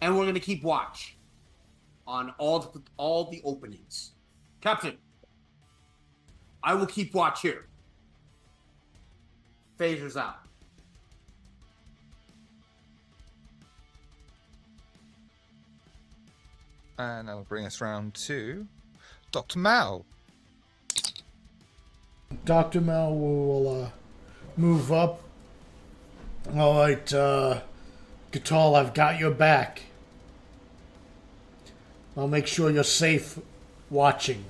and we're going to keep watch on all the openings. Captain, I will keep watch here. Phasers out. And that'll bring us round to Dr. Mao. Dr. Mel will move up. All right, Gatal, I've got your back. I'll make sure you're safe watching.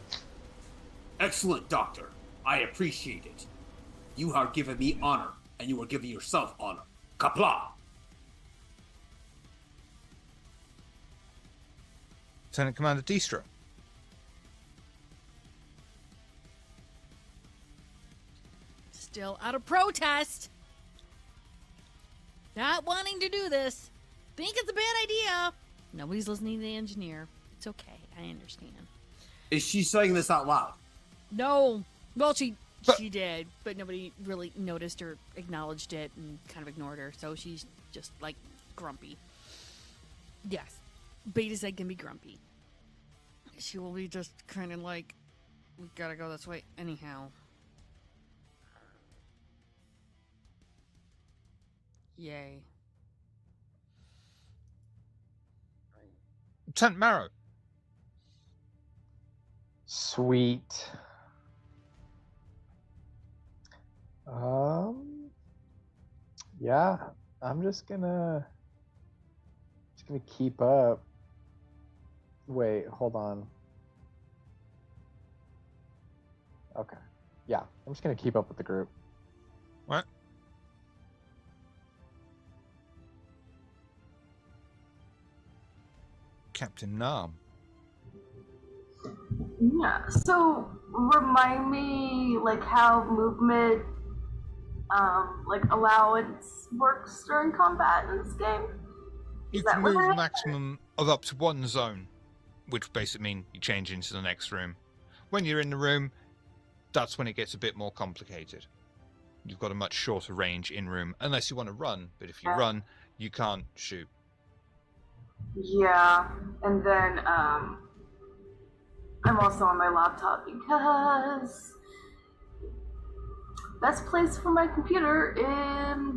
Excellent, Doctor. I appreciate it. You are giving me honor, and you are giving yourself honor. Kapla! Lieutenant Commander Distra. Still out of protest. Not wanting to do this. Think it's a bad idea. Nobody's listening to the engineer. It's okay. I understand. Is she saying this out loud? No. Well, she did, but nobody really noticed or acknowledged it and kind of ignored her. So she's just like grumpy. Yes. Beta Zed can be grumpy. She will be just kind of like, we gotta go this way anyhow. Yay. Lieutenant Marrow. Sweet. Yeah, I'm just gonna keep up. Wait, hold on. Okay. Yeah, I'm just gonna keep up with the group. What? Captain Nam. Yeah, so remind me like how movement like allowance works during combat in this game. You can move a maximum of up to one zone, which basically means you change into the next room. When you're in the room, that's when it gets a bit more complicated. You've got a much shorter range in room, unless you want to run, but if you run, you can't shoot. Yeah, and then I'm also on my laptop because best place for my computer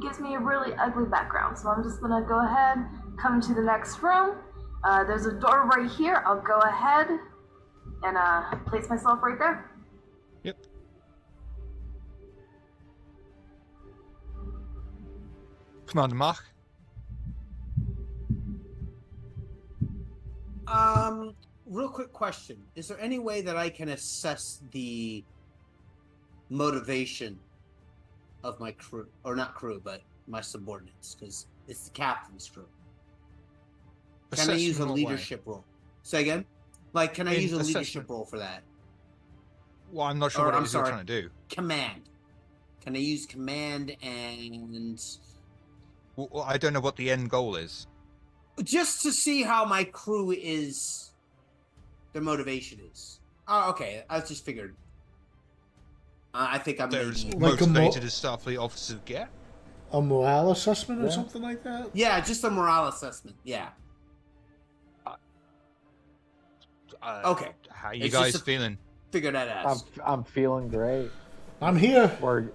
gives me a really ugly background. So I'm just gonna go ahead, come to the next room. There's a door right here. I'll go ahead and place myself right there. Yep. Commander Mach. Real quick question. Is there any way that I can assess the motivation of my crew? Or not crew, but my subordinates, because it's the captain's crew. Can I use a leadership role? Say again? Like, can I use a leadership role for that? Well, I'm not sure what it is you're trying to do. Command. Can I use command and... Well, I don't know what the end goal is. Just to see how my crew is... their motivation is. Oh, okay. I just figured. I think I'm... They're as Like motivated as Starfleet officers get? A morale assessment or something like that? Yeah, just a morale assessment. Yeah. Okay. How you guys feeling? Figure that out. I'm feeling great. I'm here. We're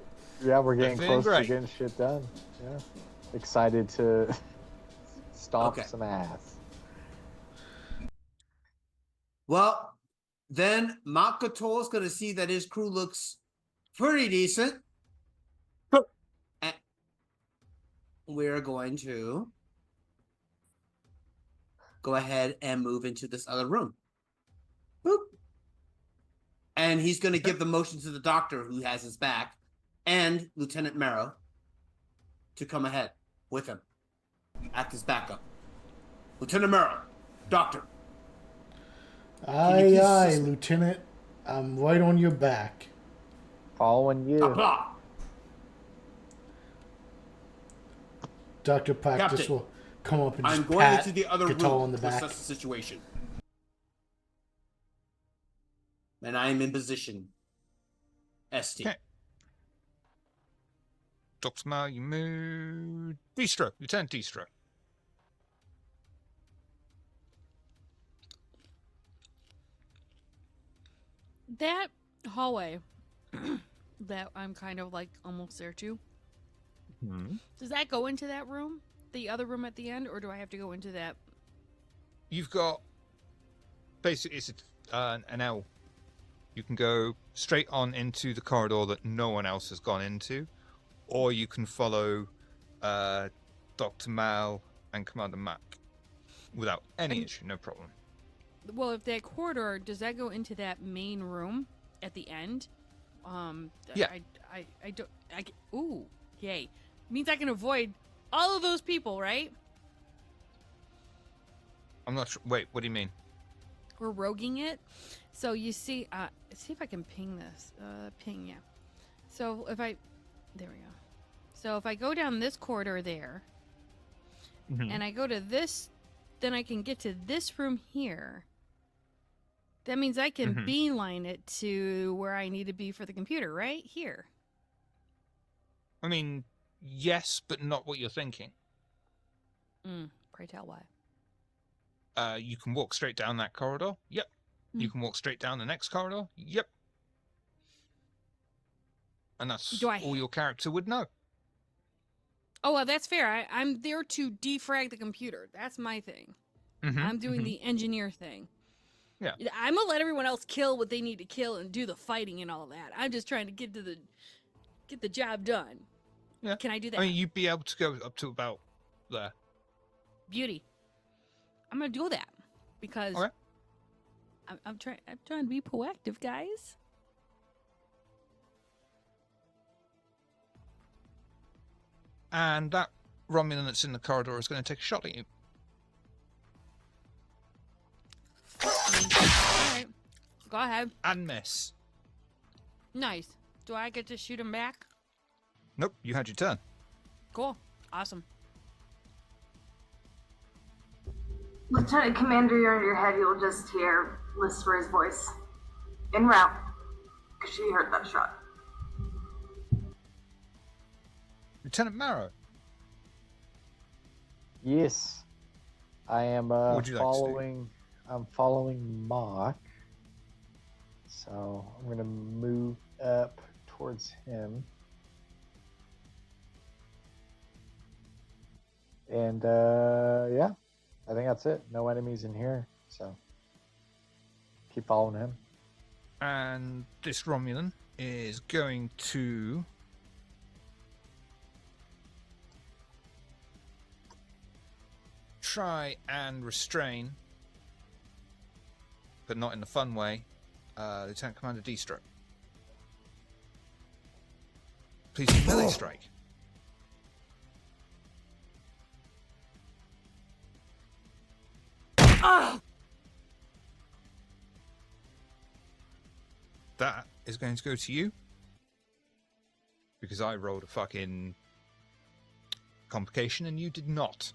getting close great. to getting shit done. Yeah. Excited to stomp some ass. Well, then Makatol is going to see that his crew looks pretty decent. And we're going to go ahead and move into this other room. Boop. And he's going to give the motion to the doctor who has his back and Lieutenant Marrow to come ahead with him. Act as backup. Lieutenant Marrow, doctor. Aye, aye, Lieutenant. I'm right on your back. Following you. Applaud. Dr. Practice will come up and just I'm going pat into the other Gatal room on the to back. assess the situation. And I am in position. ST. Okay. Dr. Mao, you move... Distro, Lieutenant Distro. that hallway that I'm kind of like almost there too. Does that go into that room, the other room at the end, or do I have to go into that? You've got basically it's an L. You can go straight on into the corridor that no one else has gone into, or you can follow Dr. Mal and Commander Mac without any issue, no problem. Well, if that corridor, does that go into that main room at the end? Yeah. I don't. Ooh, yay! Means I can avoid all of those people, right? I'm not sure. Wait, what do you mean? We're roguing it. So you see, see if I can ping this. Ping, yeah. So if I, there we go. So if I go down this corridor there, and I go to this, then I can get to this room here. That means I can beeline it to where I need to be for the computer, right? Here. I mean, yes, but not what you're thinking. Pray tell why. You can walk straight down that corridor. Yep. You can walk straight down the next corridor. Yep. And that's all your character would know. Oh, well, that's fair. I'm there to defrag the computer. That's my thing. I'm doing the engineer thing. Yeah. I'm going to let everyone else kill what they need to kill and do the fighting and all that. I'm just trying to get the job done. Yeah. Can I do that? I mean, you'd be able to go up to about there. Beauty. I'm going to do that because I'm trying to be proactive, guys. And that Romulan that's in the corridor is going to take a shot at you. Alright. Go ahead. And miss. Nice. Do I get to shoot him back? Nope, you had your turn. Cool. Awesome. Lieutenant Commander, you're in your head. You'll just hear Whisper's voice. En route. Because she heard that shot. Lieutenant Marrow. Yes. I am What would you like to do? following. I'm following Mock. So I'm gonna move up towards him. And yeah, I think that's it. No enemies in here, so keep following him. And this Romulan is going to try and restrain, but not in a fun way, Lieutenant Commander Destro. Please do melee strike. That is going to go to you. Because I rolled a fucking complication and you did not.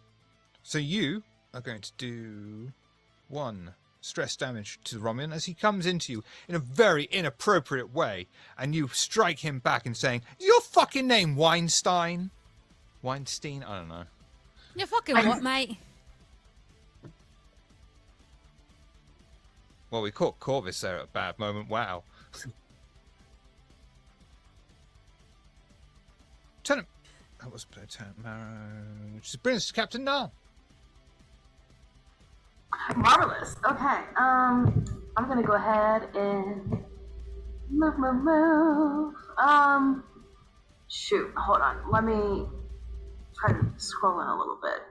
So you are going to do 1 stress damage to the Romulan as he comes into you in a very inappropriate way, and you strike him back and saying, "Is your fucking name Weinstein?" Weinstein? I don't know. You fucking what, mate? Well, we caught Corvus there at a bad moment. Wow. Lieutenant... That was Lieutenant Marrow... Which is brings us to Captain Null. Marvelous. Okay. I'm gonna go ahead and move. Shoot. Hold on. Let me try to scroll in a little bit.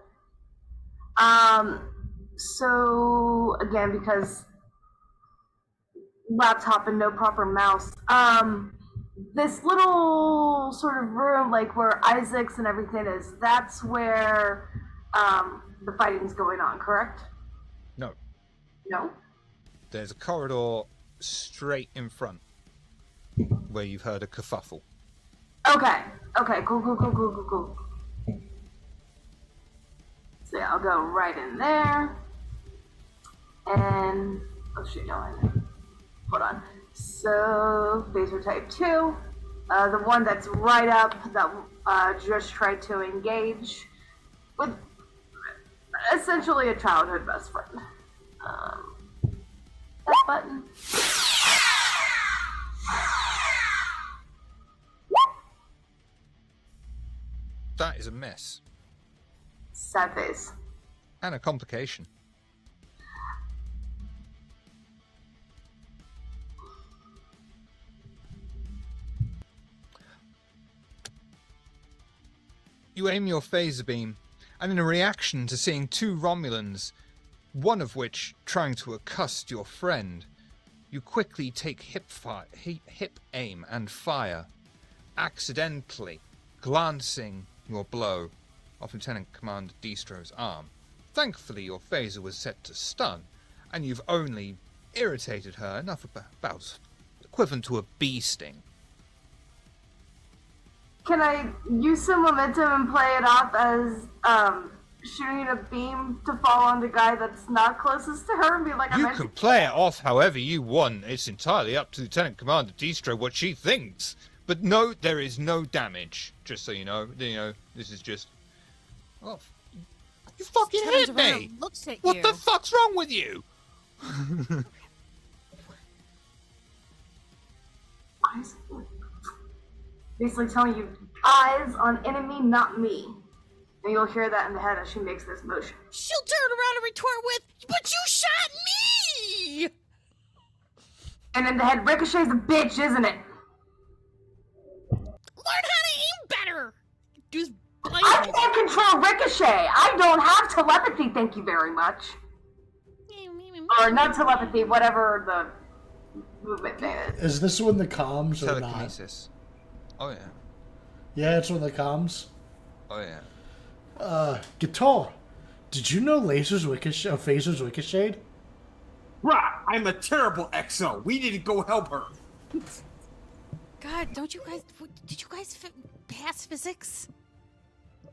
So again, because laptop and no proper mouse. This little sort of room, like where Isaac's and everything is, that's where the fighting's going on, correct? No. No? There's a corridor straight in front where you've heard a kerfuffle. Okay, cool. So yeah, I'll go right in there. And, oh shit, no, hold on. So, phaser type 2. The one that's right up that just tried to engage with essentially a childhood best friend. That button. That is a miss. Sad face. And a complication. You aim your phaser beam, and in a reaction to seeing two Romulans, one of which trying to accost your friend, you quickly take hip aim and fire, accidentally glancing your blow off Lieutenant Commander Distro's arm. Thankfully, your phaser was set to stun, and you've only irritated her enough about equivalent to a bee sting. Can I use some momentum and play it off as shooting a beam to fall on the guy that's not closest to her and be like, You can play it off however you want. It's entirely up to Lieutenant Commander Distro what she thinks. But no, there is no damage. Just so you know. This is just... Oh, you fucking Turns hit around me! and looks at What you. the fuck's wrong with you? Basically telling you, eyes on enemy, not me. And you'll hear that in the head as she makes this motion. She'll turn around and retort with, "But you shot me!" And in the head, Ricochet's a bitch, isn't it? Learn how to aim better. Just I can't control Ricochet. I don't have telepathy, thank you very much. Or not telepathy, whatever the movement thing is. Is this one the comms or not? Telekinesis. Oh yeah. Yeah, it's one of the comms. Oh yeah. Guitar, did you know phasers ricocheted? Bruh, I'm a terrible XO. We need to go help her. God, don't you guys? Did you guys pass physics?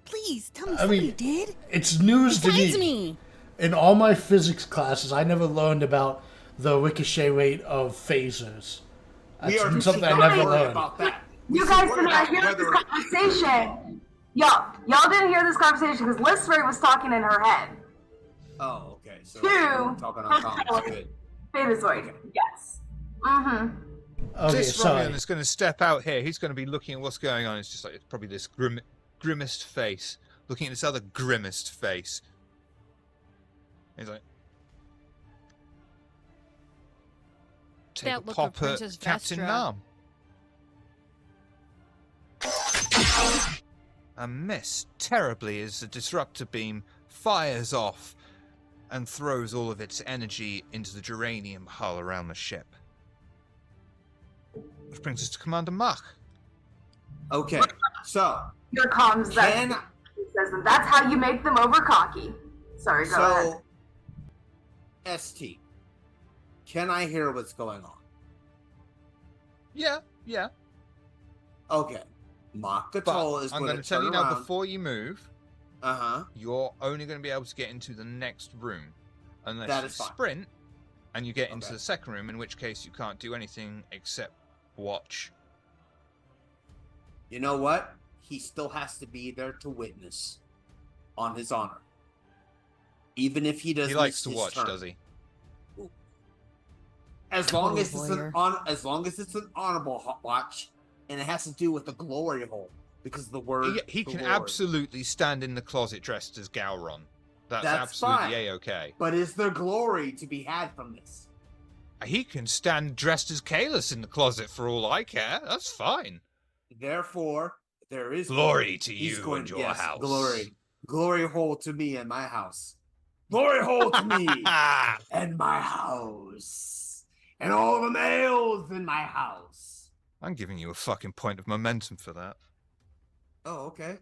Please tell me I somebody mean, did. It's news Besides to me. In all my physics classes, I never learned about the ricochet rate of phasers. We are That's something I not never worried learned. about that. You We guys should did worry not about hear this whether- conversation. Y'all didn't hear this conversation because Liz Ray was talking in her head. Oh, okay. So Two. we're talking on comms. Good. Betazoid. Yes. Mm-hmm. Okay, This sorry. Romulan is going to step out here. He's going to be looking at what's going on. It's just like, it's probably this grimmest face. Looking at this other grimmest face. He's like... Take That a look of pop at Princess Captain Vestra. Nam. A miss terribly as the disruptor beam fires off and throws all of its energy into the geranium hull around the ship. Which brings us to Commander Mach. Okay, so Your comms that can says them. That's how you make them over cocky. Sorry, go ahead. so ST. Can I hear what's going on? Yeah. Okay. Mach But Gatol is I'm going going to to tell turn you now, around. before you move, Uh-huh. you're only going to be able to get into the next room. Unless That you is fine. sprint and you get into Okay. the second room, in which case you can't do anything except watch. You know what? He still has to be there to witness on his honor. Even if he doesn't He likes to watch, does he? As long Oh, as it's lawyer. an honorable watch, and it has to do with the glory hole, because the word He can glory. absolutely stand in the closet dressed as Gowron. That's That's absolutely fine. A-okay. But is there glory to be had from this? He can stand dressed as Kalis in the closet for all I care. That's fine. Therefore, there is Glory to He's you going, and your yes, house. glory hole to me and my house. Glory hole to me and my house, and all the males in my house. I'm giving you a fucking point of momentum for that. Oh, okay.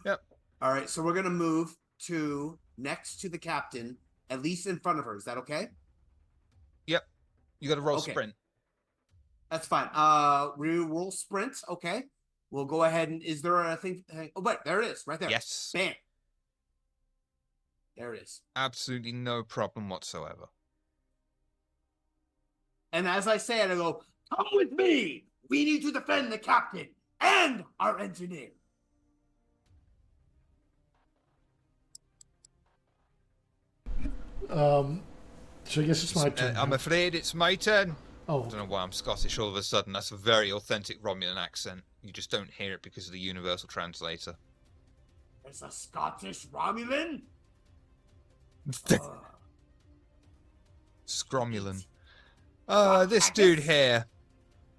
Yep. All right, so we're gonna move to next to the captain, at least in front of her. Is that okay? Yep. You got to roll Okay. sprint. That's fine. We roll sprint. Okay, we'll go ahead and is there a thing? Oh, wait, there it is, right there. Yes. Bam. There it is. Absolutely no problem whatsoever. And as I say it, I go, "Come with me. We need to defend the captain and our engineer." So I guess it's my turn. I'm afraid it's my turn. I don't know why I'm Scottish all of a sudden. That's a very authentic Romulan accent. You just don't hear it because of the universal translator. There's a Scottish Romulan? Scromulan. Rock This haggis? dude here,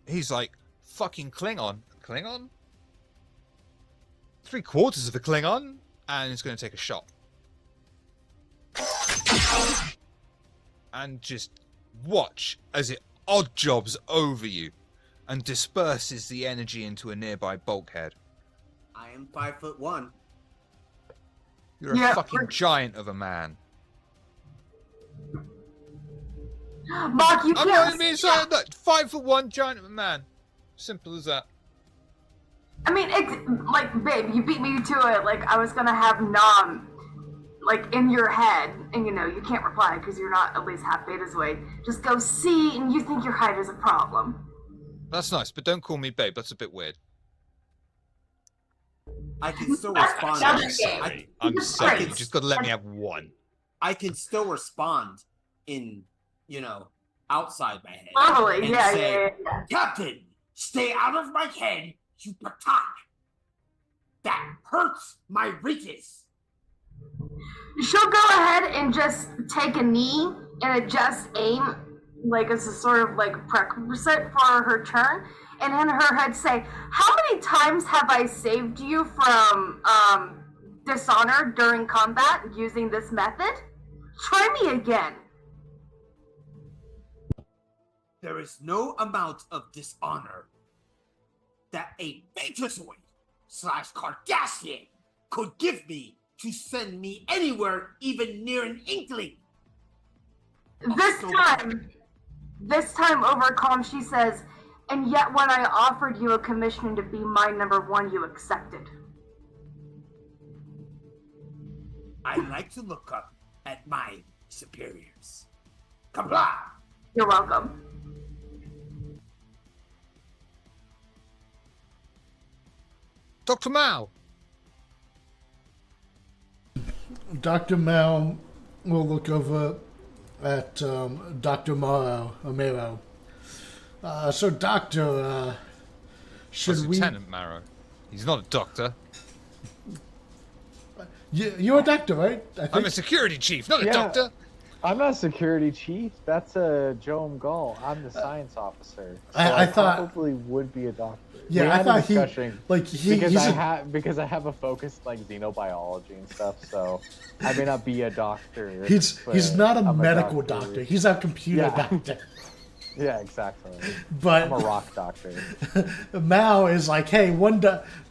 he's like fucking Klingon. Klingon? 3/4 of a Klingon, and he's going to take a shot. And just watch as it odd jobs over you and disperses the energy into a nearby bulkhead. I am 5'1". You're a fucking giant of a man. Mark, you I'm can't. not even saying that. 5'1" giant of a man. Simple as that. I mean, like, babe, you beat me to it. Like, I was gonna have Nom, like, in your head, and you can't reply because you're not at least half Beta's way. Just go see, and you think your height is a problem. That's nice, but don't call me babe. That's a bit weird. I can still respond. I'm sorry. I'm sorry. You just got to let me have one. I can still respond in, outside my head. Totally, and yeah, say, yeah. Captain, stay out of my head, you patak. That hurts my riches. She'll go ahead and just take a knee and adjust aim, like as a sort of like prerequisite for her turn, and in her head say, "How many times have I saved you from dishonor during combat using this method? Try me again." There is no amount of dishonor that a Betazoid/Cardassian could give me to send me anywhere even near an inkling. This time over calm, she says, "And yet when I offered you a commission to be my #1, you accepted." I like to look up at my superiors. Kabla! You're welcome. Dr. Mao! Dr. Mao will look over at Dr. Amaro. So, Doctor, should That's we... Lieutenant Marrow. He's not a doctor. You're a doctor, right? I think. I'm a security chief, not a doctor. I'm not a security chief. That's Joe Gull. I'm the science officer. So I thought probably would be a doctor. Yeah, we I had thought a discussion because I have a focus like xenobiology and stuff. So I may not be a doctor. He's not a I'm medical doctor. He's a computer doctor. Yeah, exactly. But I'm a rock doctor. Mao is like, hey,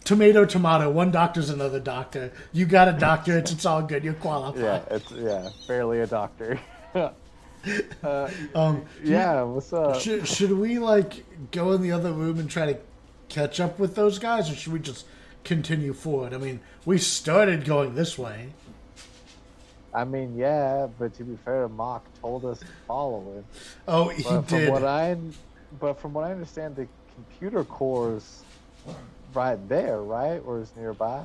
tomato, one doctor's another doctor. You got a doctorate, it's all good. You're qualified. Yeah, barely a doctor. What's up? Should we go in the other room and try to catch up with those guys, or should we just continue forward? I mean, we started going this way. I mean, yeah, but to be fair, Mock told us to follow it. Oh, he did. But from what I understand, the computer core's right there, right? Or is nearby?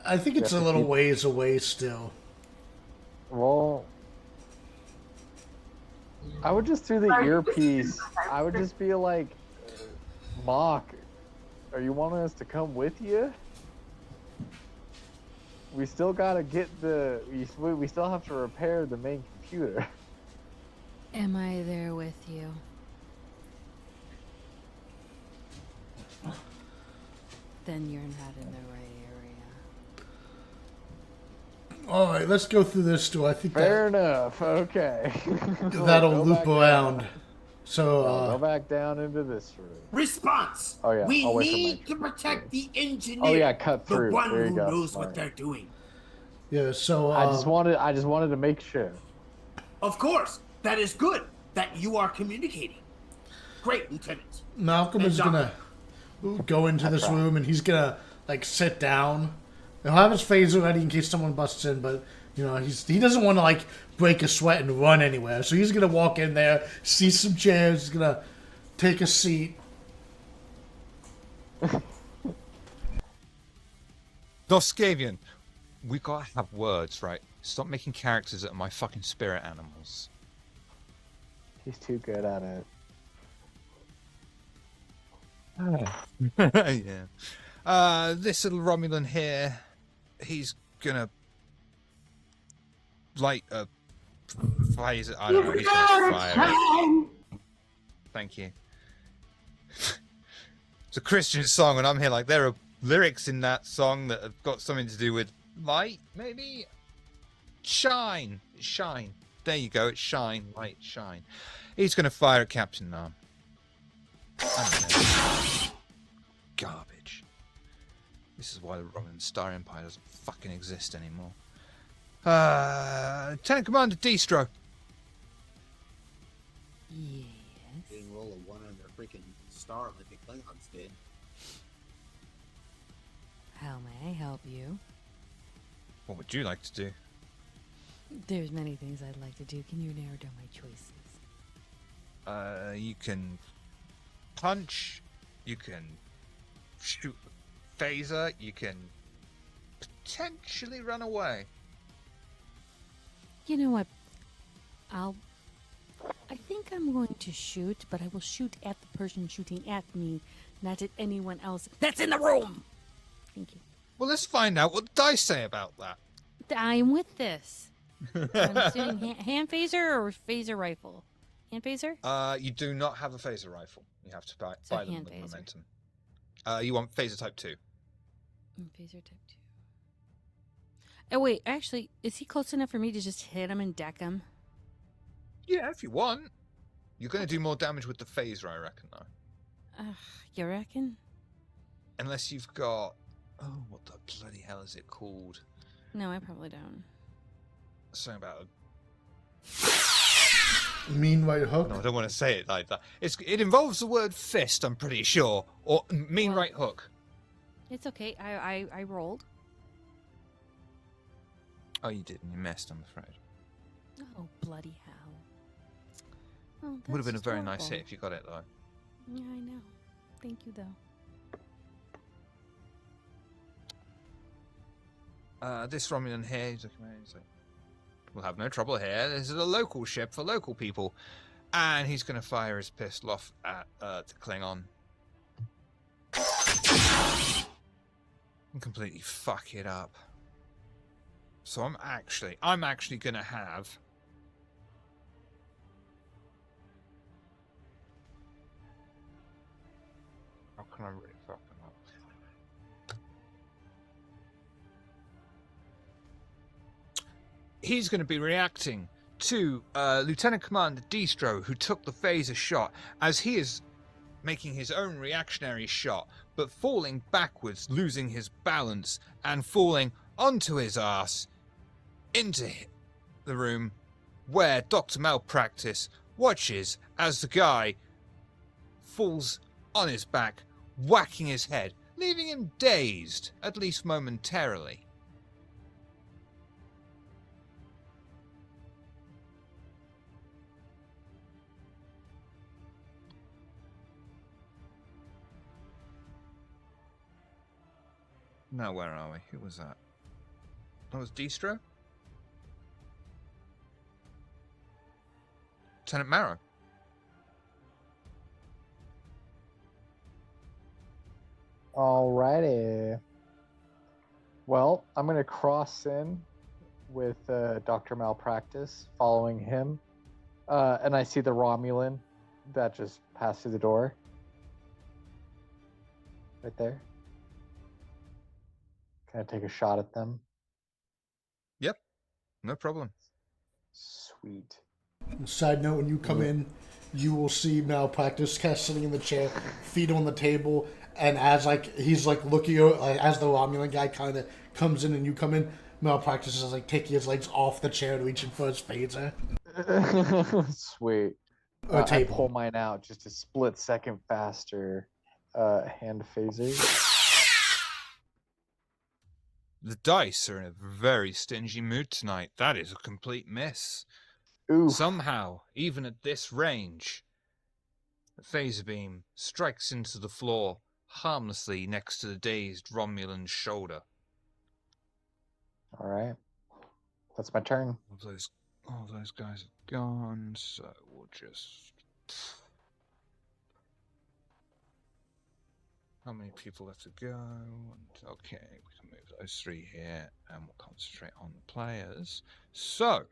I think it's a little ways away still. Well, I would just through the earpiece, I would just be like, Mock, are you wanting us to come with you? We still gotta get we still have to repair the main computer. Am I there with you? Then you're not in the right area. All right, let's go through this door. I think Fair enough. Okay. that'll loop around. So go back down into this room. Response. Oh yeah. We need to protect the engineer. Oh yeah, cut through. The one there you who go. knows what they're doing. Yeah. So I just wanted to make sure. Of course, that is good that you are communicating. Great, Lieutenant. Malcolm is gonna go into this room and he's gonna sit down. He'll have his phaser ready in case someone busts in, but he doesn't want to break a sweat and run anywhere. So he's gonna walk in there, see some chairs, he's gonna take a seat. Doskavian, we gotta have words, right? Stop making characters that are my fucking spirit animals. He's too good at it. Yeah. This little Romulan here, he's gonna light a phaser. I don't know. He's gonna fire it. Thank you. It's a Christian song, and I'm here like there are lyrics in that song that have got something to do with light, maybe shine. Shine. There you go. It's shine, light, shine. He's gonna fire at Captain Nam. I don't know. Garbage. This is why the Romulan Star Empire doesn't fucking exist anymore. Lieutenant Commander Distro. Yes. Didn't roll a 1 on their freaking star like the Klingons did. How may I help you? What would you like to do? There's many things I'd like to do. Can you narrow down my choices? You can punch. You can shoot a phaser. You can potentially run away. You know what? I think I'm going to shoot, but I will shoot at the person shooting at me, not at anyone else that's in the room. Thank you. Well, let's find out what the dice say about that. I'm with this. I'm shooting hand phaser or phaser rifle? Hand phaser? You do not have a phaser rifle. You have to buy them hand with phaser. momentum. You want phaser type 2. Phaser type 2. Oh, wait. Actually, is he close enough for me to just hit him and deck him? Yeah, if you want. You're going to do more damage with the phaser, I reckon, though. You reckon? Unless you've got... Oh, what the bloody hell is it called? No, I probably don't. Something about... Mean right hook. No, I don't want to say it like that. It involves the word fist, I'm pretty sure. Or mean Well- right hook. It's okay. I rolled. Oh, you did, and you missed, I'm afraid. Oh, bloody hell. Oh, Would have been a that's very nice horrible. hit if you got it, though. Yeah, I know. Thank you, though. This Romulan here, he's looking around, he's like, we'll have no trouble here. This is a local ship for local people. And he's going to fire his pistol off at the Klingon. And completely fuck it up. So I'm actually going to have... How can I really fuck them up? He's going to be reacting to Lieutenant Commander Distro, who took the phaser shot, as he is making his own reactionary shot, but falling backwards, losing his balance, and falling onto his ass into the room where Dr. Malpractice watches as the guy falls on his back, whacking his head, leaving him dazed, at least momentarily. Now, where are we? Who was that? That was Distro? Lieutenant Marrow. Alrighty. Well, I'm going to cross in with Dr. Malpractice following him. And I see the Romulan that just passed through the door. Right there. Can I take a shot at them? Yep, no problem. Sweet. Side note: when you come in, you will see Malpractice cast sitting in the chair, feet on the table, and as he's looking as the Romulan guy kind of comes in and you come in, Malpractice is taking his legs off the chair and reaching for his phaser. Sweet. Or I table. pull mine out just a split second faster. Hand phaser. The dice are in a very stingy mood tonight. That is a complete miss. Oof. Somehow, even at this range, the phaser beam strikes into the floor harmlessly next to the dazed Romulan's shoulder. All right. That's my turn. All those guys are gone, so we'll just... How many people have to go? Okay, we can move those 3 here, and we'll concentrate on the players. So,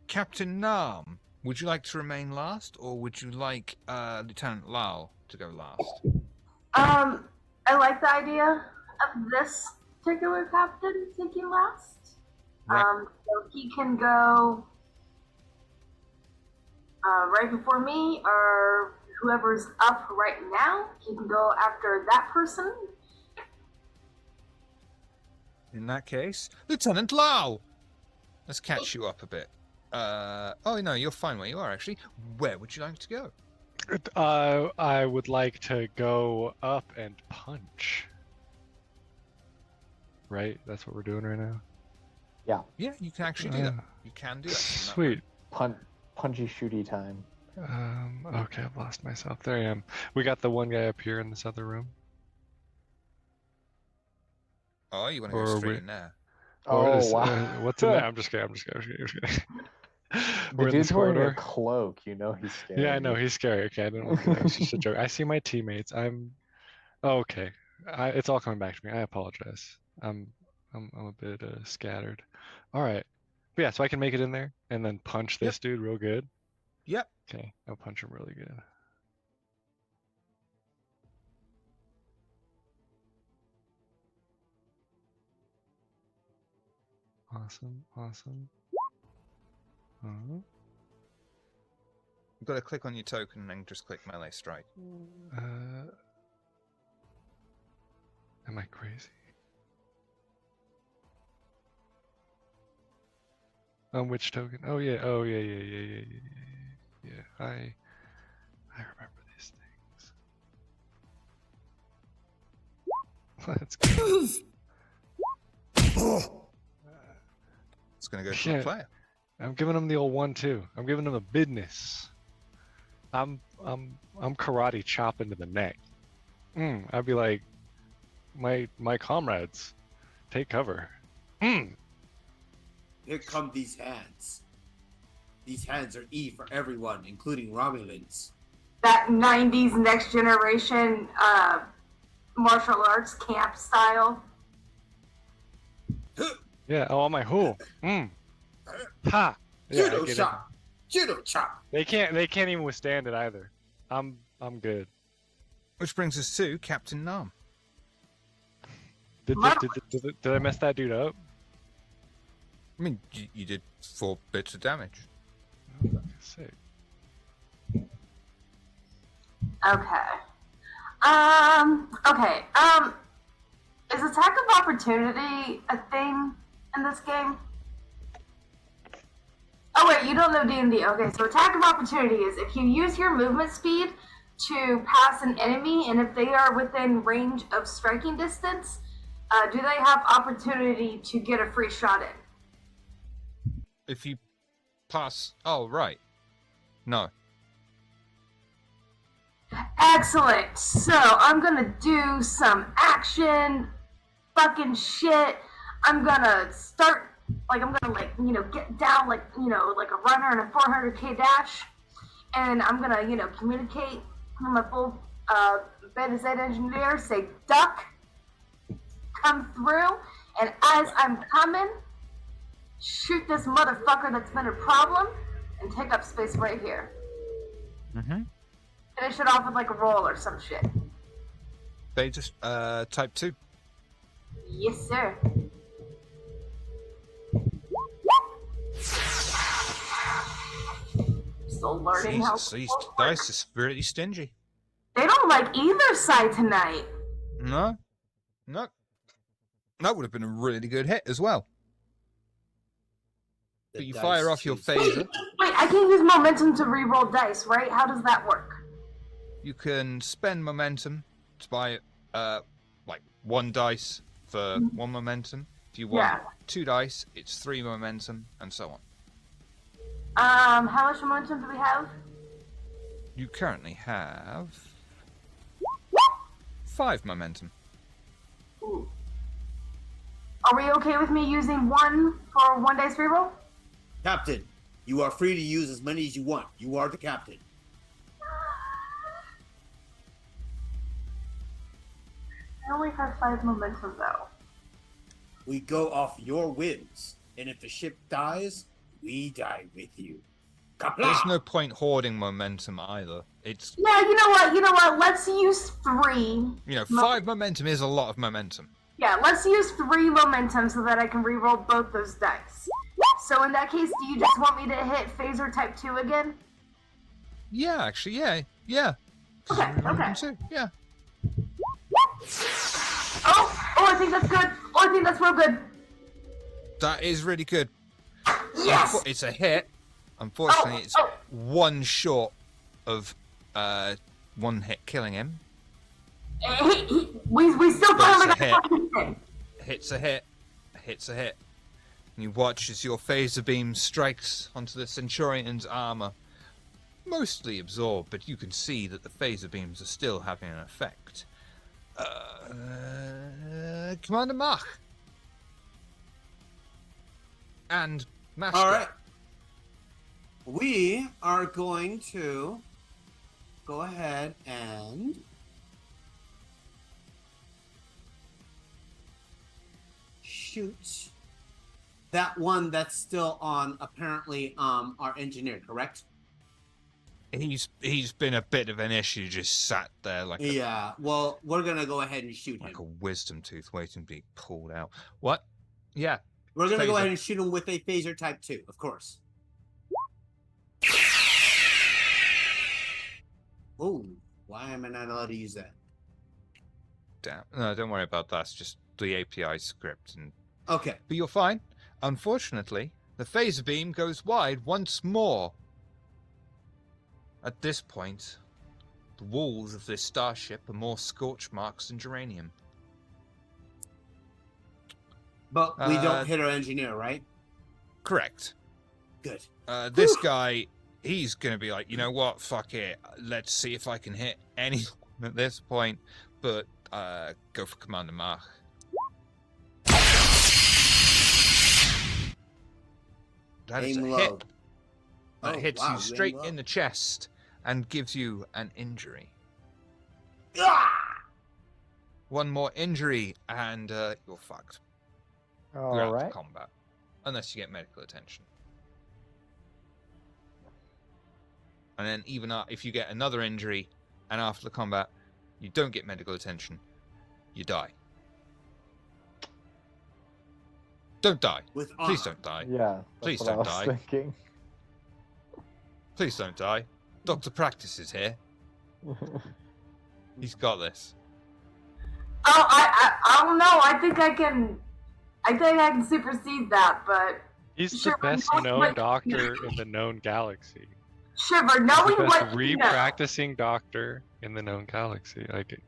Captain Nam, would you like to remain last, or would you like Lieutenant Lau to go last? I like the idea of this particular captain taking last. Right. So he can go right before me, or whoever's up right now, he can go after that person. In that case, Lieutenant Lau! Let's catch you up a bit. Oh no, you're fine where you are, actually. Where would you like to go? I would like to go up and punch. Right? That's what we're doing right now? Yeah, you can actually do that. You can do that. Sweet. Punchy shooty time. Okay, I've lost myself. There I am. We got the one guy up here in this other room. Oh, you want to Or go straight we- in there? Or Oh, is- wow. what's in there? I'm just kidding. The We're in this dude's wearing a corridor. cloak, you know he's scary. Yeah, I know he's scary. Okay, I didn't want to. That was just a joke. I see my teammates. Okay. It's all coming back to me. I apologize. I'm a bit scattered. All right. But yeah, so I can make it in there and then punch this dude real good. Yep. Okay, I'll punch him really good. Awesome. You've got to click on your token and then just click melee strike. Am I crazy? Which token? Oh yeah. Yeah. I remember these things. Let's go. It's going to go to the Shit. player. I'm giving him the old 1-2. I'm giving him a business. I'm karate chopping to the neck. I'd be like, my comrades, take cover. Here come these hands. These hands are E for everyone, including Romulans. That 90s next generation martial arts camp style. Yeah. Oh, my who? Ha. Yeah, I Judo get it. chop. Judo chop. They can't even withstand it either. I'm good. Which brings us to Captain Nam. Did I mess that dude up? I mean, you did 4 bits of damage. Oh, sick. Okay. Okay. Is attack of opportunity a thing in this game? Oh wait, you don't know D&D. Okay, so attack of opportunity is if you use your movement speed to pass an enemy, and if they are within range of striking distance, do they have opportunity to get a free shot in? If you pass... Oh, right. No. Excellent. So I'm gonna do some action fucking shit. I'm gonna start, like, I'm gonna, like, you know, get down, like, you know, like a runner in a 400k dash. And I'm gonna, you know, communicate with my full Beta Z engineer, say duck, come through, and as I'm coming, shoot this motherfucker that's been a problem, and take up space right here. Mm-hmm. Finish it off with, like, a roll or some shit. They just, type 2. Yes, sir. Still learning how. Jesus, these dice is really stingy. They don't like either side tonight. No. No. That would have been a really good hit as well. The But you dice fire off your choose. phaser. Wait, I can use momentum to re-roll dice, right? How does that work? You can spend momentum to buy, like, 1 dice for 1 momentum. If you want Yeah. 2 dice, it's 3 momentum, and so on. How much momentum do we have? You currently have 5 momentum. Ooh. Are we okay with me using 1 for 1 dice re-roll? Captain, you are free to use as many as you want. You are the captain. I only have 5 momentum though. We go off your whims, and if the ship dies, we die with you. Kapla! There's no point hoarding momentum either. It's, Yeah, you know what? Let's use 3. 5 momentum is a lot of momentum. Yeah, let's use 3 momentum so that I can reroll both those dice. So in that case, do you just want me to hit phaser type 2 again? Yeah, actually, yeah. Okay, okay. Too. Yeah. Oh, I think that's good. Oh, I think that's real good. That is really good. Yes! It's a hit. Unfortunately, it's one short of 1 hit killing him. We still finally got hit. fucking Hits a hit. And you watch as your phaser beam strikes onto the Centurion's armor. Mostly absorbed, but you can see that the phaser beams are still having an effect. Commander Mach. And Master. All right. We are going to go ahead and shoot that one that's still on, apparently, our engineer, correct? He's been a bit of an issue, just sat there like well, we're gonna go ahead and shoot like him. a wisdom tooth waiting to be pulled out. What? Yeah. We're gonna go Phaser. ahead and shoot him with a phaser type 2, of course. Oh, why am I not allowed to use that? Damn. No, don't worry about that. It's just the API script. Okay. But you're fine. Unfortunately, the phaser beam goes wide once more. At this point, the walls of this starship are more scorch marks than geranium. But we don't hit our engineer, right? Correct. Good. This guy, he's going to be like, you know what? Fuck it. Let's see if I can hit anyone at this point. But go for Commander Mach. That is Aim a low. hit. That Oh, hits wow, you you straight aim low. in the chest and gives you an injury. Ah! One more injury and you're fucked. You're All out right. of combat. Unless you get medical attention. And then even if you get another injury and after the combat you don't get medical attention, you die. Don't die. With Please honor. don't die. Yeah. That's Please what I don't was die. thinking. Please don't die. Dr. Practice is here. He's got this. Oh, I don't know. I think I can supersede that, but He's Sure, the best but- known doctor in the known galaxy. Shiver, He's knowing the what best you know. re-practicing doctor in the known galaxy. Like,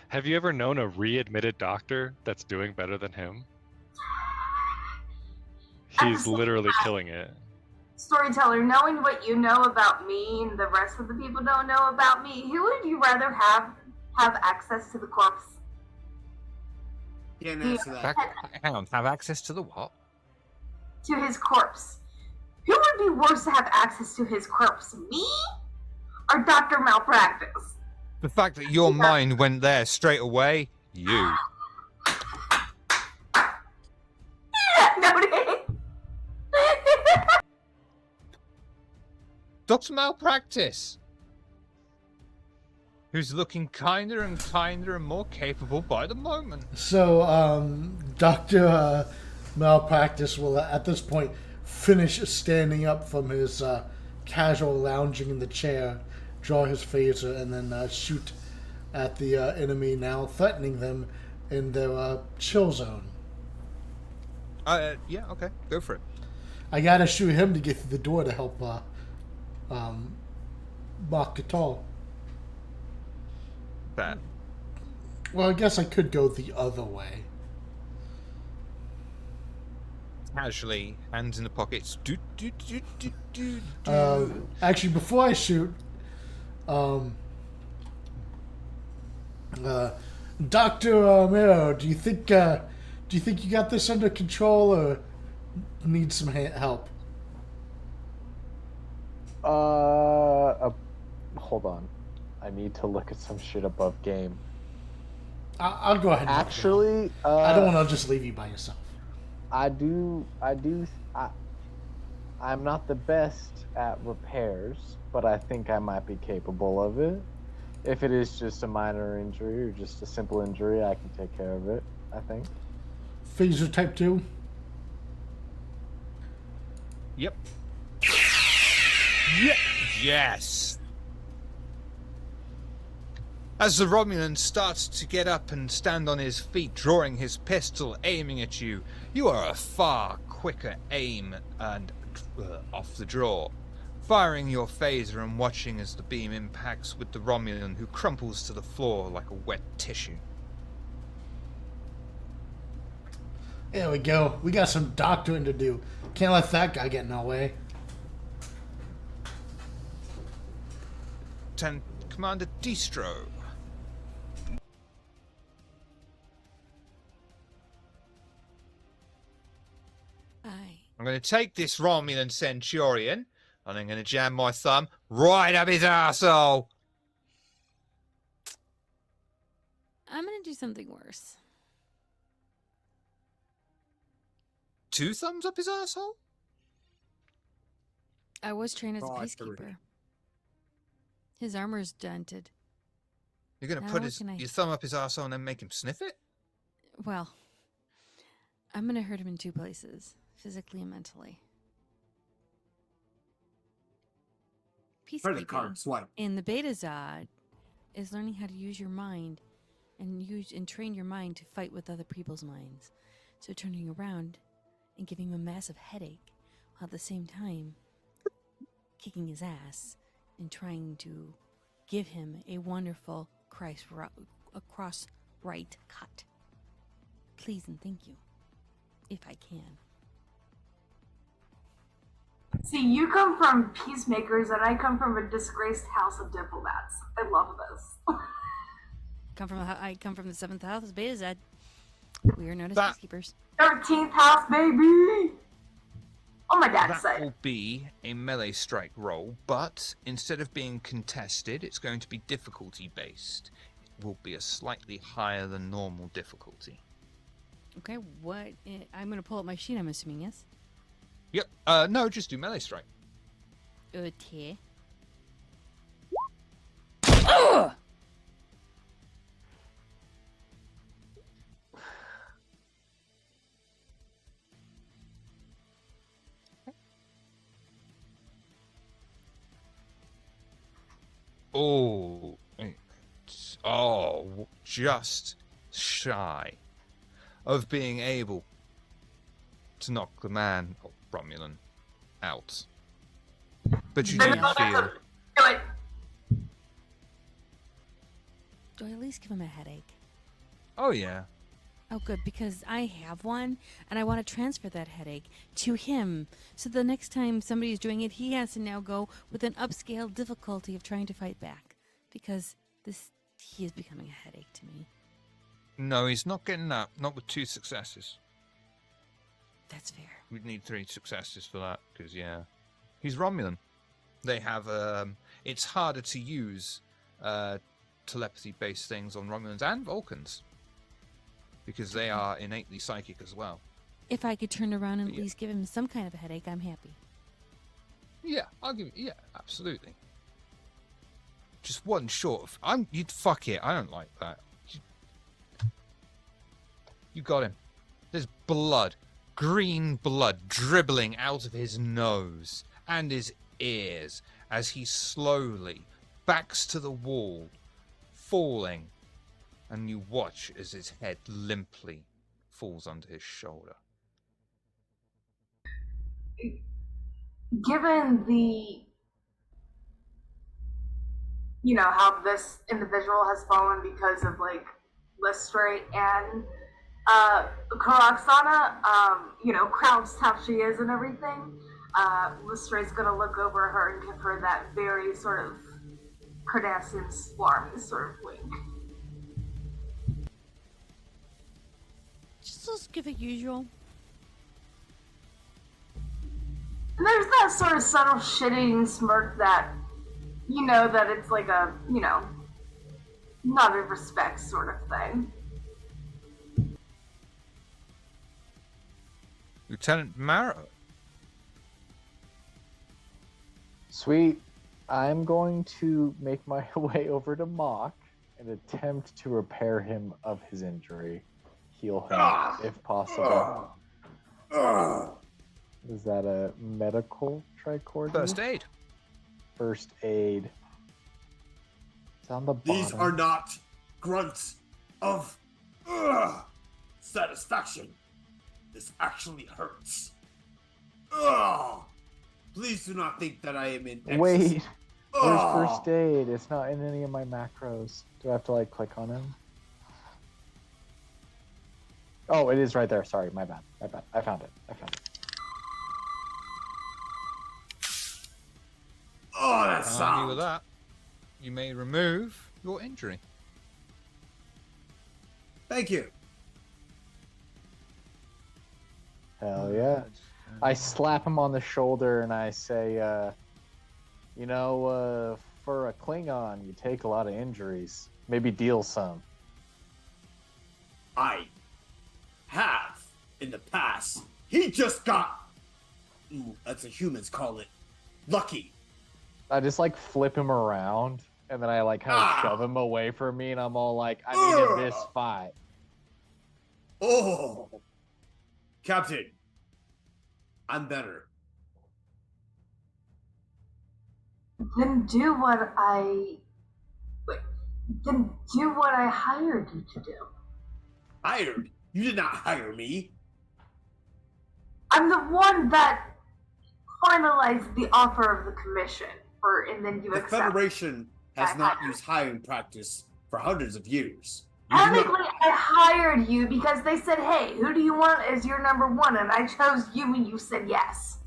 have you ever known a readmitted doctor that's doing better than him? He's literally killing it. Storyteller, knowing what you know about me and the rest of the people don't know about me, who would you rather have access to the corpse? Can't answer that. Hang on, have access to the what? To his corpse. Who would be worse to have access to his corpse? Me? Or Dr. Malpractice? The fact that your mind went there straight away, you. Nobody. Dr. Malpractice! Who's looking kinder and kinder and more capable by the moment. So, Dr. Malpractice will, at this point, finish standing up from his casual lounging in the chair, draw his phaser, and then shoot at the enemy, now threatening them in their chill zone. Yeah, okay, go for it. I gotta shoot him to get through the door to help Bach Gatal. Bad. Well, I guess I could go the other way. Casually, hands in the pockets. Do, do, do, do, do, do. Actually, before I shoot, Dr. Mero, do you think you got this under control, or need some help? Hold on. I need to look at some shit above game. I'll go ahead and help you out. Actually, I don't want to just leave you by yourself. I'm not the best at repairs, but I think I might be capable of it. If it is just a minor injury or just a simple injury, I can take care of it, I think. Phaser type 2. Yep. Yes. As the Romulan starts to get up and stand on his feet, drawing his pistol, aiming at you, you are a far quicker aim and off the draw, firing your phaser and watching as the beam impacts with the Romulan, who crumples to the floor like a wet tissue. There we go. We got some doctoring to do. Can't let that guy get in our way. 10 Commander Distro. Aye. I'm going to take this Romulan Centurion, and I'm going to jam my thumb right up his arsehole. I'm gonna do something worse. 2 thumbs up his arsehole? I was trained as a Oh, I peacekeeper. His armor's dented. You're going to Now put what can I- your thumb up his arsehole and then make him sniff it? Well, I'm gonna hurt him in 2 places, physically and mentally. For the Peacekeeping card swipe. in the Beta Zod is learning how to use your mind and train your mind to fight with other people's minds. So turning around and giving him a massive headache while at the same time kicking his ass and trying to give him a wonderful cross right cut. Please and thank you, if I can. See, you come from peacemakers, and I come from a disgraced house of diplomats. I love this. I come from the 7th house, Beta Z. We are known as That- peacekeepers. 13th house, baby! On my dad's That side. will be a melee strike roll, but instead of being contested, it's going to be difficulty based. It will be a slightly higher than normal difficulty. Okay, I'm gonna pull up my sheet, I'm assuming, yes? Yep. No, just do melee strike. Okay. Oh, just shy of being able to knock the man, Romulan, out. But you do Yeah. feel Do it. Do I at least give him a headache? oh yeah. Oh, good, because I have one, and I want to transfer that headache to him. So the next time somebody's doing it, he has to now go with an upscale difficulty of trying to fight back. Because he is becoming a headache to me. No, he's not getting that. Not with 2 successes. That's fair. We'd need 3 successes for that, because yeah, he's Romulan. They have it's harder to use telepathy-based things on Romulans and Vulcans, because they are innately psychic as well. If I could turn around and at Yeah. least give him some kind of a headache, I'm happy. Yeah, I'll give you. Yeah, absolutely. Just one short of. You'd fuck it. I don't like that. You got him. There's blood, green blood, dribbling out of his nose and his ears as he slowly backs to the wall, falling, and you watch as his head limply falls onto his shoulder. Given the, how this individual has fallen because of, Lestre and Karaksana, crouched how she is and everything, Lestre's gonna look over her and give her that very sort of Cardassian swarmy sort of wink. Just give it usual. And there's that sort of subtle shitting smirk that, that it's like a, not a respect sort of thing. Lieutenant Marrow. Sweet. I'm going to make my way over to Mock and attempt to repair him of his injury. Heal him if possible. Is that a medical tricordia? First aid. First aid. It's on the bottom. These are not grunts of satisfaction. This actually hurts. Please do not think that I am in ecstasy. Wait. Where's first aid? It's not in any of my macros. Do I have to like click on him? Oh, it is right there. Sorry, my bad. My bad. I found it. Oh, that Army sound. with that. You may remove your injury. Thank you. Hell yeah. I slap him on the shoulder and I say, for a Klingon, you take a lot of injuries. Maybe deal some. I have in the past. He just got, that's what humans call it, lucky. I just like flip him around and then I like kind of shove him away from me and I'm all like, I needed this fight. Oh, Captain, I'm better. Then do what I hired you to do. Hired? You did not hire me. I'm the one that finalized the offer of the commission, and then you The accept. Federation has I not hired. used hiring practice for hundreds of years. You do not- Technically, I hired you because they said, "Hey, who do you want as your number one?" And I chose you, and you said yes.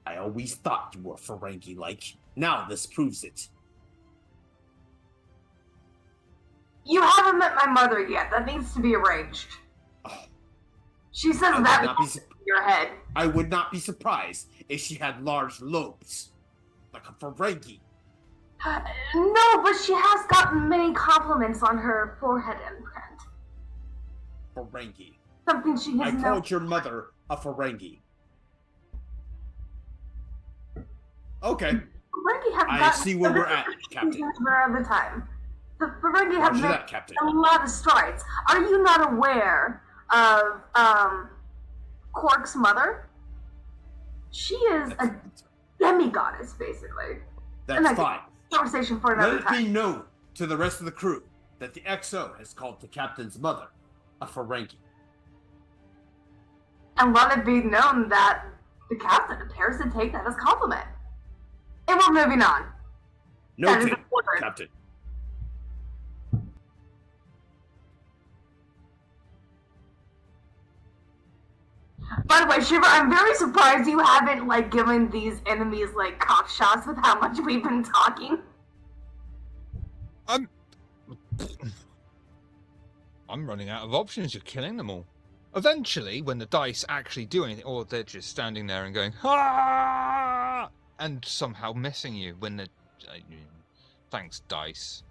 I always thought you were Ferengi-like. Now this proves it. You haven't met my mother yet. That needs to be arranged. Oh, She says I would that not be in su- your head. I would not be surprised if she had large lobes, like a Ferengi. No, but she has gotten many compliments on her forehead imprint. Ferengi. Something she I has called your mother a Ferengi. Okay, Ferengi have I gotten see where we're at, Captain. Of the time. The Ferengi have Roger made that, Captain. a lot of strides. Are you not aware of Quark's mother? She is a demigoddess, basically. That's And fine. Conversation for Let another it be time. known to the rest of the crew that the XO has called the captain's mother a Ferengi. And let it be known that the captain appears to take that as compliment. And we're moving on. That is Noted, important. Captain. By the way, Shiver, I'm very surprised you haven't given these enemies cop shots with how much we've been talking. I'm running out of options. You're killing them all. Eventually, when the dice actually do anything, or they're just standing there and going, ah, and somehow missing you when the thanks, dice.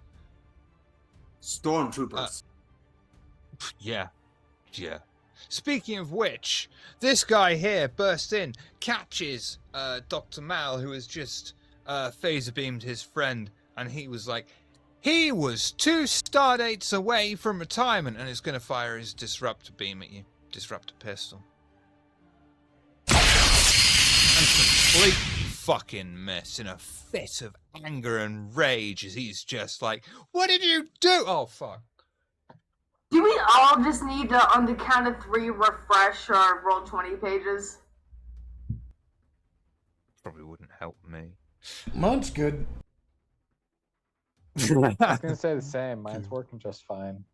Stormtroopers. Yeah. Speaking of which, this guy here bursts in, catches Dr. Mal, who has just phaser beamed his friend, and he was like, he was 2 stardates away from retirement, and is going to fire his disruptor beam at you. Disruptor pistol. And completely fucking miss in a fit of anger and rage as he's just like, what did you do? Oh, fuck. Do we all just need to, on the count of 3, refresh our roll 20 pages? Probably wouldn't help me. Mine's good. I was gonna say the same. Mine's working just fine.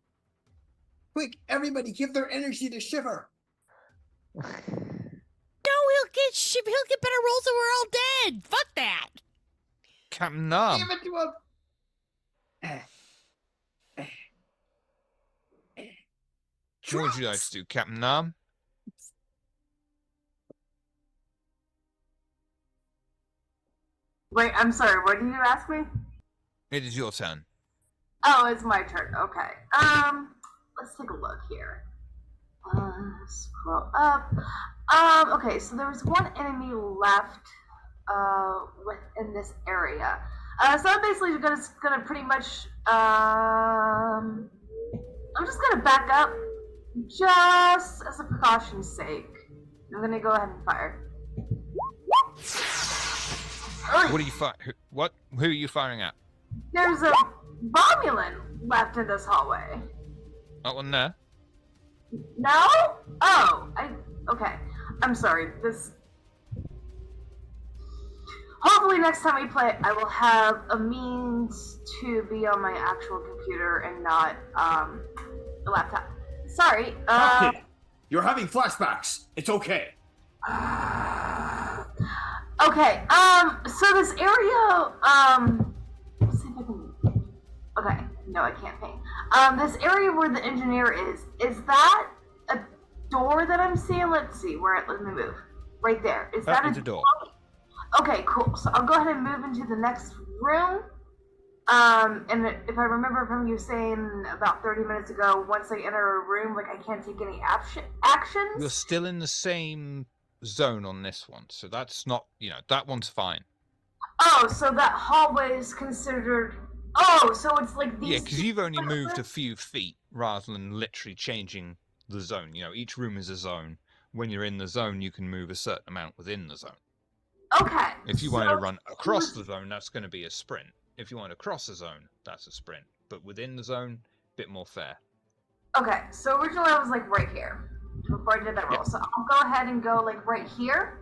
Quick, everybody give their energy to Shiver. No, he'll get better rolls and we're all dead. Fuck that. Captain Nam. Give it to him. What would you like to do, Captain Nam? Wait, I'm sorry, what did you ask me? It is your turn. Oh, it's my turn. Okay. Let's take a look here. Scroll up. Okay, so there was one enemy left within this area. So I'm basically gonna pretty much I'm just gonna back up just as a precaution's sake. I'm gonna go ahead and fire. What are you What? Who are you firing at? There's a Romulan left in this hallway. That one there. No? Oh, okay. I'm sorry. Hopefully next time we play, I will have a means to be on my actual computer and not a laptop. Sorry. Okay. You're having flashbacks. It's okay. Okay. So this area. Let's see if I can. Okay. No, I can't paint. This area where the engineer is that a door that I'm seeing? Let's see. Let me move. Right there. Is that It's a door. Okay, cool. So I'll go ahead and move into the next room. And if I remember from you saying about 30 minutes ago, once I enter a room, like I can't take any actions. You're still in the same zone on this one, so that's not, that one's fine. Oh, so that hallway is considered. Oh, so it's like these. Yeah, because you've only moved a few feet rather than literally changing the zone. Each room is a zone. When you're in the zone, you can move a certain amount within the zone. Okay. If you wanted to run across the zone, that's going to be a sprint. If you want to cross the zone, that's a sprint. But within the zone, a bit more fair. Okay, so originally I was like right here before I did that roll. Yep. So I'll go ahead and go like right here,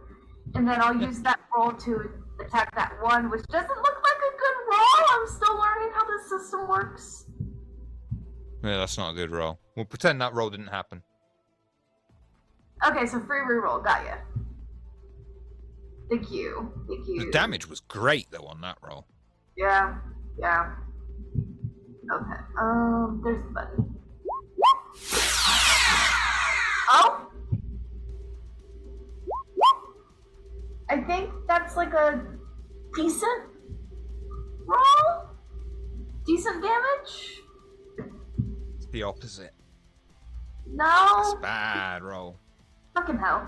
and then I'll use that roll to attack that one, which doesn't look like a good roll. I'm still learning how this system works. Yeah, that's not a good roll. We'll pretend that roll didn't happen. Okay, so free reroll, got ya. Thank you. The damage was great though on that roll. Yeah. Okay. There's the button. Oh. I think that's like a decent roll. Decent damage. It's the opposite. No. It's a bad roll. Fucking hell.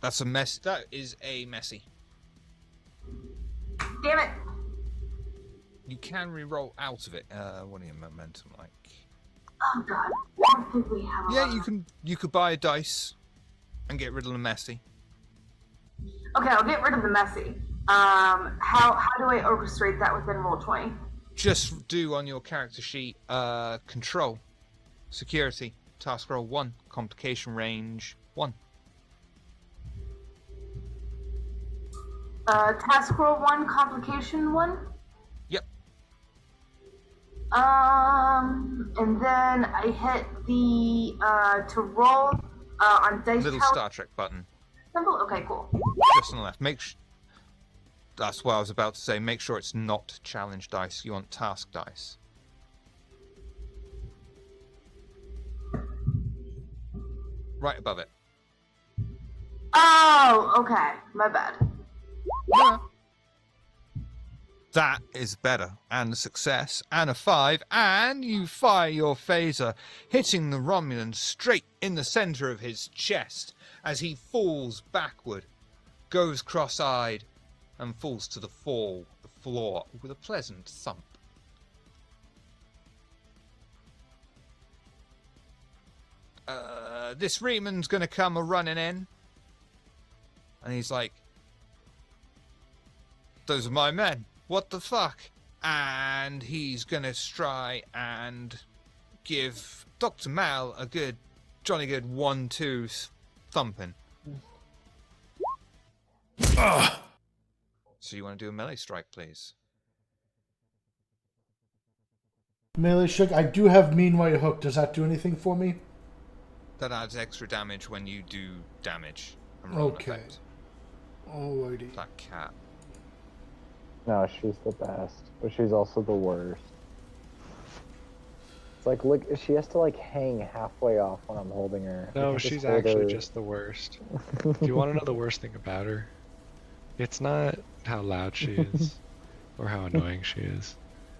That's a mess. That is a messy. Damn it. You can re-roll out of it. What are your momentum like? Oh god. I don't think we have. Yeah, you could buy a dice and get rid of the messy. Okay, I'll get rid of the messy. How do I orchestrate that within Roll20? Just do on your character sheet, control, security, task roll 1, complication range 1. Task roll 1, complication 1? Yep. And then I hit the, to roll, on dice Little tower Star Trek button. symbol? Okay, cool. Just on the left. That's what I was about to say. Make sure it's not challenge dice. You want task dice. Right above it. Oh, okay. My bad. Yeah. That is better. And a success. And a 5. And you fire your phaser, hitting the Romulan straight in the center of his chest as he falls backward, goes cross-eyed, and falls to the floor with a pleasant thump. This Reeman's gonna come a-running in. And he's like, those are my men. What the fuck? And he's gonna try and give Dr. Mal a good, Johnny good 1-2 thumping. Ugh. So you want to do a melee strike, please? Melee strike. I do have Meanwhile Hook. Does that do anything for me? That adds extra damage when you do damage. And roll an Okay. effect. Alrighty. That cat. No, she's the best, but she's also the worst. It's like, look, she has to like hang halfway off when I'm holding her. I No, can she's hold actually her- just the worst. Do you want to know the worst thing about her? It's not how loud she is or how annoying she is.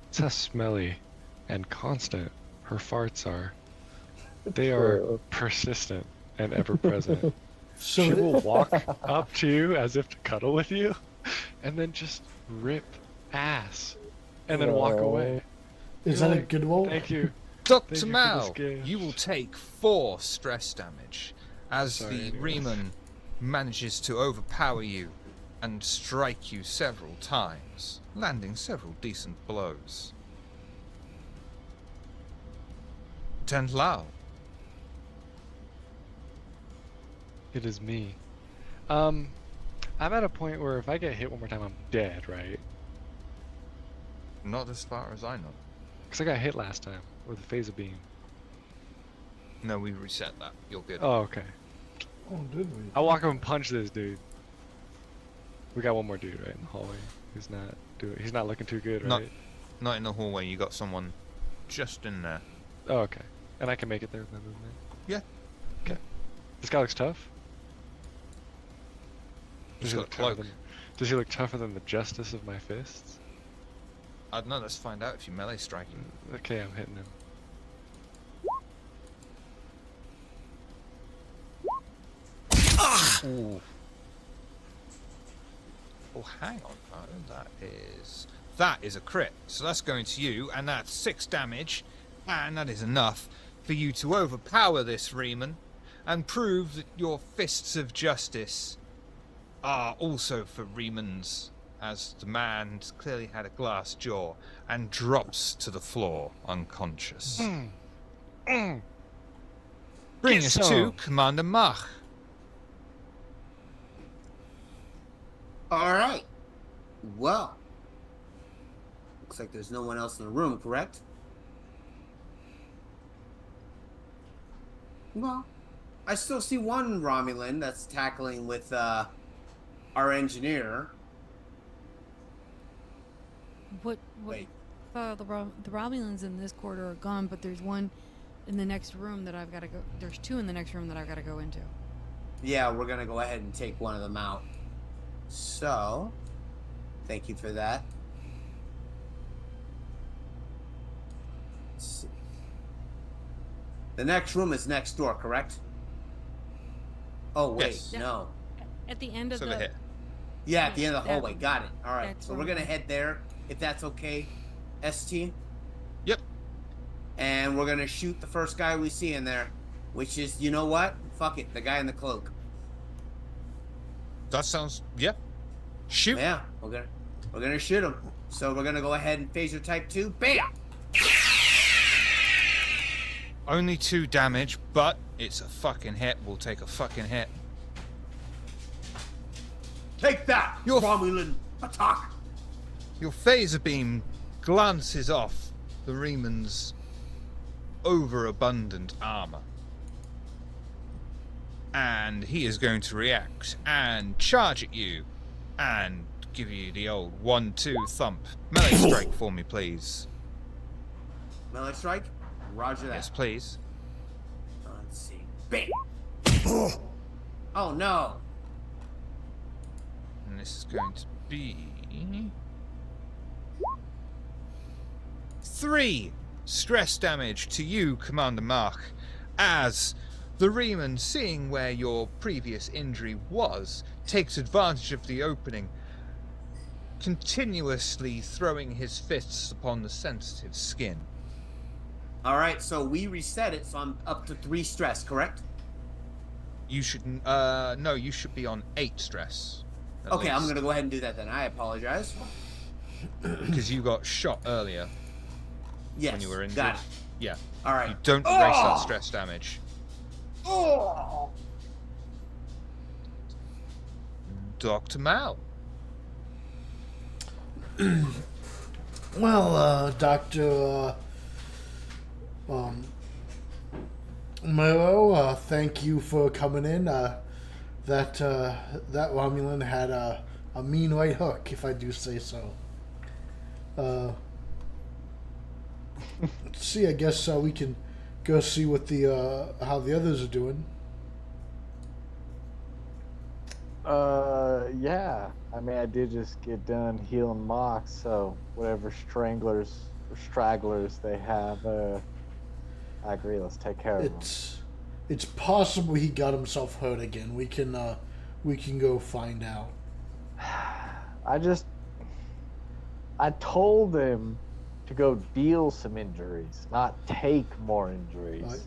It's how smelly and constant her farts are. They are persistent and ever present. So She will walk up to you as if to cuddle with you, and then just rip ass, and then walk away. is You're that a like, good roll? Thank you. Dr. Thank you for this Mal, gift. you will take 4 stress damage as Sorry, the anyways. Riemann manages to overpower you and strike you several times, landing several decent blows. Lieutenant Lau, It is me. I'm at a point where if I get hit one more time, I'm dead, right? not as far as I know. Because I got hit last time with a phaser beam. No, we reset that. You're good. Oh, okay. Oh, did we? I'll walk up and punch this dude. We got one more dude right in the hallway. He's not looking too good, Not- right? Not in the hallway, you got someone just in there. Oh, okay. And I can make it there with my movement. Yeah. Okay. This guy looks tough. He's he got a look tougher cloak. does he look tougher than the justice of my fists? I don't know, let's find out if you melee strike him. Okay, I'm hitting him. Ooh. Oh, hang on. That is a crit. So that's going to you, and that's 6 damage, and that is enough for you to overpower this Riemann and prove that your fists of justice are also for Riemanns, as the man clearly had a glass jaw and drops to the floor unconscious. Bring Get us to some. Commander Mach. All right. Well, looks like there's no one else in the room, correct? Well, I still see one Romulan that's tackling with our engineer. What? Wait. The Romulans in this quarter are gone, but there's one in the next room that I've got to go. There's 2 in the next room that I've got to go into. Yeah, we're gonna go ahead and take one of them out. So, thank you for that. Let's see. The next room is next door, correct? Oh wait, Yes. no. At the end of So the. hit. Yeah, at the end of the That hallway. one. Got it. All right. That's So where we're I'm gonna going. head there, if that's okay. ST. Yep. And we're gonna shoot the first guy we see in there, which is, you know what? Fuck it, the guy in the cloak. That sounds. Yep. Shoot. Yeah, we're gonna shoot him. So we're gonna go ahead and phaser type 2. Bam! Only 2 damage, but it's a fucking hit. We'll take a fucking hit. Take that, You're- Romulan attack! Your phaser beam glances off the Riemann's overabundant armor. And he is going to react and charge at you and give you the old 1-2 thump. Melee strike for me, please. Melee strike. Roger that. Yes, please. Let's see. Bam! Oh no! And this is going to be 3 stress damage to you, Commander Mark, as the Riemann, seeing where your previous injury was, takes advantage of the opening, continuously throwing his fists upon the sensitive skin. All right, so we reset it, so I'm up to 3 stress, correct? You should, no, you should be on 8 stress. Okay, I'm gonna go ahead and do that then. I apologize. Because you got shot earlier Yes, when you were injured. got it. Yeah. All right. You don't erase that Oh! stress damage. Oh! Dr. Mal. Well, Dr. Mero, thank you for coming in. That Romulan had a mean right hook, if I do say so. Let's see, I guess we can go see what how the others are doing. Yeah. I mean, I did just get done healing mocks, so whatever stranglers or stragglers they have, I agree. Let's take care of him. It's possible he got himself hurt again. We can go find out. I told him to go deal some injuries, not take more injuries. Right.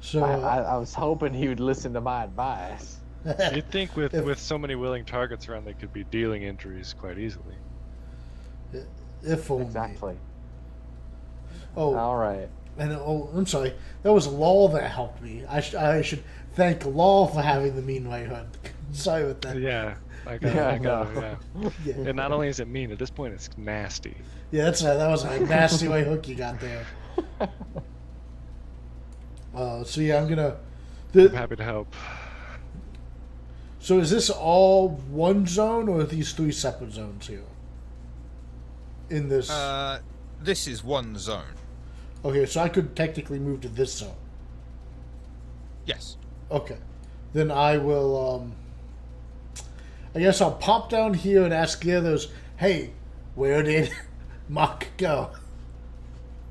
So I was hoping he would listen to my advice. You'd think with so many willing targets around, they could be dealing injuries quite easily. if only. Exactly. Oh, All right. and I'm sorry. That was Law that helped me. I should thank Law for having the mean right hook. Sorry with that. Yeah. I Yeah, I know. know. Yeah. Yeah, And not only is it mean, at this point, it's nasty. yeah, that was a nasty right hook you got there. So yeah, I'm gonna. I'm happy to help. So is this all one zone, or are these 3 separate zones here? In this. This is one zone. Okay, so I could technically move to this zone. Yes. Okay, then I will. I guess I'll pop down here and ask the others. Hey, where did Mark go?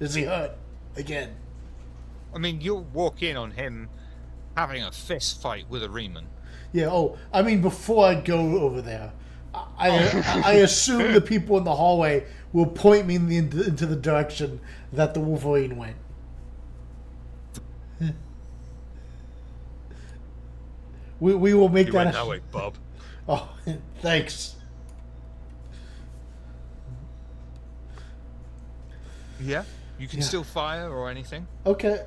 Is he hurt again? I mean, you'll walk in on him having a fist fight with a Riemann. Yeah. Oh, I mean, before I go over there, I assume the people in the hallway will point me into the direction that the Wolverine went. We will make You that. went that way, Bob. Oh, thanks. Yeah. You can Yeah. still fire or anything. Okay.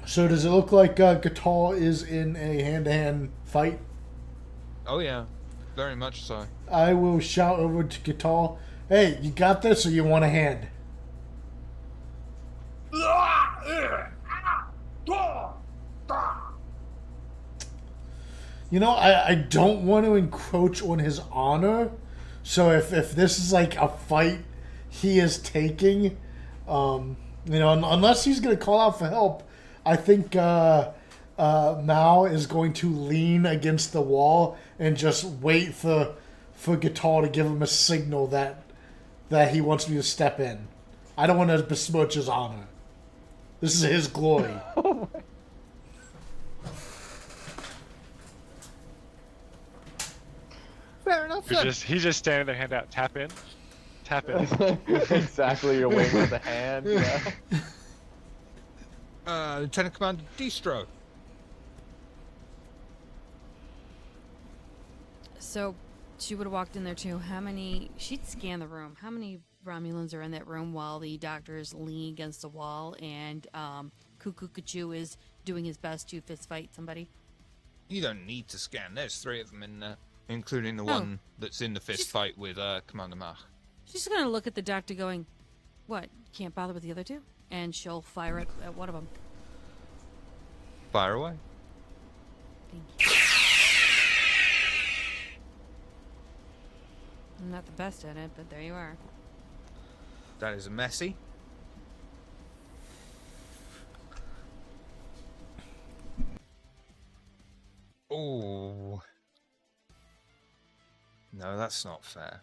So does it look like Guitar is in a hand-to-hand fight? Oh yeah, very much so. I will shout over to Guitar. Hey, you got this, or you want a hand? You know, I don't want to encroach on his honor. So if this is like a fight he is taking, you know, unless he's going to call out for help, I think Mao is going to lean against the wall and just wait for Guitar to give him a signal that he wants me to step in. I don't want to besmirch his honor. This is his glory. Fair enough. then. He's just standing there, hand out, tap in. Exactly. You're waiting for the hand. Yeah. Lieutenant Commander Distro. So she would have walked in there too. She'd scan the room. How many Romulans are in that room while the doctor is leaning against the wall and Cuckoo is doing his best to fist fight somebody? You don't need to scan. There's 3 of them in there, including the one that's in the fist fight with Commander Mach. She's going to look at the doctor going, what, can't bother with the other 2? And she'll fire at one of them. Fire away. Thank you. I'm not the best at it, but there you are. That is a messy. Oh. No, that's not fair.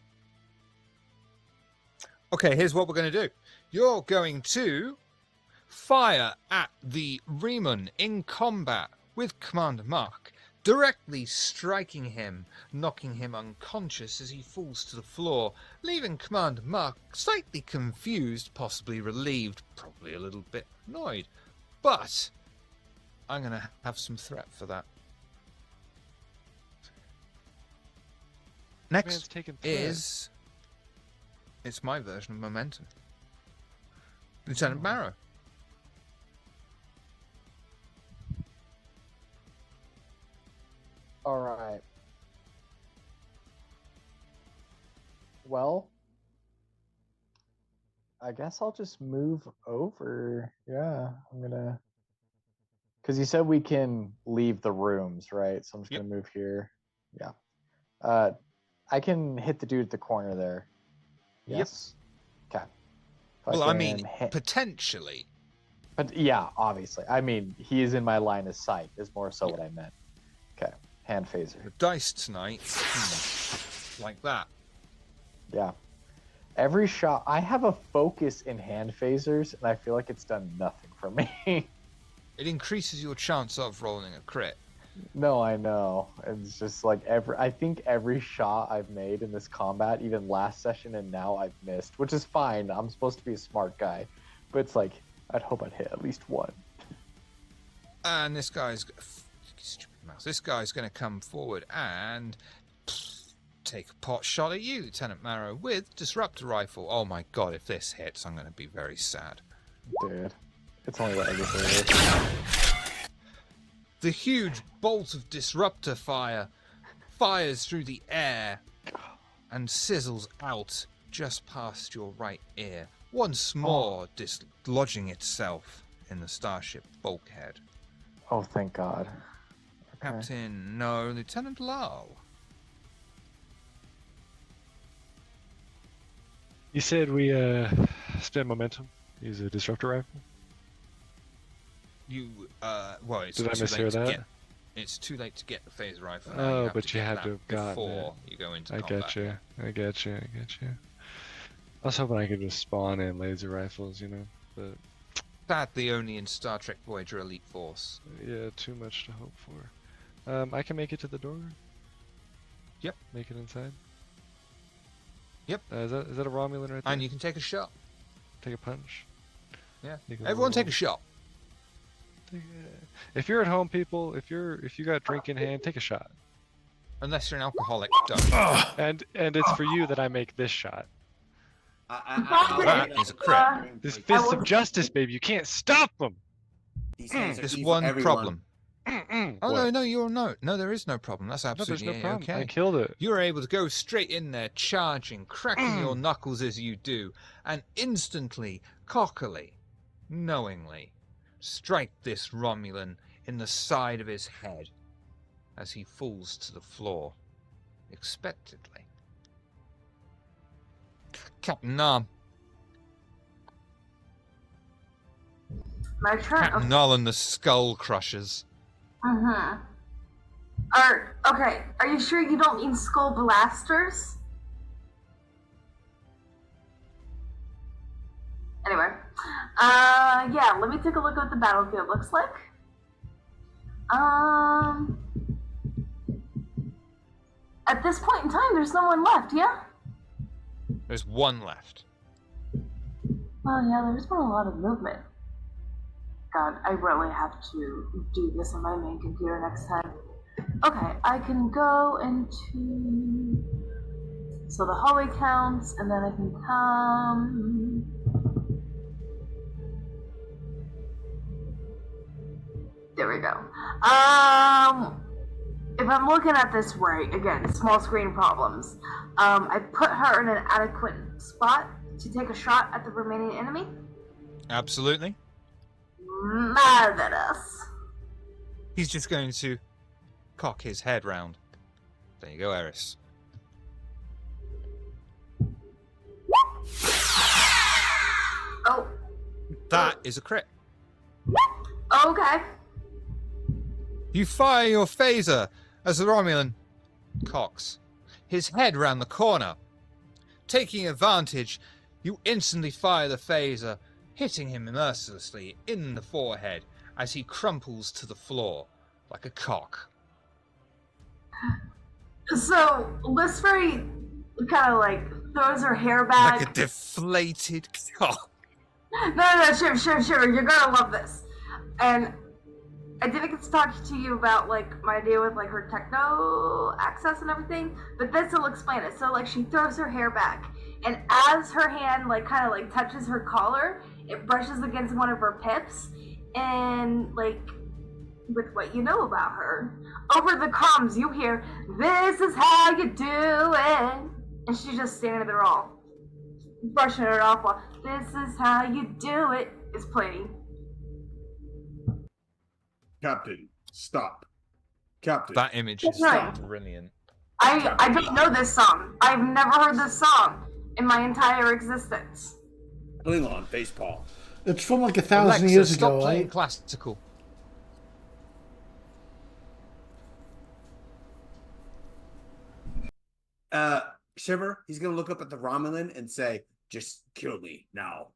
Okay, here's what we're going to do. You're going to fire at the Riemann in combat with Commander Mark, directly striking him, knocking him unconscious as he falls to the floor, leaving Commander Mark slightly confused, possibly relieved, probably a little bit annoyed. But I'm going to have some threat for that. Man's Next taking threat. is... It's my version of momentum. Lieutenant Marrow. All right. Well, I guess I'll just move over. Yeah, I'm gonna. Because you said we can leave the rooms, right? So I'm just gonna move here. Yeah. I can hit the dude at the corner there. Yes. Okay. Well, I mean, potentially. But yeah, obviously. I mean, he is in my line of sight. Is more so what I meant. Okay. Hand phaser. The dice tonight, like that. Yeah. Every shot, I have a focus in hand phasers, and I feel like it's done nothing for me. It increases your chance of rolling a crit. No, I know. It's just like I think every shot I've made in this combat, even last session and now, I've missed, which is fine. I'm supposed to be a smart guy, but it's like I'd hope I'd hit at least one. And this guy's stupid mouse. This guy's going to come forward and take a pot shot at you, Lieutenant Marrow, with disruptor rifle. Oh my god! If this hits, I'm going to be very sad. Dude, it's only what everything is. The huge bolt of disruptor fire fires through the air and sizzles out just past your right ear, once more dislodging itself in the starship bulkhead. Oh, thank God. Okay. Captain, no, Lieutenant Lau. You said we spend momentum, use a disruptor rifle. You, well, it's Did I too mishear late to that? get. It's too late to get the phaser rifle. Now. Oh, have but you get had that to have gotten before it. you go into I combat. get you. I get you. I get you. I was hoping I could just spawn in laser rifles, you know, but Sadly, only in Star Trek Voyager Elite Force. yeah, too much to hope for. I can make it to the door. Yep. Make it inside. Yep. Is that a Romulan right there? And you can take a shot. Take a punch. Yeah. Take a Everyone little- take a shot. If you're at home, people, if you got a drink in hand, take a shot. Unless you're an alcoholic, don't. And it's for you that I make this shot. That is a crit. This fist of justice, baby. You can't stop them. These hands are There's free for one everyone. problem. Oh, no, you're no. No, there is no problem. That's No, there's absolutely no problem. okay. I killed it. You're able to go straight in there, charging, cracking your knuckles as you do, and instantly, cockily, knowingly, strike this Romulan in the side of his head as he falls to the floor, expectantly. Captain Nam. My turn. Captain Null and the Skull Crushers. Mm-hmm. Okay. Are you sure you don't mean skull blasters? Anyway, yeah. Let me take a look at what the battlefield looks like. At this point in time, there's no one left. Yeah. There's one left. Oh yeah, there's been a lot of movement. God, I really have to do this on my main computer next time. Okay, I can go into... So the hallway counts, and then I can come... There we go. If I'm looking at this right, again, small screen problems. I put her in an adequate spot to take a shot at the remaining enemy. Absolutely. Marvelous. He's just going to cock his head round. There you go, Eris. Oh, That is a crit. okay. You fire your phaser as the Romulan cocks his head round the corner. Taking advantage, you instantly fire the phaser, hitting him mercilessly in the forehead as he crumples to the floor like a cock. So, Lisfrey kind of like throws her hair back. Like a deflated cock. No, sure. You're gonna love this. And I didn't get to talk to you about like my idea with like her techno access and everything, but this will explain it. So like she throws her hair back, and as her hand like kind of like touches her collar, it brushes against one of her pips, and like with what you know about her, over the comms you hear, "This is how you do it," and she's just standing there all brushing it off while "This is how you do it" is playing. Captain, stop. Captain. That image is Right. brilliant. I don't know this song. I've never heard this song in my entire existence. Klingon facepalm. It's from like 1,000 Alexa, years stop ago, playing right? classical. Shiver, he's gonna look up at the Romulan and say, "Just kill me now."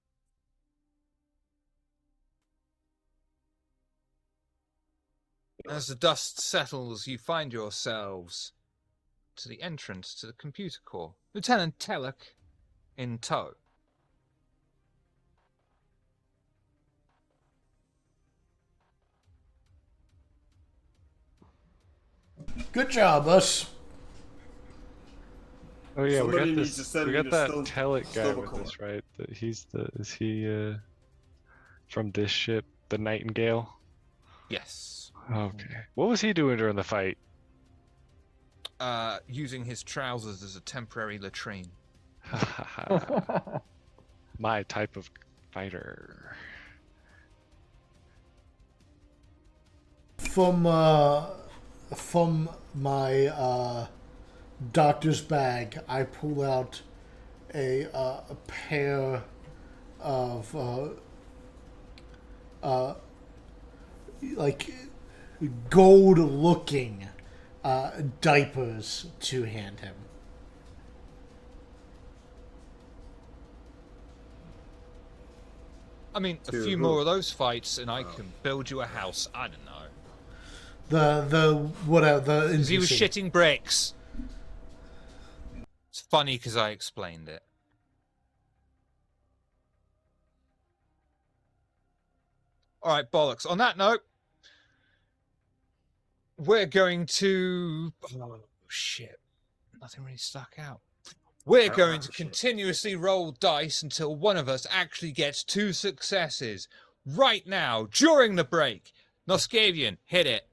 As the dust settles, you find yourselves to the entrance to the computer core. Lieutenant Telek in tow. Good job, us. Oh yeah, Somebody we got needs to this. send We me got to that Stone- Telic guy with Stovacore. us, right? Is he from this ship, the Nightingale? Yes. Okay. What was he doing during the fight? Using his trousers as a temporary latrine. My type of fighter. From my doctor's bag, I pull out a pair of like gold-looking diapers to hand him. I mean, a To few who? more of those fights, and I can build you a house. I don't know. The whatever the Because he was NPC. shitting bricks. It's funny because I explained it. All right, bollocks. On that note, we're going to... Oh, shit. Nothing really stuck out. We're going to continuously roll dice until one of us actually gets 2 successes. Right now, during the break. Noskavian, hit it.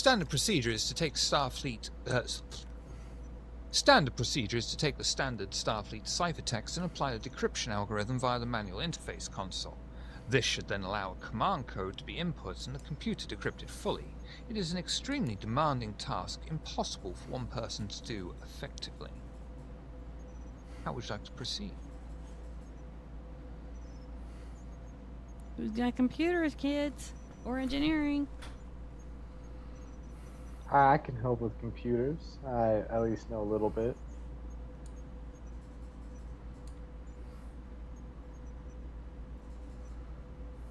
Standard procedure is to take Starfleet. Standard procedure is to take the standard Starfleet ciphertext and apply a decryption algorithm via the manual interface console. This should then allow a command code to be input and the computer decrypted fully. It is an extremely demanding task, impossible for one person to do effectively. How would you like to proceed? Who's got computers, kids? Or engineering? I can help with computers. I at least know a little bit.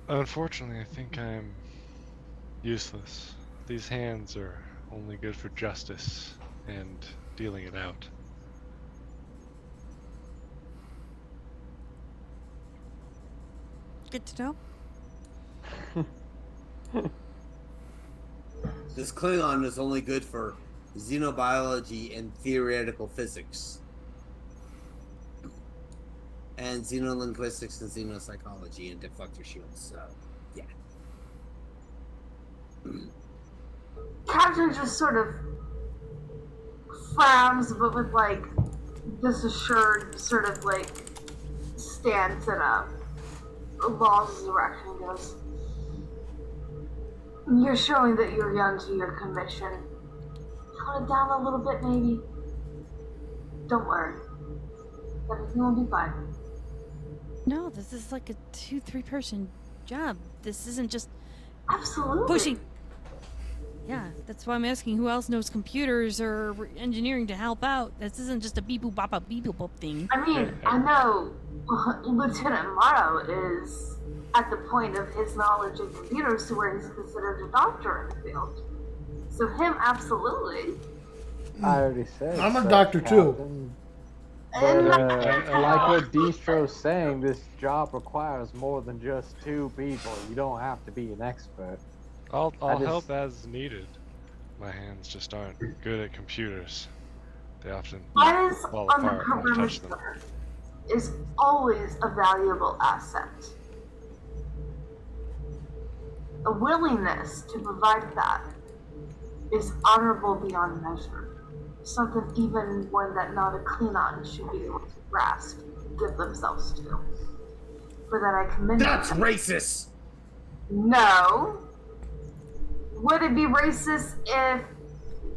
Unfortunately, I think I'm useless. These hands are only good for justice and dealing it out. Good to know. This Klingon is only good for xenobiology and theoretical physics. And xenolinguistics and xenopsychology and deflector shields, so yeah. Captain just sort of frowns, but with like this assured sort of like stance and lolls direction and goes, "You're showing that you're young to your commission. Tone it down a little bit, maybe. Don't worry. Everything will be fine." No, this is like a 2-3 person job. This isn't just Absolutely. pushing. Yeah, that's why I'm asking who else knows computers or engineering to help out. This isn't just a beep boop bop bop beep boop bop thing. I mean, I know Lieutenant Morrow is at the point of his knowledge of computers to where he's considered a doctor in the field. So him, absolutely. I already said. I'm a so, doctor, too. Captain. And But like what Distro's saying, this job requires more than just 2 people. You don't have to be an expert. I'll just- help as needed. My hands just aren't good at computers. They often eyes fall on the apart when I touch them. perimeter is always a valuable asset. A willingness to provide that is honorable beyond measure. Something even one that not a Klingon should be able to grasp, give themselves to. For that I commend That's you. racist. No. Would it be racist if,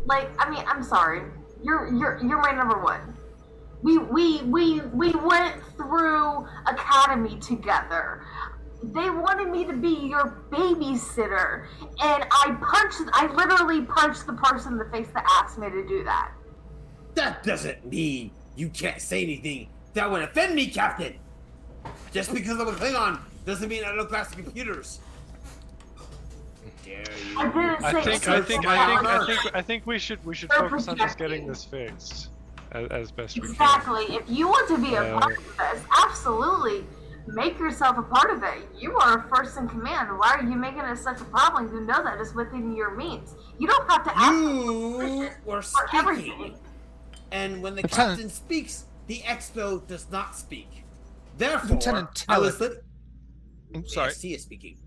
like, I mean, I'm sorry. You're my number one. We went through academy together. They wanted me to be your babysitter, and I literally punched the person in the face that asked me to do that. That doesn't mean you can't say anything that would offend me, Captain. Just because I'm a Klingon doesn't mean I don't grasp computers. Dare you? I didn't say I think we should focus on just getting this fixed as best we can. Exactly. If you want to be a part of this, absolutely make yourself a part of it. You are first in command. Why are you making it such a problem? You know that is within your means. You don't have to ask You were for everything. speaking, and when the Lieutenant- captain speaks, the expo does not speak. Therefore, Lieutenant I was Telek- the Sorry. SC is speaking.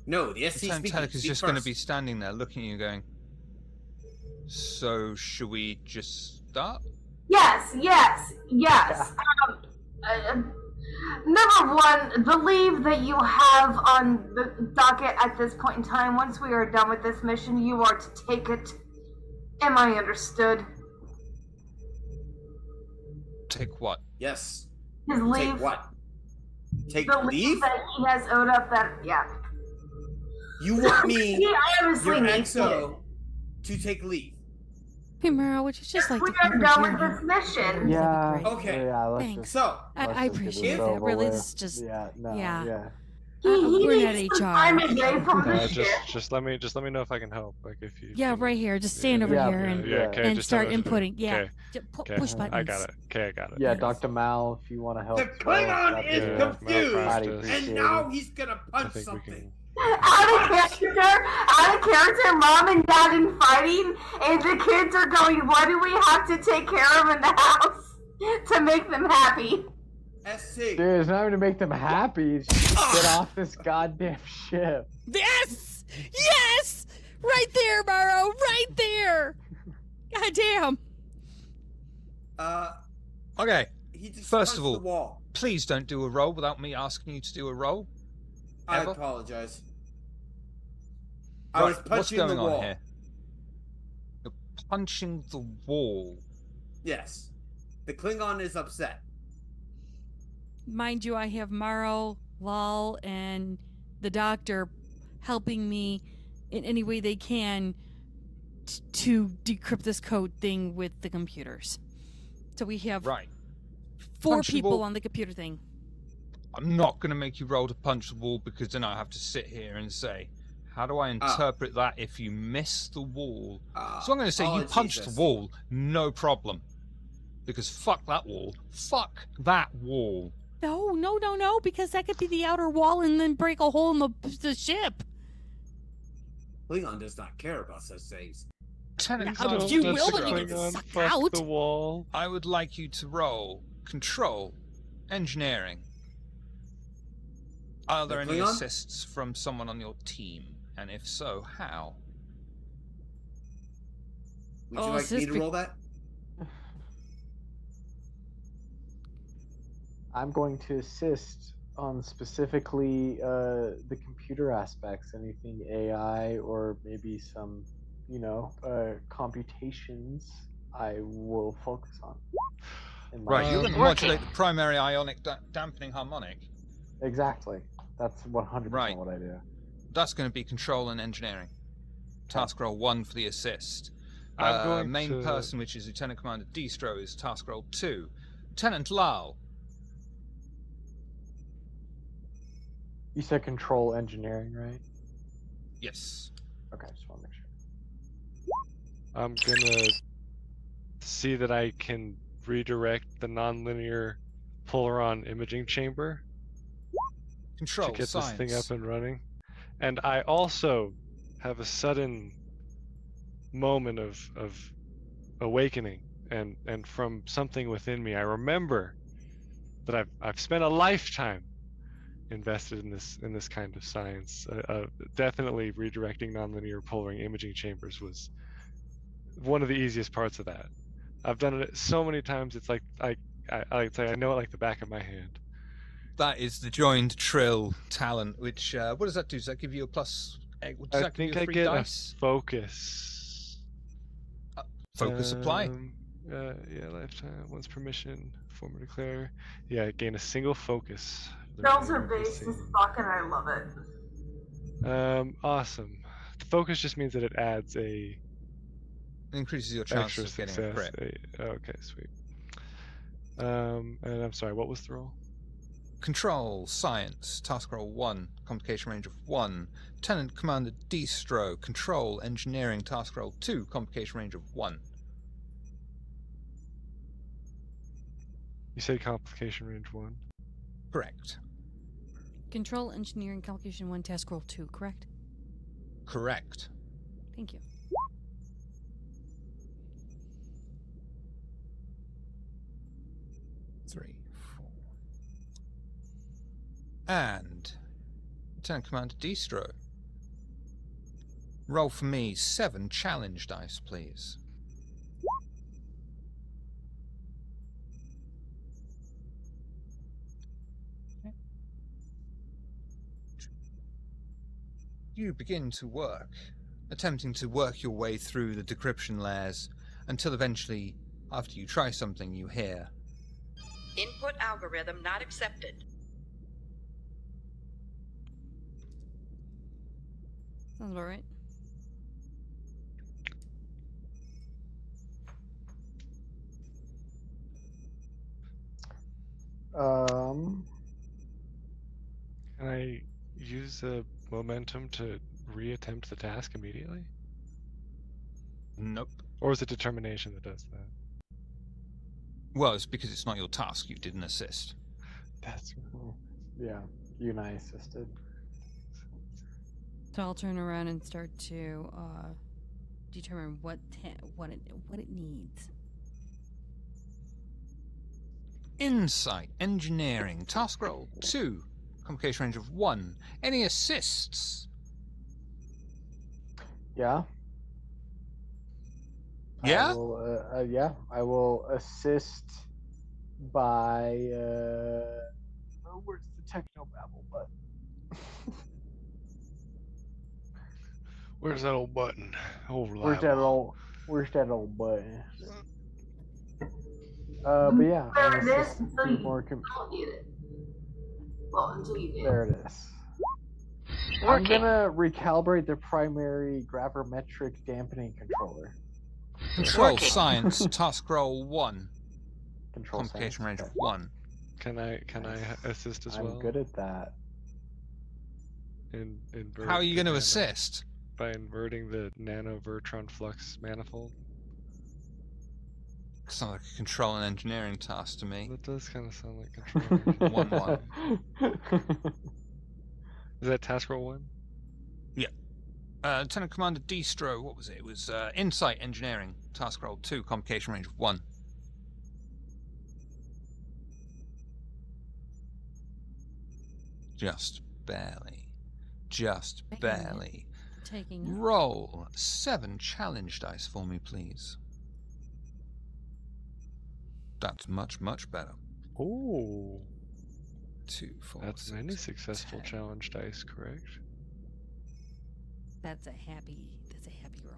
No, the SC is Lieutenant speaking. Telek is Speak just going to first. be standing there looking at you going, so should we just start? Yes. Number one, the leave that you have on the docket at this point in time, once we are done with this mission, you are to take it. Am I understood? Take what? Yes. His leave. Take what? Take The leave? that he has owed up that, yeah. You want me, Yeah, I obviously your need EXO, to take leave? Hey, Mara, would you just like we to come are over done here with and this mission. That'd be Yeah. great. Okay. Yeah, let's Thanks. just, So, let's I just get appreciate this that. over Really, with. this is just Yeah, no, yeah. yeah. He we're not needs some HR. time away from the No, ship. just let me know if I can help. Like if you. Yeah, you know. right here. Just stand over Yeah, here yeah, and, yeah. Okay, and just start tell me what to do. inputting. Yeah, Okay, okay, push buttons. I got it. Okay, I got it. Yeah, Yes. Dr. Mal, if you want to help. the Klingon is Yeah, confused, malpractice. and now he's gonna I punch think we something. can. Out of character, mom and dad in fighting, and the kids are going, what do we have to take care of in the house to make them happy? SC. Dude, it's not even to make them happy. It's just get off this goddamn ship. Yes, yes. Right there, Morrow. Right there. God damn. Okay. He just First punched of all, the wall. please don't do a roll without me asking you to do a roll. I Ever? apologize. Right, I was what's punching going the wall. on here? You're punching the wall. Yes. The Klingon is upset. Mind you, I have Morrow, Lal, and the doctor helping me in any way they can to decrypt this code thing with the computers. So we have Right. 4 Punch the people wall. on the computer thing. I'm not going to make you roll to punch the wall because then I have to sit here and say, how do I interpret that if you miss the wall? So I'm going to say you punched the wall, no problem. Because fuck that wall. Fuck that wall. No, because that could be the outer wall and then break a hole in the ship. Klingon does not care about such things. Lieutenant Now, Commander you Does will the when you get Klingon sucked fuck out. the wall. I would like you to roll control engineering. Are there The any Klingon? assists from someone on your team? And if so, how? Would you Oh, like me assist to me. roll that? I'm going to assist on specifically the computer aspects, anything AI or maybe some, computations. I will focus on. In my Right, you're going to Working. modulate the primary ionic dampening harmonic. Exactly. That's 100% Right. what I do. That's going to be control and engineering. Task roll 1 for the assist. I'm going main to- person, which is Lieutenant Commander Distro, is task roll 2. Lieutenant Lal. You said control engineering, right? Yes. Okay, just want to make sure. I'm gonna see that I can redirect the nonlinear Polaron imaging chamber Control to get science. this thing up and running. And I also have a sudden moment of awakening and from something within me. I remember that I've spent a lifetime invested in this kind of science. Definitely redirecting nonlinear Polaron imaging chambers was one of the easiest parts of that. I've done it so many times. It's like I know it like the back of my hand. That is the joined trill talent, which, what does that do? Does that give you a plus? Does I that give think you a I 3 get dice? a focus. Focus apply. Yeah, lifetime. Once permission, former declare. Yeah, gain a single focus. for the Bells are remainder of the based as scene. fuck and I love it. Awesome. The focus just means that it adds a It increases your chances extra of getting a success. crit. Okay, sweet. And I'm sorry, what was the roll? Control, science, task roll 1, complication range of 1. Lieutenant Commander Distro, control, engineering, task roll 2, complication range of 1. You said complication range 1. Correct. Control engineering complication 1 task roll 2, correct? Correct. Thank you. Three, 4. And Lieutenant Commander Distro. Roll for me 7 challenge dice, please. You begin to work, attempting to work your way through the decryption layers until eventually, after you try something, you hear. Input algorithm not accepted. Sounds about right. Can I use the momentum to reattempt the task immediately? Nope. Or is it determination that does that? Well, it's because it's not your task. You didn't assist. That's yeah. You and I assisted. So I'll turn around and start to determine what it needs. Insight, engineering, task roll 2, complication range of 1. Any assists? Yeah. Yeah? I will assist by where's the techno babble button? Where's that old button? Oh, Where's that old button? But yeah, There I'm it is assist until do you more don't need it. Well, until you do. there it is. I'm gonna recalibrate the primary gravimetric dampening controller. Control science, task roll 1. Control Complication science. range Okay. 1. Can I Nice. assist as I'm well? good at that. How are you going to assist? By inverting the nanovertron flux manifold. Sounds like a control and engineering task to me. That does kind of sound like control. 1-1. Is that task roll 1? Yeah. Lieutenant Commander Destro, what was it? It was Insight Engineering, task roll 2, complication range 1. Just barely. Just barely. Taking it. Roll 7 challenge dice for me, please. That's much, much better. Oh. 2, 4, That's 6, many 8, successful 10. challenge dice, correct? That's a happy roll.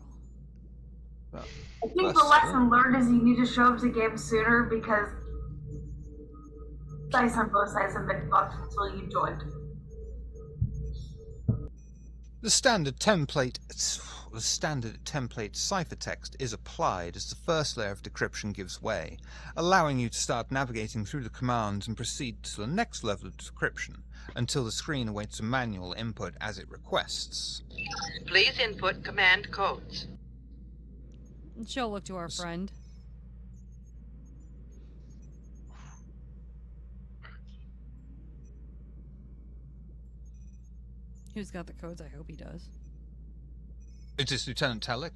Well, I think the lesson learned is you need to show up to games sooner because dice on both sides have been fucked until you joined. The standard template ciphertext is applied as the first layer of decryption gives way, allowing you to start navigating through the commands and proceed to the next level of decryption until the screen awaits a manual input as it requests. Please input command codes. And she'll look to our friend. Who's got the codes? I hope he does. Is this Lieutenant Telic?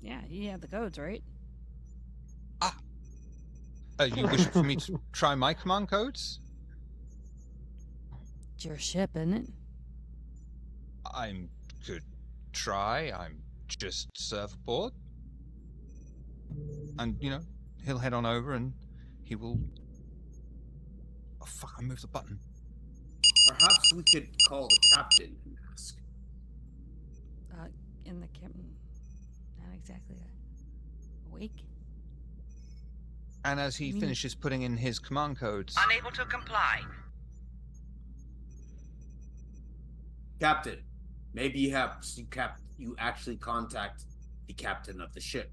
Yeah, he had the codes, right? You wish for me to try my command codes? It's your ship, isn't it? I could try. I'm just serve aboard. And, he'll head on over and he will... Oh, fuck, I moved the button. Perhaps we could call the captain and ask. In the captain, not exactly awake. And as he finishes putting in his command codes... Unable to comply. Captain, maybe you actually contact the captain of the ship,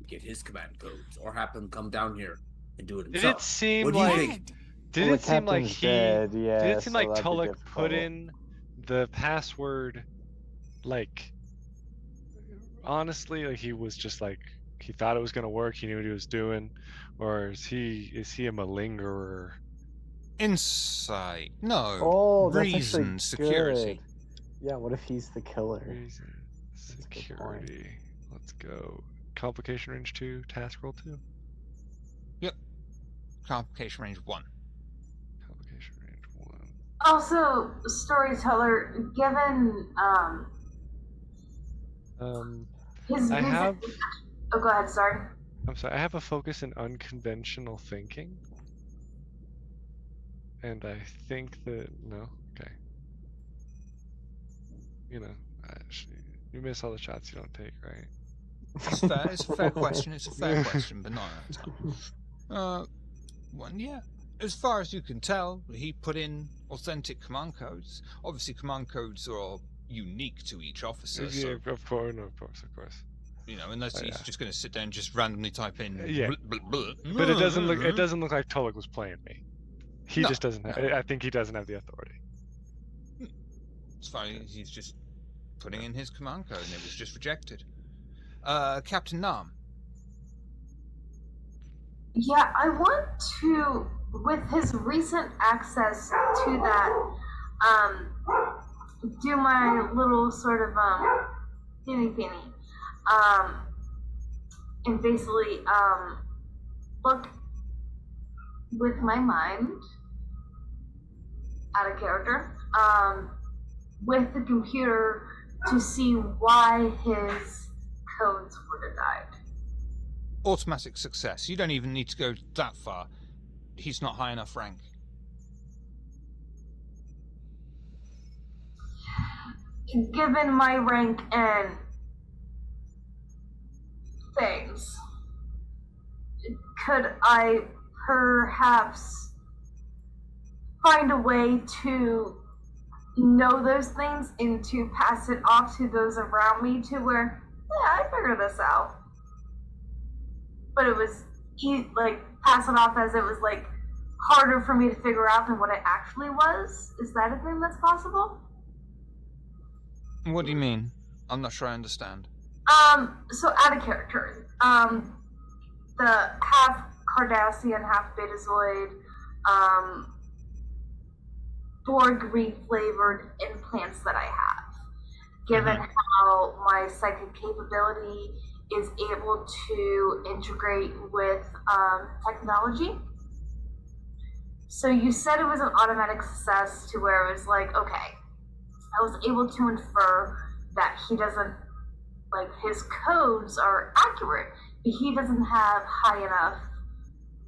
get his command codes, or have him come down here and do it Did himself. it seem What do you like? think? Did it seem like he? Dead, yeah, did it seem so like that'd be Tulloch put difficult. in the password, like, honestly, like he was just like he thought it was gonna work. He knew what he was doing, or is he a malingerer? Insight. No. Oh, that's Reason. actually Security. good. Yeah, what if he's the killer? Reason, a good point. security. Let's go. Complication range 2, task roll 2. Yep. Complication range 1. Complication range 1. Also, storyteller, given his I have. Oh, go ahead. Sorry. I'm sorry. I have a focus in unconventional thinking, and I think that no. Okay. Actually, you miss all the shots you don't take, right? It's fair. It's a fair question. It's a fair question, but not at time. Yeah. As far as you can tell, he put in authentic command codes. Obviously, command codes are unique to each officer. Yeah, So, of course, no, of course. unless he's just going to sit there and just randomly type in. Yeah. Blah, blah, blah. But it doesn't look. It doesn't look like Tulloch was playing me. He No, just doesn't. I think he doesn't have the authority. As far as he's just putting in his command code, and it was just rejected. Captain Nam. Yeah, I want to, with his recent access to that, do my little sort of penny, and basically look with my mind out of character, with the computer to see why his codes were denied. Automatic success. You don't even need to go that far. He's not high enough rank. Given my rank and things, could I perhaps find a way to know those things and to pass it off to those around me to where, yeah, I figured this out. But it was like pass it off as it was like harder for me to figure out than what it actually was. Is that a thing that's possible? What do you mean? I'm not sure I understand. So out of character. The half Cardassian, half Betazoid, Borg flavored implants that I have. Given how my psychic capability is able to integrate with technology. So you said it was an automatic success to where it was like, okay, I was able to infer that he doesn't, like, his codes are accurate, but he doesn't have high enough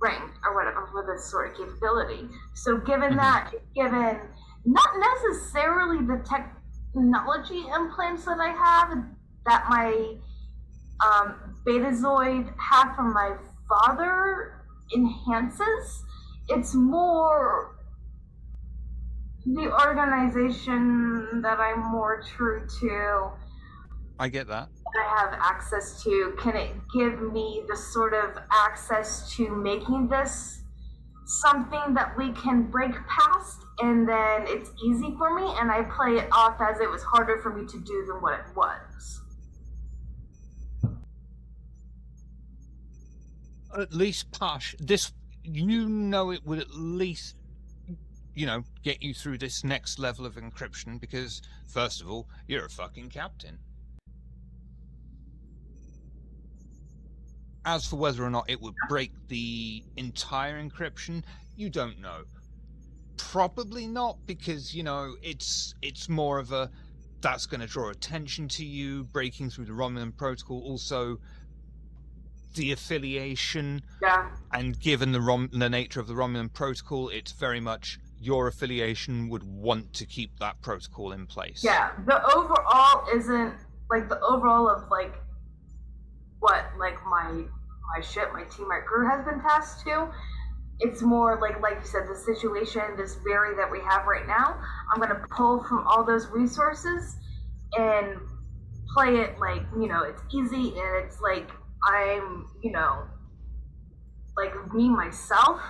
rank or whatever for this sort of capability. So given that, given not necessarily the technology implants that I have, that my Betazoid half from my father enhances, it's more the organization that I'm more true to. I get that. I have access to. Can it give me the sort of access to making this something that we can break past, and then it's easy for me, and I play it off as it was harder for me to do than what it was? At least Posh, this, you know, it would at least, you know, get you through this next level of encryption because, first of all, you're a fucking captain. As for whether or not it would break the entire encryption, you don't know. Probably not, because, you know, it's more of a, that's going to draw attention to you, breaking through the Romulan protocol, also the affiliation, and given the nature of the Romulan protocol, it's very much your affiliation would want to keep that protocol in place. Yeah, the overall isn't, like, the overall of, like, what, like, my ship, my team, my crew has been tasked to. It's more like you said, the situation, this berry that we have right now, I'm going to pull from all those resources and play it like, you know, it's easy and it's like I'm, you know, like me, myself,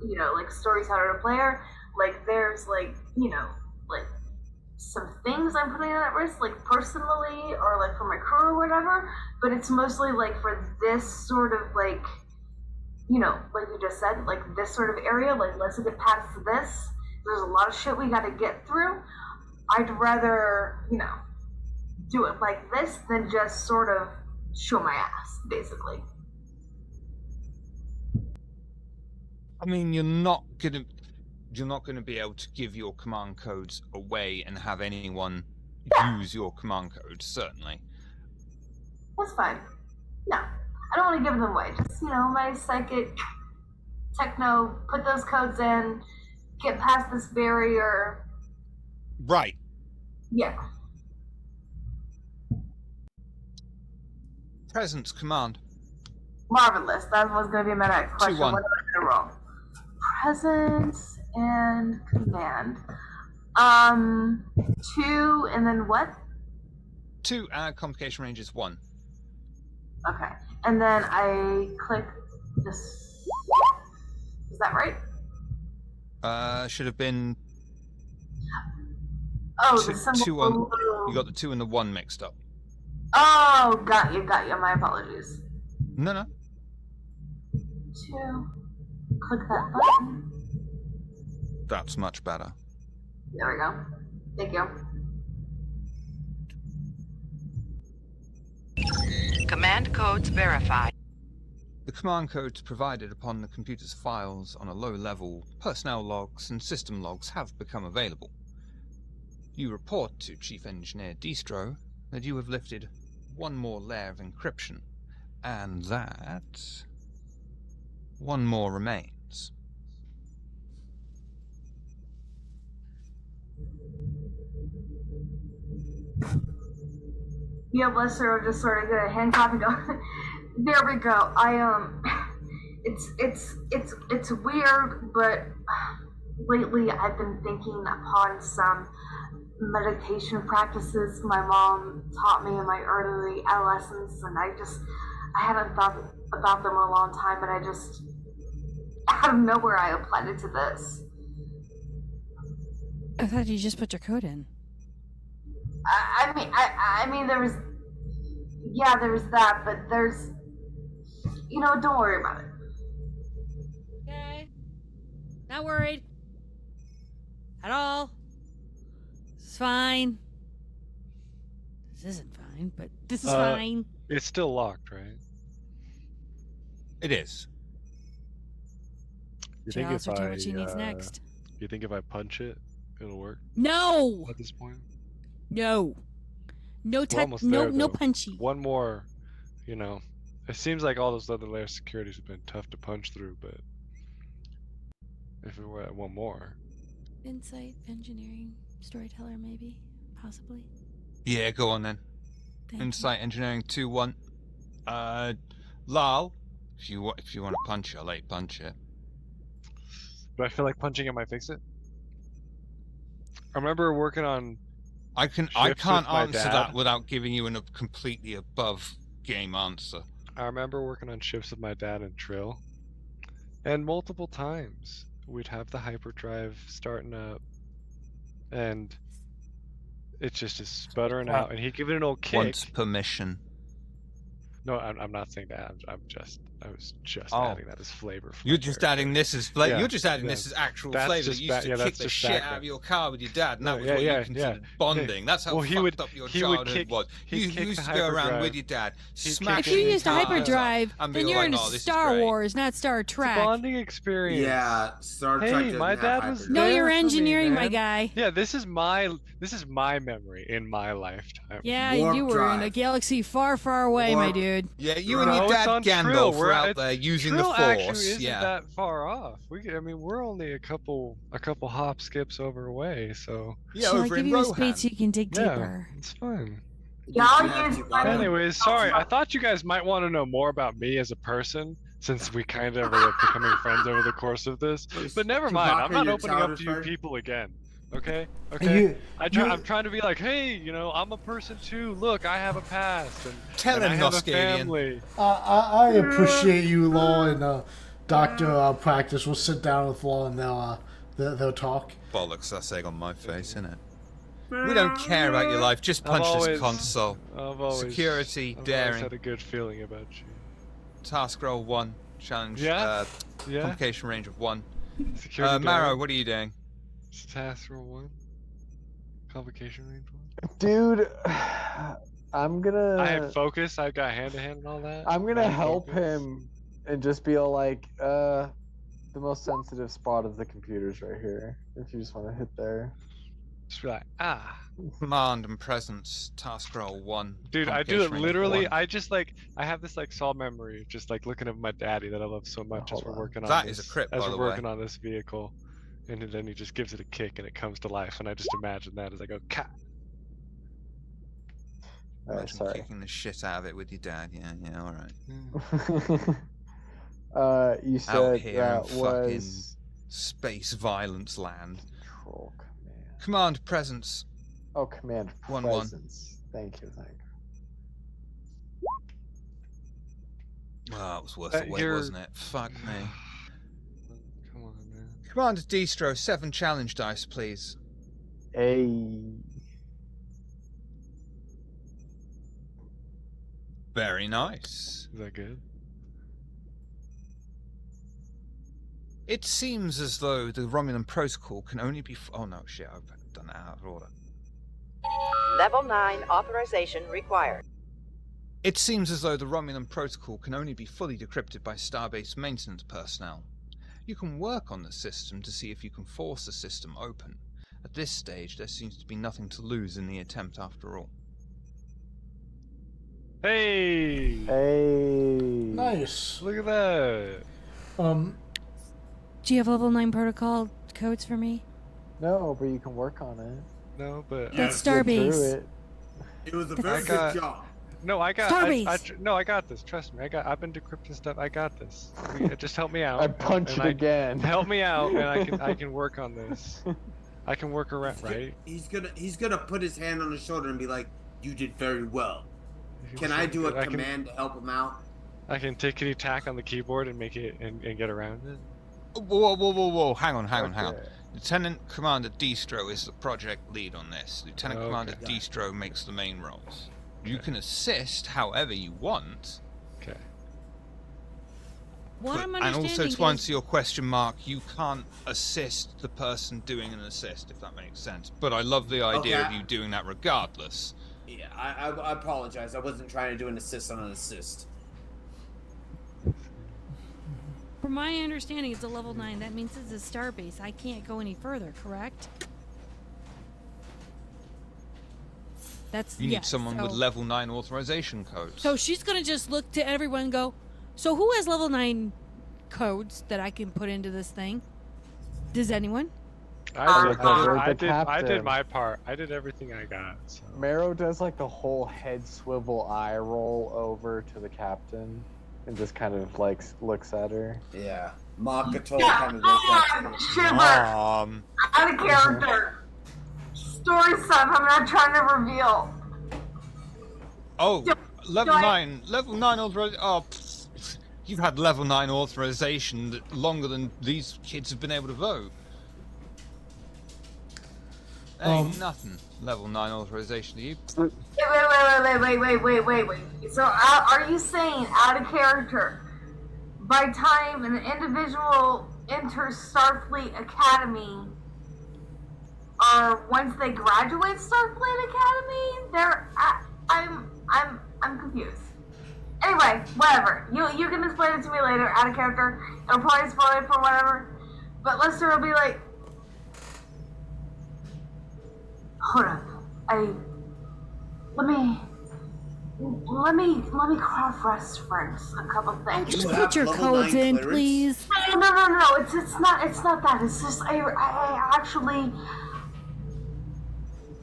you know, like storyteller to player, like there's like, you know, like some things I'm putting at risk, like personally or like for my crew or whatever, but it's mostly like for this sort of like, you know, like you just said, like this sort of area, like let's get past this. There's a lot of shit we gotta get through. I'd rather, you know, do it like this than just sort of show my ass, basically. I mean, you're not gonna be able to give your command codes away and have anyone use your command codes, certainly. That's fine. No, I don't want to give them away. Just, you know, my psychic techno, put those codes in, get past this barrier. Right. Yeah. Presence command. Marvelous. That was going to be my next question. 2-1. What am I going to roll? Presence and command. 2 and then what? 2, complication range is 1. Okay. And then I click this. Is that right? Should have been. Oh, two, the symbol. 2 on, you got the 2 and the 1 mixed up. Oh, got you. My apologies. No. 2. Click that button. That's much better. There we go. Thank you. Command codes verified. The command codes provided upon the computer's files on a low level, personnel logs and system logs have become available. You report to Chief Engineer Distro that you have lifted one more layer of encryption, and that one more remains. Yeah, Blister will just sort of get a hand clap and go, there we go. It's weird, but lately I've been thinking upon some meditation practices my mom taught me in my early adolescence, and I hadn't thought about them in a long time, but I just, out of nowhere, I applied it to this. I thought you just put your code in. I mean, there was that, but there's, don't worry about it. Okay. Not worried. At all. This is fine. This isn't fine, but this is fine. It's still locked, right? It is. You She'll think if ask her I what she needs next. you think if I punch it, it'll work No! at this point? No. No We're touch. almost No, there, no though. punchy. One more, it seems like all those other layer securities have been tough to punch through, but if we were at one more, Insight, engineering, storyteller, maybe, possibly. Yeah, go on then. Thank Insight Engineering 2-1. Lal, if you want to punch it, I'll let you punch it. do I feel like punching it might fix it? I remember working on. I Shifts can't with my answer dad. that without giving you a completely above game answer. I remember working on shifts with my dad and Trill, and multiple times we'd have the hyperdrive starting up, and it just is sputtering out, and he'd give it an old kick. Wants permission. No, I'm not saying that. I was just Oh. adding that as flavor. For You're my just character. adding this as flavor. Yeah, You're just adding yeah. this as actual That's flavor. just That you used yeah, to that's kick the just shit out of background. your car with your dad, and No, that was yeah, what yeah, you considered yeah. bonding. That's how Well, he fucked would- up your he would childhood kick- was. he'd You kick used the to go around hyperdrive. with your dad, He'd smack kick If you it. used a cars hyperdrive, up, and be then all you're like, into "Oh, this is Star great." Wars, not Star It's a Trek. bonding experience. Yeah, Star Trek Hey, doesn't my have dad was hyperdrive. No, there you're for me, engineering, my man. guy. Yeah, this is my memory in my lifetime. Yeah, Warp you were in a drive. galaxy far, far away, my Warp. dude. Yeah, you and No, your it's dad on Trill. Gandalf were We're out at- there using Trill the actually Force. isn't Yeah. that far off. We're only a couple hop skips over away, so Yeah, Shall I over give in you a Rohan. spade so you can dig yeah, deeper? it's fine. Y'all Yeah, use you got it. Anyways, sorry. I thought you guys might want to know more about me as a person, since we kind of are becoming friends over the course of this. But never mind. I'm Chewbacca, not your opening up childhood to you friend? people again. Okay? And Okay? you- I'm trying to be like, hey, I'm a person too. Look, I have a past, and, Tell and him, I have a Noscalian. family. I appreciate you, Law, and Doctor Practice. We'll sit down with Law and they'll talk. Bollocks, that's egg on my face, innit? We don't care about your life. Just punch this console. I've always, Security, I've always daring. had a good feeling about you. Task roll 1. Challenge. Yeah? Yeah. Complication range of 1. Security. Marrow, daring. what are you doing? Task roll 1. Complication range 1. Dude, I'm gonna. I had focus. I got hand to hand and all that. I'm gonna I had help focus. him and just be all like, the most sensitive spot of the computers right here. If you just want to hit there. Just be like, ah. Command and presence. Task roll 1. Dude, I do Complication it range literally. 1. I just I have this saw memory of just looking at my daddy that I love so much as hold we're on. working on That this. is a crit, as by we're the way. working on this vehicle, and then he just gives it a kick and it comes to life, and I just imagine that as I go, cat. Alright, Imagine sorry. kicking the shit out of it with your dad. Yeah, alright. You Out said here that in was Space violence land. control command. Command presence. Oh, command 1-1. presence. Thank you. Well, it was worth the wait, You're- wasn't it? Fuck me. Come on, man. Commander Distro, 7 challenge dice, please. A Very nice. Is that good? It seems as though the Romulan protocol can only be. Oh no, shit! I've done that out of order. Level 9 authorization required. It seems as though the Romulan protocol can only be fully decrypted by Starbase maintenance personnel. You can work on the system to see if you can force the system open, At this stage, there seems to be nothing to lose in the attempt after all. Hey! Hey. Nice. Look at that. Do you have level 9 protocol codes for me? No, but you can work on it. No, but Yeah. That's Get through Starbase. it. It was a I very got- good job. no, I got. Starbase. No, I got this. Trust me. I've been decrypting stuff. I got this. Just help me out. I punch and it again. Help me out, and I can work on this. I can work around, right? He's gonna put his hand on his shoulder and be like, "You did very well. Can I do a I can- command to help him out?" I can tickety tack on the keyboard and make it and get around it. Whoa. Hang on. Okay. Lieutenant Commander Distro is the project lead on this. Lieutenant Okay. Commander Distro makes the main roles. You can assist however you want. Okay. What I'm And understanding also to is answer your question, Mark, you can't assist the person doing an assist, if that makes sense. But I love the idea of Okay. you doing that regardless. Yeah, I apologize. I wasn't trying to do an assist on an assist. from my understanding, it's a level 9. That means it's a starbase. I can't go any further, correct? That's You need yes, someone with so- level 9 authorization codes. So she's gonna just look to everyone and go, so who has level 9 codes that I can put into this thing? Does anyone? I did, the I did captain. my part. I did everything I got. So. Marrow does like the whole head swivel eye roll over to the captain and just kind of like looks at her. Yeah, Makato Yeah, kind of looks like. shiver. Out of character. Story stuff I'm not trying to reveal. Oh, level do I- 9. Level 9 authorization. Oh, you've had level 9 authorization longer than these kids have been able to vote. Ain't nothing. Level 9 authorization to you. Wait. So are you saying out of character? By time an individual enters Starfleet Academy, or once they graduate Starfleet Academy, I'm confused. Anyway, whatever. You can explain it to me later. Out of character. It'll probably spoil it for whatever. But Lester will be like, hold up. Let me cross-reference a couple things. Just You put have your level codes 9 in, clearance? please. No. It's not that. It's just I actually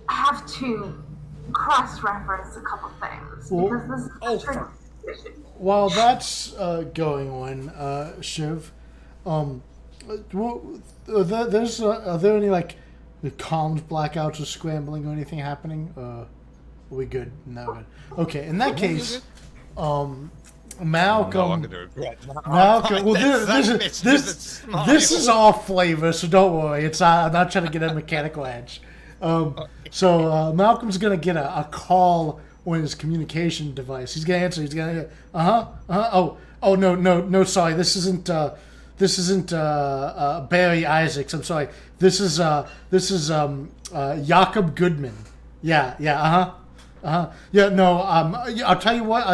have to cross-reference a couple things Well- because this is Oh, a tricky fuck. issue. While that's going on, Shiv, are there any like comms blackouts or scrambling or anything happening? Are we good? No good. Okay, in that case, Malcolm. No, I'm gonna regret that. Malcolm. Well, This this is all flavor, so don't worry. It's I'm not trying to get a mechanical edge. So Malcolm's gonna get a call on his communication device. He's gonna answer. He's gonna Oh no. Sorry, this isn't Barry Isaacs. I'm sorry. This is Jakob Goodman. Yeah. No. I'll tell you what.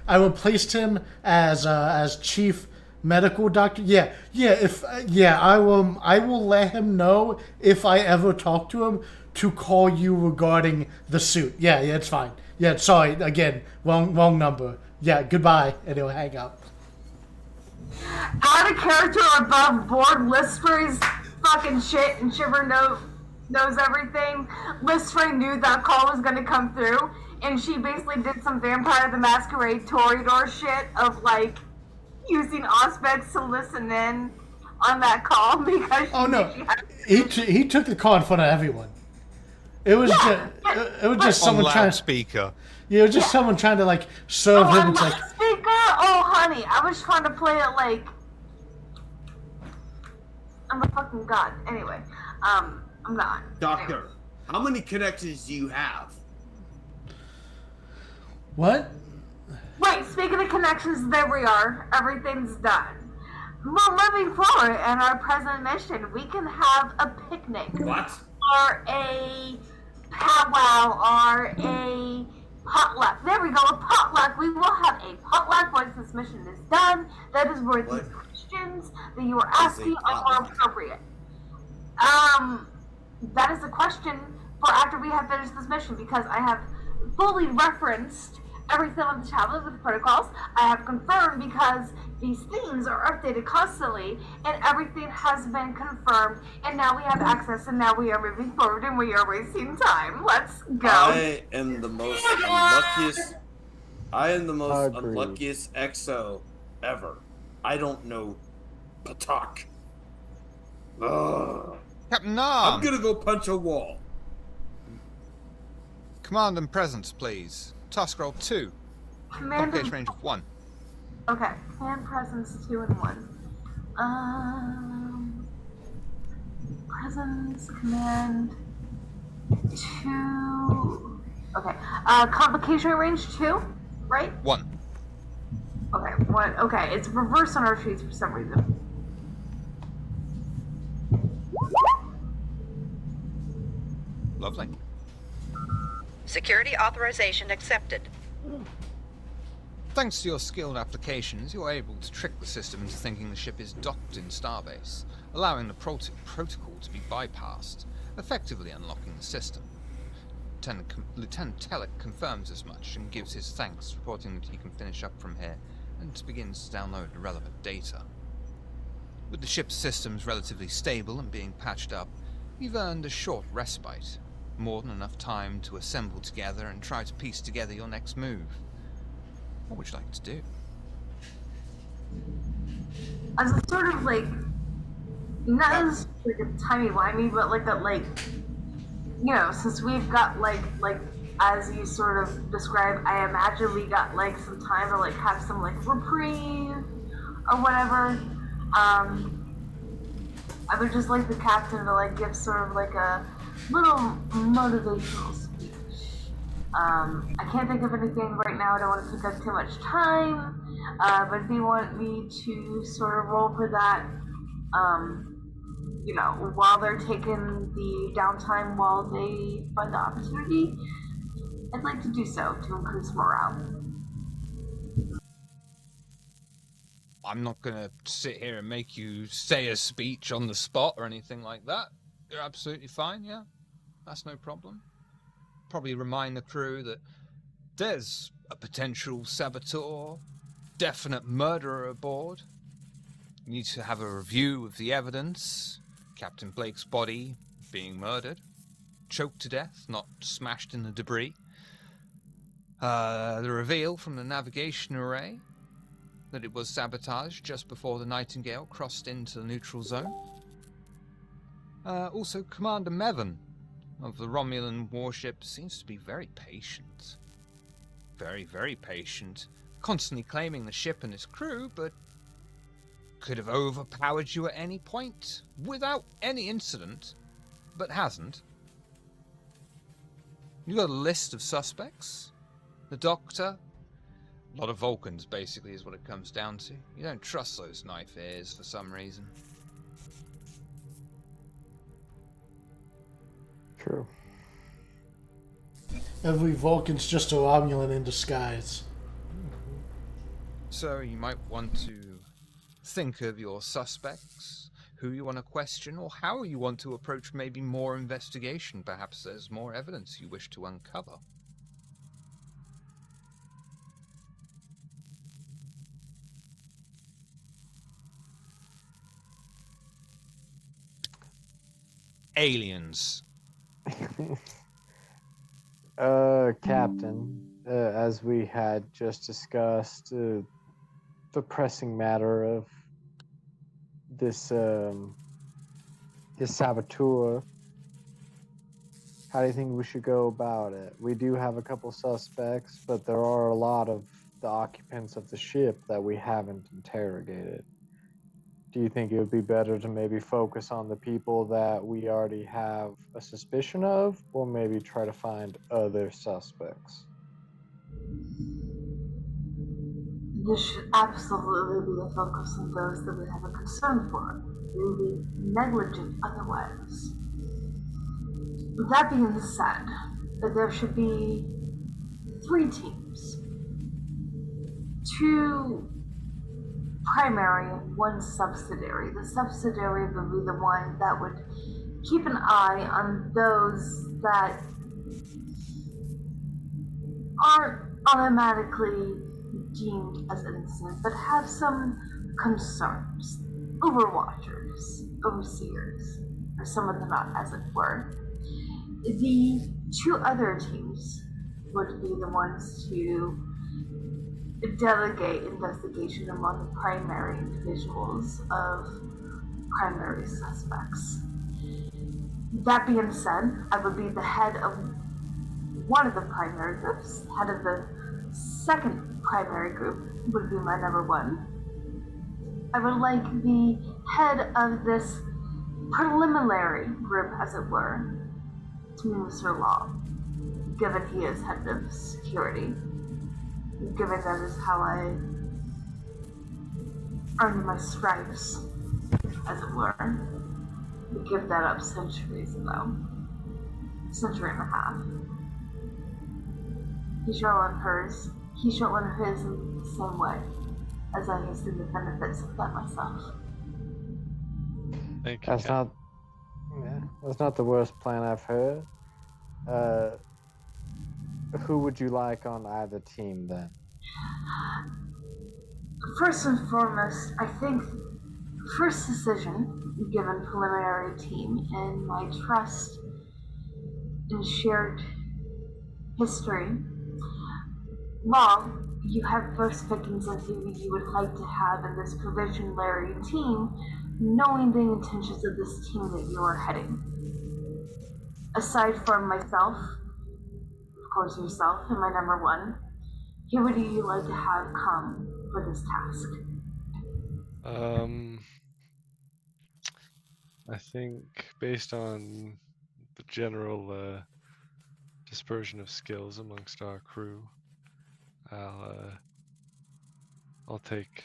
I replaced him as chief medical doctor. I will let him know if I ever talk to him to call you regarding the suit. Yeah, it's fine. Yeah, sorry again. Wrong number. Yeah, goodbye, and he'll hang up. Out of character, above board, Lister's fucking shit, and Shiver knows everything. Lister knew that call was gonna come through, and she basically did some Vampire the Masquerade Toreador shit of like using Auspex to listen in on that call because Oh no, he took the call in front of everyone. It was just On someone trying. loudspeaker. Yeah, it was just someone trying to like serve him. on It's like, speaker. Oh honey, I was trying to play it like I'm a fucking god. Anyway, I'm not. Doctor, how many connections do you have? what? Wait, speaking of connections, there we are. Everything's done. Well, moving forward in our present mission, we can have a picnic. What? Or a powwow, or a potluck. There we go, a potluck. We will have a potluck once this mission is done. That is where these What? questions that you are What is a asking are more potluck? appropriate. that is a question for after we have finished this mission, because I have fully referenced everything on the tablet with the protocols. I have confirmed because these themes are updated constantly, and everything has been confirmed, and now we have access, and now we are moving forward, and we are wasting time. Let's go. I am the most unluckiest. I am the most Agreed. unluckiest XO ever. I don't know Patak. Ugh. Captain Nam! I'm gonna go punch a wall. Command and presence, please. Task roll 2. Command Complication and, range of 1. okay, command presence 2 and 1. Presence command 2. Okay. Complication range 2, right? 1. Okay, 1. Okay, it's reverse on our sheets for some reason. Lovely. Security authorization accepted. Thanks to your skilled applications, you're able to trick the system into thinking the ship is docked in Starbase, allowing the protocol to be bypassed, effectively unlocking the system. Lieutenant Telek confirms as much and gives his thanks, reporting that he can finish up from here and begins to download the relevant data. With the ship's systems relatively stable and being patched up, you've earned a short respite, more than enough time to assemble together and try to piece together your next move. What would you like to do? As a sort of like, not as like a timey-wimey, but like that, like, you know, since we've got like as you sort of described, I imagine we got like some time to like have some like reprieve or whatever. I would just like the captain to like give sort of like a little motivational speech. I can't think of anything right now. I don't want to take up too much time. But if you want me to sort of roll for that, you know, while they're taking the downtime while they find the opportunity, I'd like to do so to increase morale. I'm not going to sit here and make you say a speech on the spot or anything like that. You're absolutely fine, yeah? That's no problem. Probably remind the crew that there's a potential saboteur, definite murderer aboard. You need to have a review of the evidence. Captain Blake's body being murdered, choked to death, not smashed in the debris. The reveal from the navigation array that it was sabotaged just before the Nightingale crossed into the neutral zone. Also, Commander Mevin of the Romulan warship seems to be very patient. Very, very patient. Constantly claiming the ship and its crew, but could have overpowered you at any point without any incident, but hasn't. You got a list of suspects. The Doctor. A lot of Vulcans, basically, is what it comes down to. You don't trust those knife ears for some reason. True. Every Vulcan's just a Romulan in disguise. So you might want to think of your suspects, who you want to question, or how you want to approach maybe more investigation. Perhaps there's more evidence you wish to uncover. Aliens. Captain, as we had just discussed, the pressing matter of this saboteur, how do you think we should go about it? We do have a couple suspects, but there are a lot of the occupants of the ship that we haven't interrogated. Do you think it would be better to maybe focus on the people that we already have a suspicion of, or maybe try to find other suspects? This should absolutely be a focus on those that we have a concern for. We would be negligent otherwise. That being said, that there should be 3 teams. 2 primary and 1 subsidiary. The subsidiary would be the one that would keep an eye on those that aren't automatically deemed as innocent, but have some concerns. Overwatchers, overseers, or some of the not, as it were. The two other teams would be the ones to delegate investigation among the primary individuals of primary suspects. That being said, I would be the head of one of the primary groups. Head of the second primary group would be my number one. I would like the head of this preliminary group, as it were, to be Mr. Law, given he is head of security. Given that is how I earned my stripes, as it were. We give that up centuries ago. Century and a half. He shall learn hers. He shall learn his in the same way, as I have seen the benefits of that myself. Thank you. That's not the worst plan I've heard. Who would you like on either team then? First and foremost, I think first decision, given preliminary team and my trust and shared history. Law, you have first pickings of who you would like to have in this provisionary team, knowing the intentions of this team that you are heading. Aside from myself, of course yourself, and my number one, who would you like to have come for this task? I think based on the general dispersion of skills amongst our crew, I'll take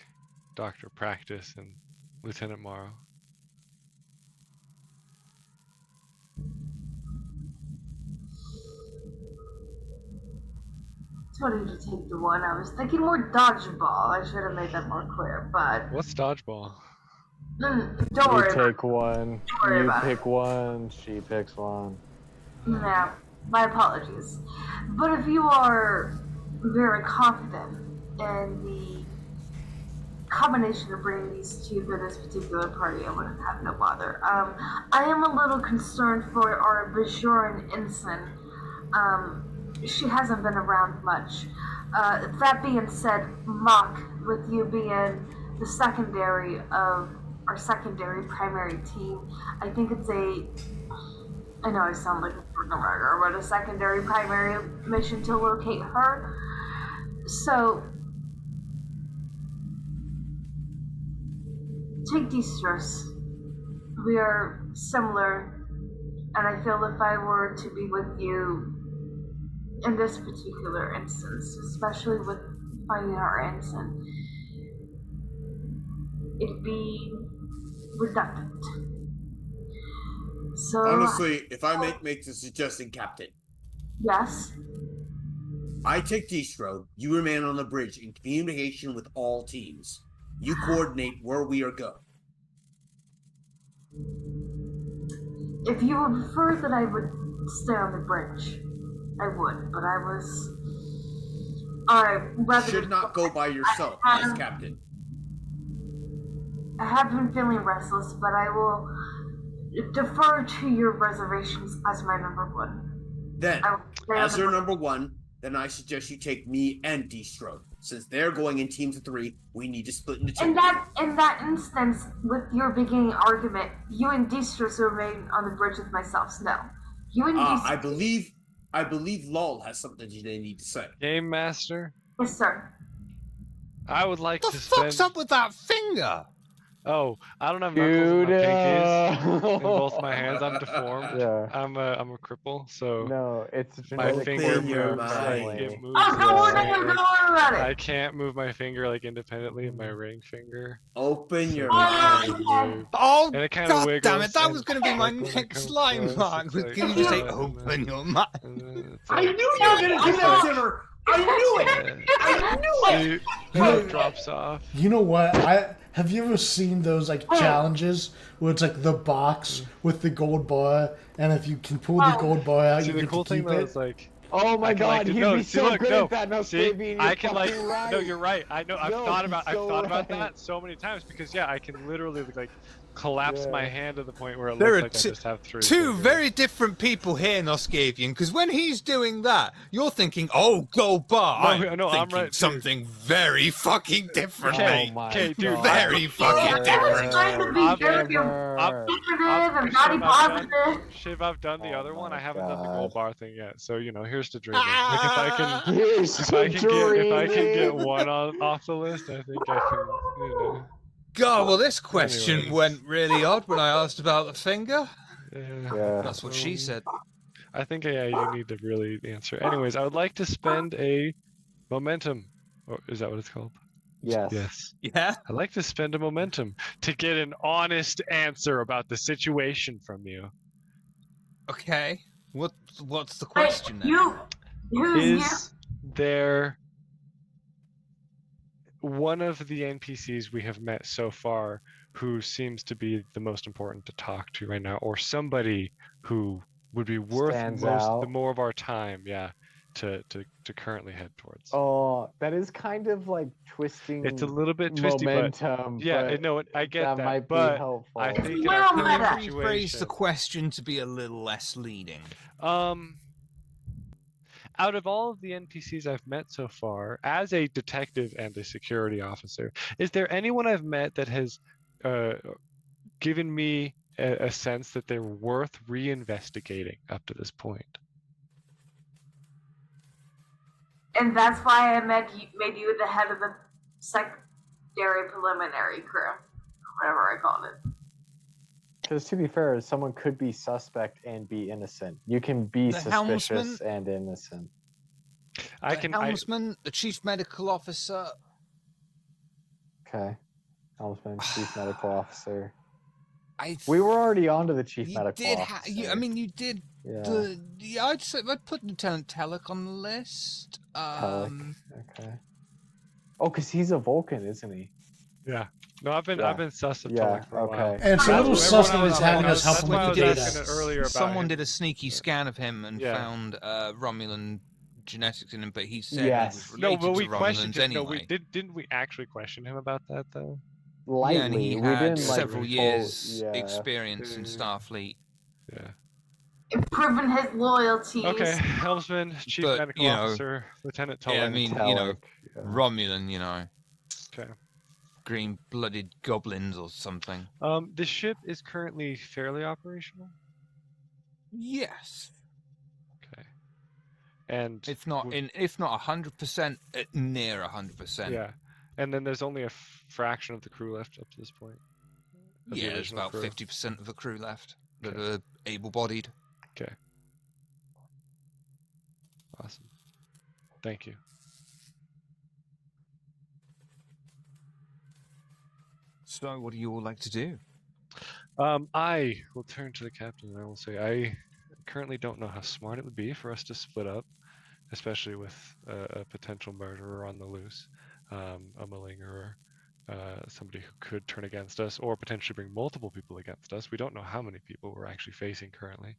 Dr. Practice and Lieutenant Morrow. Told you to take the one. I was thinking more dodgeball. I should have made that more clear, but What's dodgeball? don't worry. You take one, Don't worry you about pick one, she picks one. Yeah, my apologies. But if you are very confident in the combination of bringing these two for this particular party, I wouldn't have no bother. I am a little concerned for our Bajoran ensign. She hasn't been around much. That being said, Mock, with you being the secondary of our secondary primary team, I think it's I know I sound like a freaking murderer, but a secondary primary mission to locate her. So, take Distros. We are similar, and I feel if I were to be with you in this particular instance, especially with finding our ensign, it'd be redundant. So Honestly, if I make the suggestion, Captain, yes, I take Distro, you remain on the bridge in communication with all teams. You coordinate where we are going. if you would prefer that I would stay on the bridge, I would, but I was. You should not go by yourself as captain. I have been feeling restless, but I will defer to your reservations as my number one. Then, as your number one, then I suggest you take me and Distro. Since they're going in teams of 3, we need to split into 2. In that instance, with your beginning argument, you and Distros remain on the bridge with myself. So no, you and Distros. I believe Lol has something they need to say. Game Master? Yes, sir. I would like The to fuck's spend... up with that finger? Oh, I don't have knuckles in my pinkies. In both my hands, I'm deformed. Yeah. I'm a cripple, so No, it's my genetically finger Open your moves mind. like it moves. Oh, don't worry about I it. can't move my finger like independently of my ring finger. Open your So mind. it moves. Oh, And it kind of god wiggles. damn it, that and was going to be my like when it next comes line, close, Mark. it's Was like can you just say, and open then- your mind? and then it's I like- knew you were going to do that, Zimmer! I knew it! I knew it! And it drops off. You know what? have you ever seen those like challenges where it's like the box with the gold bar, and if you can pull the gold bar out, See, you the get cool to thing keep though it? is like, Oh my I can, god, like, he'd no, be see, so look, good no, at that, no, see, Scavy, I you're can like, fucking right. no, you're right. I know, I've No, thought he's about so that right. so many times because yeah, I can literally like collapse my Yeah. hand to the point where it There looks are like I just have three two fingers. very different people here, Noscavian, because when he's doing that, you're thinking, oh, gold bar. No, I'm no, I'm thinking right, too. something very fucking different, Okay, mate. my okay, dude, God. Very fucking Yeah, different. it's trying to be I've- very Never. secretive and body positive. Shiv, I've done the Oh other one. my I haven't done the gold God. bar thing yet. So you know, here's to dreaming. Like if I can, Here's if to I can get dreaming. one off the list, I think I can. You know. God, well, this question Anyways. went really odd when I asked about the finger. Yeah. That's what she said. I think you need to really answer. Anyways, I would like to spend a momentum. Or is that what it's called? Yes. Yes. Yeah? I'd like to spend a momentum to get an honest answer about the situation from you. Okay. What's the question then? Who's you? Is there one of the NPCs we have met so far who seems to be the most important to talk to right now, or somebody who would be worth Stands out. more of our time, to currently head towards? Oh, that is kind of like twisting. It's a little bit twisty, momentum. but yeah, but no, I get that, might be but helpful. I think in Well, our meta. current Rephrase situation, the question to be a little less leading. Out of all of the NPCs I've met so far, as a detective and a security officer, is there anyone I've met that has given me a sense that they're worth reinvestigating up to this point? And that's why I made you the head of the secondary preliminary crew, whatever I called it. Because to be fair, someone could be suspect and be innocent. You can be The suspicious helmsman? and innocent. The helmsman, the chief medical officer. Okay. Helmsman, chief medical officer. I We were already on to the chief you medical did officer. you did Yeah. I'd put Lieutenant Telek on the list. Telek. Okay. Oh, because he's a Vulcan, isn't he? Yeah. No, I've been sus of Yeah, Telek for a while. okay. And it's a little That's sus everyone that was he's having like- us help that's him why I with was the data. asking it earlier about Someone him. did a sneaky scan of him and Yeah. found Romulan genetics in him, but he said Yes. he was No, related but we to questioned Romulans him. anyway. No, we didn't we actually question him about that though? Lightly. Yeah, and he we had didn't like several full- years yeah. experience in Starfleet. Yeah. Improving his loyalties. Okay, helmsman, chief But, medical officer, Lieutenant Telek. Yeah, I mean, Telek, yeah. Romulan, Okay. green-blooded goblins or something. The ship is currently fairly operational. Yes. Okay. And If not 100%, near 100%. yeah, and then there's only a fraction of the crew left up to this point. Of the Yeah, there's original about crew. 50% of the crew left that are able-bodied. Okay. Awesome. Thank you. So, what do you all like to do? I will turn to the captain and I will say I currently don't know how smart it would be for us to split up, especially with a potential murderer on the loose, a malingerer, somebody who could turn against us or potentially bring multiple people against us. We don't know how many people we're actually facing currently.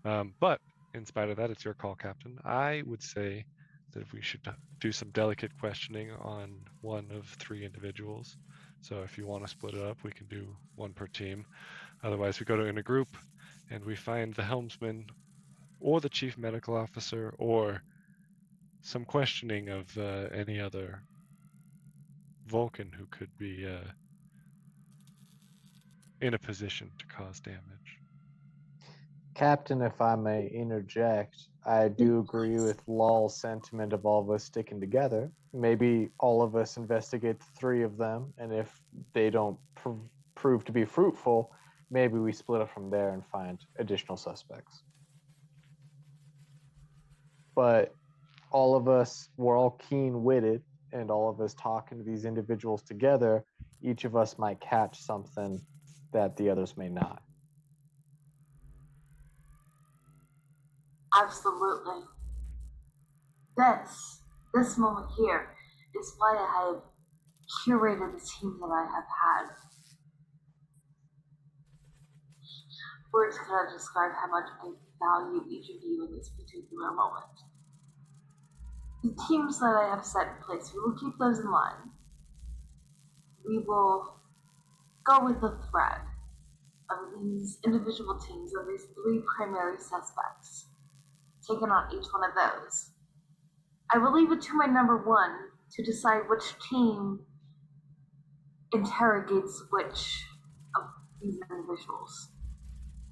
But in spite of that, it's your call, Captain. I would say that we should do some delicate questioning on one of three individuals. So if you want to split it up, we can do one per team. Otherwise, we go in a group and we find the helmsman or the chief medical officer or some questioning of any other Vulcan who could be in a position to cause damage. Captain, if I may interject, I do agree with Law's sentiment of all of us sticking together. Maybe all of us investigate the three of them, and if they don't prove to be fruitful, maybe we split up from there and find additional suspects. But all of us, we're all keen-witted, and all of us talking to these individuals together, each of us might catch something that the others may not. Absolutely. This moment here is why I have curated the team that I have had. Words cannot describe how much I value each of you in this particular moment. The teams that I have set in place, we will keep those in line. We will go with the thread of these individual teams, of these 3 primary suspects, taking on each one of those. I will leave it to my number 1 to decide which team interrogates which of these individuals.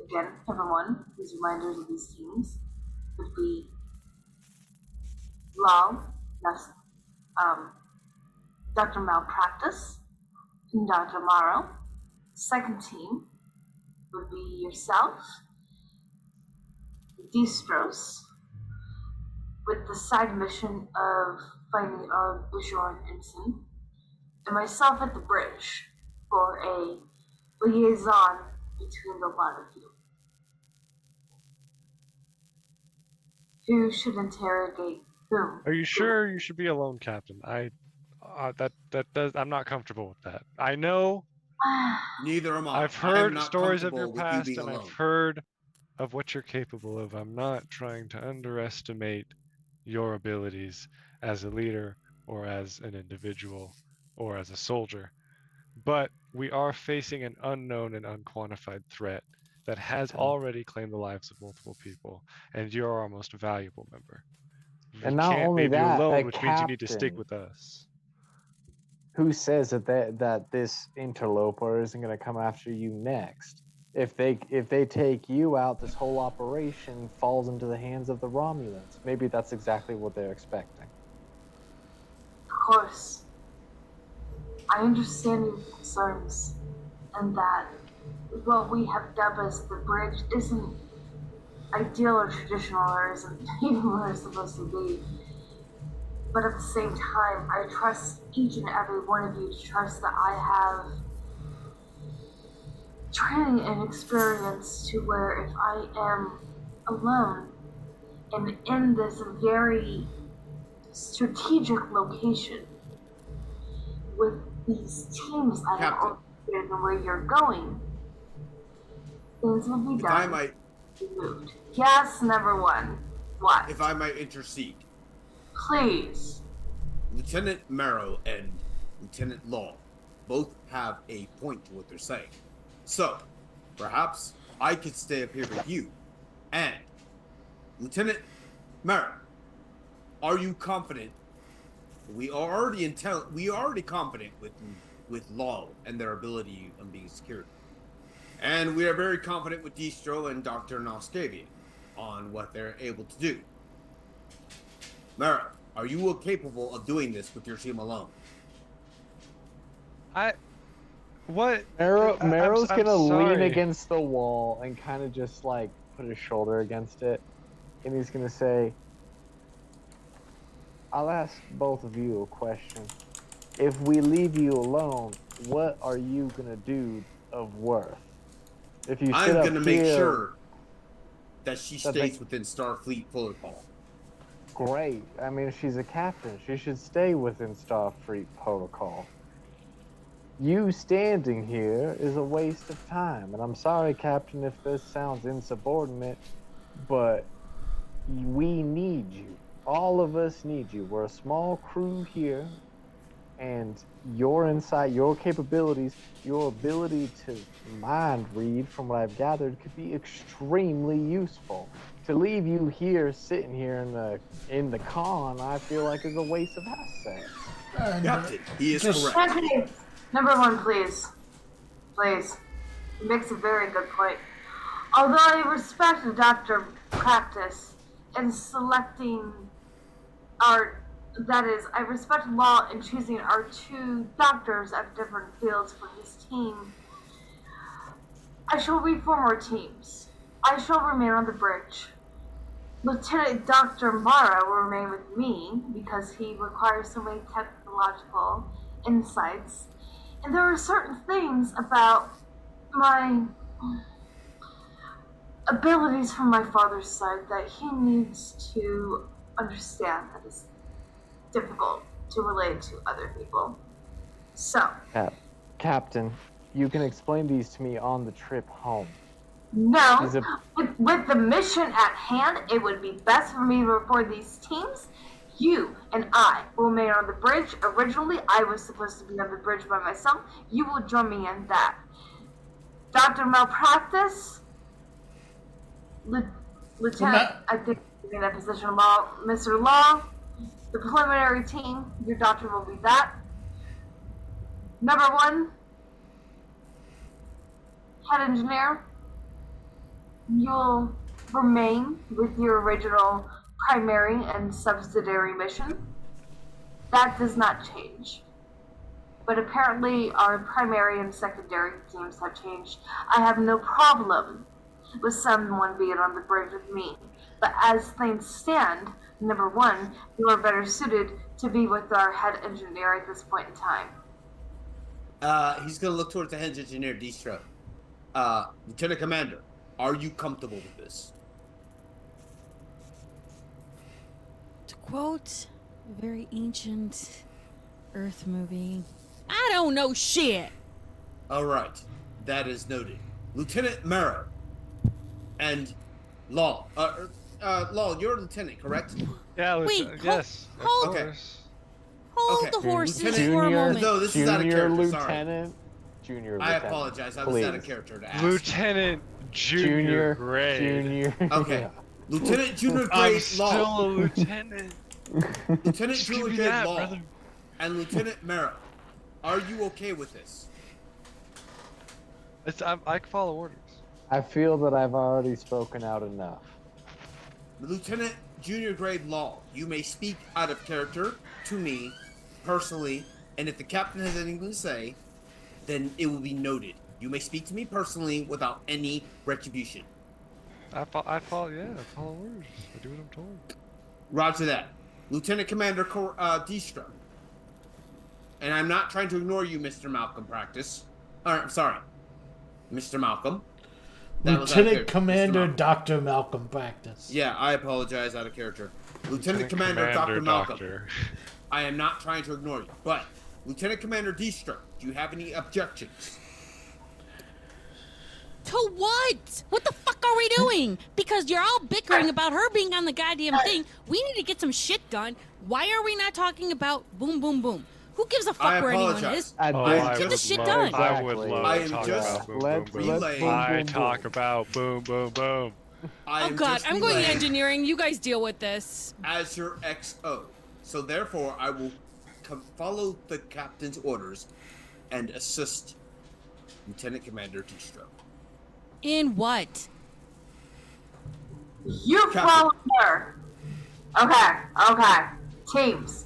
Again, number 1, these reminders of these teams would be Law, Dr. Malpractice, and Dr. Morrow. Second team would be yourself, Distros, with the side mission of finding Bishor and Ensign, and myself at the bridge for a liaison between the lot of you. Who should interrogate whom? Are you sure you should be alone, Captain? I'm not comfortable with that. I know. Neither am I. I've I am heard not stories of comfortable your with you past, being and alone. I've heard of what you're capable of. I'm not trying to underestimate your abilities as a leader, or as an individual, or as a soldier. But we are facing an unknown and unquantified threat that has already claimed the lives of multiple people, and you're our most valuable member. We And not can't only leave you that, alone, a which means you need to stick captain with us. who says that this interloper isn't going to come after you next? If they take you out, this whole operation falls into the hands of the Romulans. Maybe that's exactly what they're expecting. Of course, I understand your concerns, and that what we have dubbed as the bridge isn't ideal or traditional, or isn't even where it's supposed to be. But at the same time, I trust each and every one of you to trust that I have training and experience to where if I am alone and in this very strategic location with these teams I have orchestrated and where you're going, things will be If done. I might, moved. Yes, number 1. What? if I might intercede, Please. Lieutenant Marrow and Lieutenant Law both have a point to what they're saying. So, perhaps I could stay up here with you. And, Lieutenant Marrow, are you confident? We are already confident with Law and their ability on being security. And we are very confident with Distro and Dr. Noskavian on what they're able to do. Marrow, are you capable of doing this with your team alone? Marrow's I'm gonna lean sorry. against the wall and kind of just like put his shoulder against it, and he's gonna say, I'll ask both of you a question. If we leave you alone, what are you gonna do of worth? If you I'm gonna make sure that she that stays within Starfleet protocol. Great. I mean, she's a captain. She should stay within Starfleet protocol. You standing here is a waste of time. And I'm sorry, Captain, if this sounds insubordinate, but we need you. All of us need you. We're a small crew here, and your insight, your capabilities, your ability to mind read, from what I've gathered, could be extremely useful. To leave you here, sitting here in the con, I feel like is a waste of assets. Captain, he is correct. Anthony, number 1, please. Please. He makes a very good point. Although I respect the doctor practice in selecting I respect Law in choosing our 2 doctors at different fields for his team. I shall reform our teams. I shall remain on the bridge. Lieutenant Dr. Mara will remain with me because he requires so many technological insights. And there are certain things about my abilities from my father's side that he needs to understand that is difficult to relate to other people. So, Captain, you can explain these to me on the trip home. no, These are with the mission at hand, it would be best for me to report these teams. You and I will remain on the bridge. Originally, I was supposed to be on the bridge by myself. You will join me in that. Dr. Malpractice, Lieutenant, I think in that position, Law, Mr. Law, the preliminary team, your doctor will be that. Number one, head engineer, you'll remain with your original primary and subsidiary mission. That does not change. But apparently our primary and secondary teams have changed. I have no problem with someone being on the bridge with me. But as things stand, number one, you are better suited to be with our head engineer at this point in time. He's gonna look towards the head engineer, Distro. Lieutenant Commander, are you comfortable with this? To quote a very ancient Earth movie, I don't know shit. All right, that is noted. Lieutenant Marrow and Law. Law, you're a lieutenant, correct? Yeah, Wait, yes. of hold- Okay. course. Hold Okay, the horses Lieutenant- for a Junior- moment. No, this is out of Junior character. Sorry. Lieutenant. Junior I Lieutenant. apologize. I was out of Please. character to ask. Lieutenant Junior Grade. Junior. Okay. Yeah. Lieutenant Junior I'm Grade still Law. a lieutenant. Lieutenant Just give Junior me Grade that, Law brother. and Lieutenant Marrow. Are you okay with this? I can follow orders. I feel that I've already spoken out enough. Lieutenant Junior Grade Law, you may speak out of character to me personally, and if the captain has anything to say, then it will be noted. You may speak to me personally without any retribution. I follow orders. I do what I'm told. Roger that. Lieutenant Commander Distra. And I'm not trying to ignore you, Mr. Malcolm Practice. I'm sorry, Mr. Malcolm. That was out of Lieutenant character. Commander Mr. Malcolm. Dr. Malcolm Practice. Yeah, I apologize, out of character. Lieutenant Commander Dr. Malcolm. Doctor. I am not trying to ignore you, but Lieutenant Commander Distra, do you have any objections? To what? What the fuck are we doing? Because you're all bickering about her being on the goddamn thing. We need to get some shit done. Why are we not talking about boom, boom, boom? Who gives a I fuck where anyone apologize. is? At Oh, I this- am Get the just shit love, done. I would Exactly. love I to am talk just about boom, let's- boom, let's boom. boom, I boom, talk boom. about boom, boom, boom. I Oh am god, just I'm going to relaying engineering. You guys deal with this. as your XO. So therefore, I will follow the captain's orders and assist Lieutenant Commander Distra. In what? You Captain. follow her. Okay. Teams.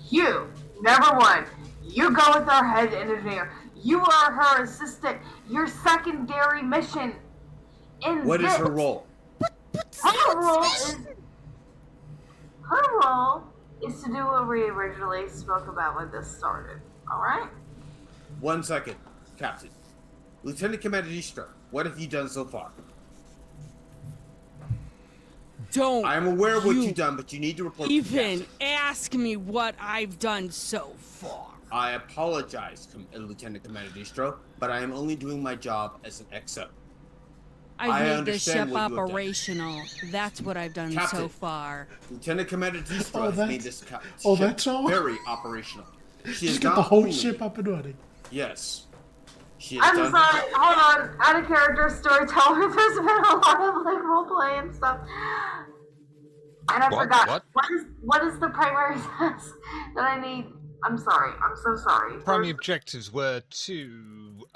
You, number one, you go with our head engineer. You are her assistant. Your secondary mission in What is this. her role? Her role is to do what we originally spoke about when this started. Alright? 1 second, Captain. Lieutenant Commander Distra, what have you done so far? Don't I am aware of what you you've done, but you need to report to the even captain. ask me what I've done so far. I apologize, Lieutenant Commander Distro, but I am only doing my job as an XO. I I've made this understand ship what you have done. operational. That's what I've done so Captain. far. Lieutenant Commander Distro has that's- made this oh, ship that's all? very operational. She is Just get not the whole only- ship up and running. Yes. She has I'm done sorry, hold on. Out of character storyteller, there's been a lot of like roleplay and stuff. And I What? forgot. What? What is the primary task that I need? I'm sorry. I'm so sorry. Primary objectives were to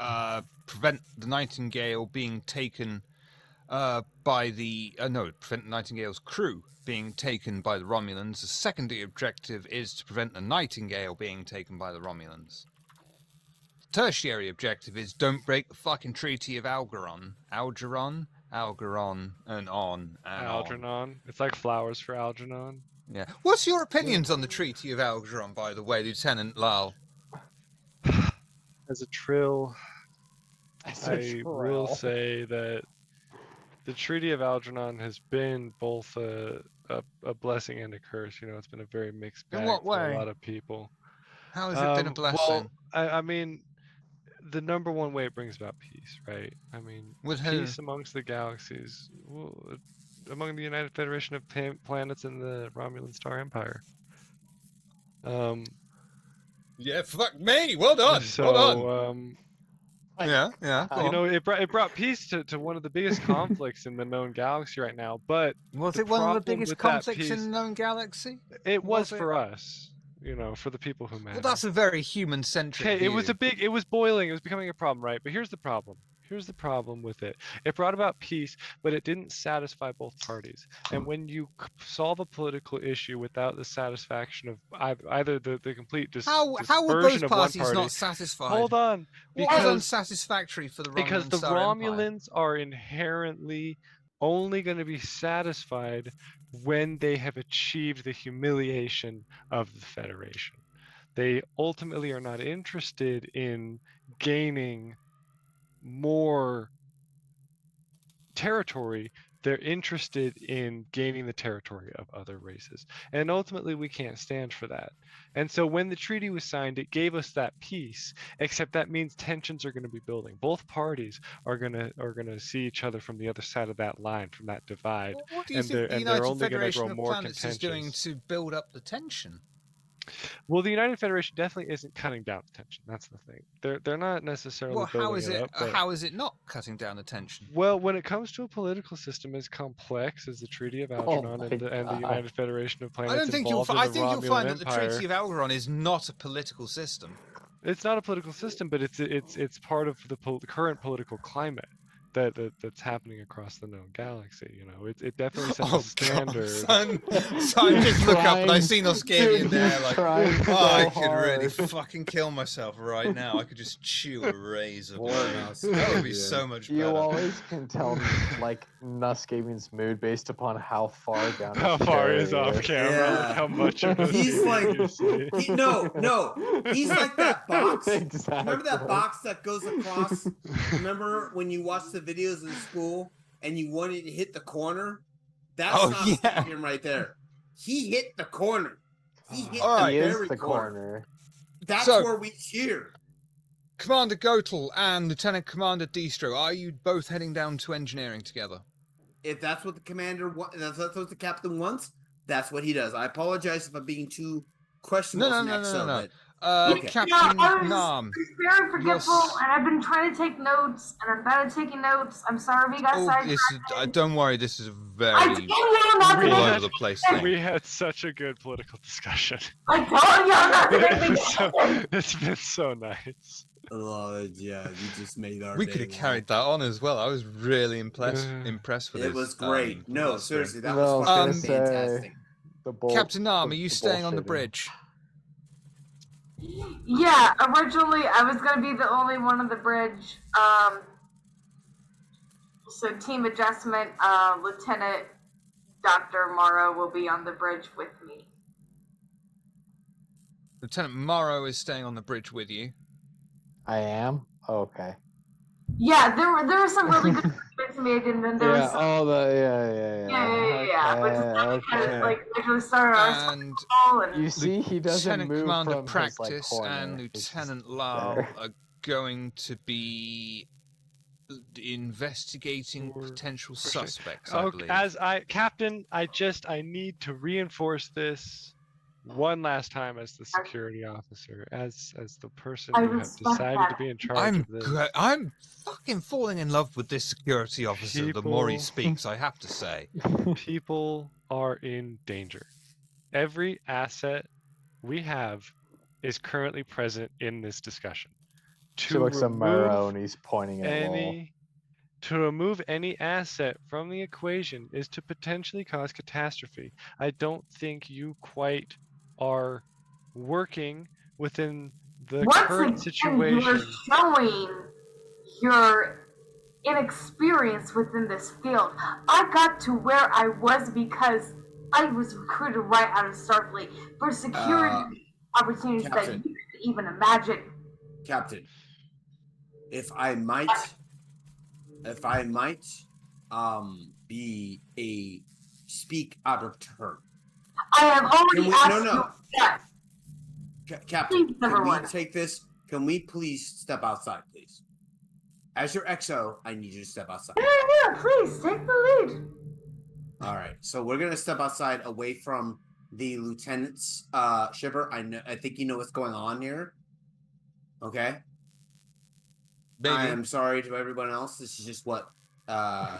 prevent the Nightingale being taken by the prevent the Nightingale's crew being taken by the Romulans. The secondary objective is to prevent the Nightingale being taken by the Romulans. The tertiary objective is don't break the fucking Treaty of Algeron, and on and on. Algernon. It's like flowers for Algernon. Yeah. What's your opinions on the Treaty of Algeron, by the way, Lieutenant Lal? As a trill, As a I will trill. say that the Treaty of Algernon has been both a blessing and a curse. You know, it's been a very mixed In bag what for way? a lot of people. How has it been a blessing? Well, I mean, the number one way it brings about peace, right? I mean, With who? peace amongst the galaxies, among the United Federation of Planets and the Romulan Star Empire. Yeah, fuck me. Well done. So, well done. Yeah. Go you on. know, it brought peace to one of the biggest conflicts in the known galaxy right now. But Was the it one of the problem biggest with that conflicts in peace- the known galaxy? It was it? for us, you know, for the people who matter. Well, that's a very human-centric Okay, view. it was boiling, it was becoming a problem, right? But here's the problem. Here's the problem with it. It brought about peace, but it didn't satisfy both parties. And when you solve a political issue without the satisfaction of either the complete How were dispersion both of one parties party. not satisfied? Hold on. What was Because unsatisfactory for the Romulan because the Star Empire? Romulans are inherently only going to be satisfied when they have achieved the humiliation of the Federation. They ultimately are not interested in gaining more territory. They're interested in gaining the territory of other races. And ultimately, we can't stand for that. And so when the treaty was signed, it gave us that peace, except that means tensions are going to be building. Both parties are going to see each other from the other side of that line, from that divide. Well, what do you and think the they're United only going to Federation grow of more Planets is doing contentious. to build up the tension? Well, the United Federation definitely isn't cutting down the tension. That's the thing. They're not necessarily Well, building it up. But... how is it not cutting down the tension? Well, when it comes to a political system as complex as the Treaty of Algernon and the United Federation of Planets, I don't think you'll. I think you'll find that the Empire, Treaty of Algernon is not a political system. It's not a political system, but it's part of the current political climate that's happening across the known galaxy. You know, it definitely sets a standard. Son, just look up, and I see Noscavian there. Like, I could really fucking kill myself right now. I could just chew a razor. That would be so much better. You always can tell like Noscavian's mood based upon how far down. How far is off camera? Yeah. Like how much of it He's like, no. He's like that box. Exactly. Remember that box that goes across? Remember when you watched the videos in school and you wanted to hit the corner? That's not Noscavian right there. He hit the corner. He hit the very corner. That's where we cheer. Commander Gotel and Lieutenant Commander Distro, are you both heading down to engineering together? If that's what the commander wants, that's what the captain wants, that's what he does. I apologize if I'm being too questionable. No. Okay. Captain Nam. Very forgetful, and I've been trying to take notes, and I'm bad at taking notes. I'm sorry if you got sidetracked. Don't worry, this is a very all over the place thing. We had such a good political discussion. I told you I'm not going to It's been so nice. Yeah, you just made our We day could have long. carried that on as well. I was really impressed with it. It was great. No, seriously, that No, was I fucking was gonna say, fantastic. Captain Nam, are you staying on the bullshitting. bridge? Yeah, originally I was going to be the only one on the bridge. So team adjustment, Lieutenant Dr. Morrow will be on the bridge with me. Lieutenant Morrow is staying on the bridge with you. I am? Oh, okay. Yeah, there were some really good bits made in there. Yeah, all the Yeah. Which is kind of like literally started our And school and you see, he doesn't Lieutenant move Commander from Practice his, like, corner. and It's just Lieutenant Lau there. are going to be investigating potential suspects, I believe. Captain, I need to reinforce this one last time as the security officer, as the person I who have respect decided that. to be in charge of this. I'm fucking falling in love with this security officer the more he speaks, I have to say. People are in danger. Every asset we have is currently present in this discussion. She looks at Murrow and he's pointing at Lowell. To remove any asset from the equation is to potentially cause catastrophe. I don't think you quite are working within the current situation. You're showing your inexperience within this field. I got to where I was because I was recruited right out of Starfleet for security opportunities that you couldn't even imagine. Captain, if I might speak out of turn. I have already asked you that. Captain, Please, can number we one. take this? Can we please step outside, please? As your XO, I need you to step outside. Yeah, please take the lead. All right, so we're gonna step outside away from the lieutenant's shiver. I think you know what's going on here. Okay. Maybe. I am sorry to everyone else. This is just what Yeah.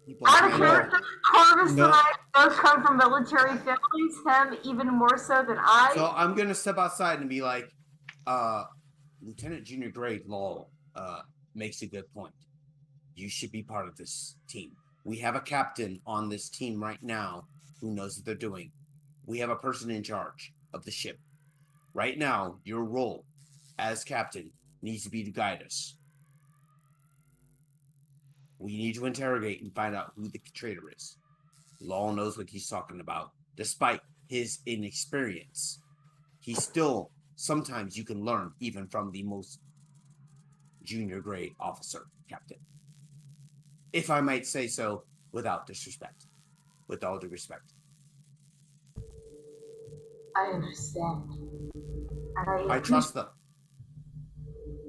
people Out of handle. character, Corvus No. and I both come from military families, him even more so than I. So I'm gonna step outside and be like, Lieutenant Junior Grade Law makes a good point. You should be part of this team. We have a captain on this team right now who knows what they're doing. We have a person in charge of the ship. Right now, your role as captain needs to be to guide us. We need to interrogate and find out who the traitor is. Law knows what he's talking about. Despite his inexperience, sometimes you can learn even from the most junior grade officer, captain. If I might say so, without disrespect. With all due respect. I understand. And I trust them.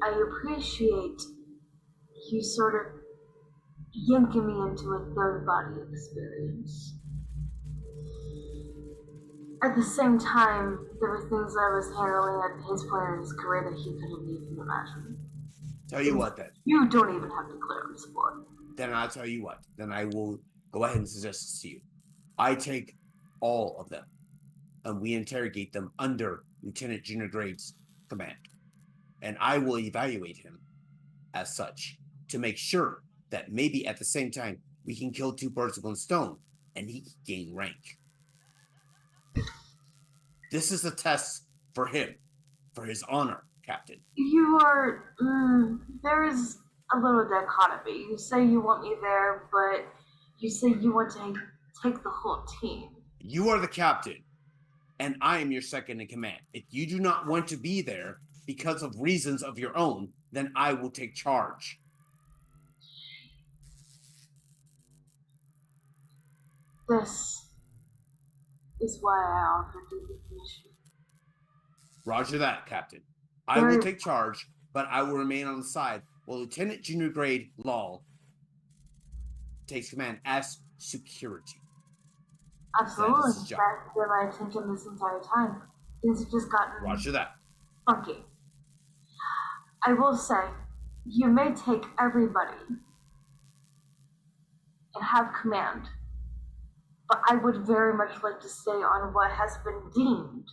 I appreciate you sort of yanking me into a third body experience. At the same time, there were things I was handling at his point in his career that he couldn't even imagine. Tell you what, then. You don't even have the clearance for it. Then I'll tell you what. Then I will go ahead and suggest this to you. I take all of them, and we interrogate them under Lieutenant Junior Grade's command. And I will evaluate him as such to make sure that maybe at the same time we can kill two birds with one stone and he can gain rank. This is a test for him, for his honor, Captain. You are. There is a little dichotomy. You say you want me there, but you say you want to take the whole team. You are the captain, and I am your second in command. If you do not want to be there because of reasons of your own, then I will take charge. This is why I offered you the mission. Roger that, Captain. I will take charge, but I will remain on the side while Lieutenant Junior Grade Law takes command as security. Absolutely. That is his job. That's been my intention this entire time. Things have just gotten Roger that. funky. I will say, you may take everybody and have command, but I would very much like to stay on what has been deemed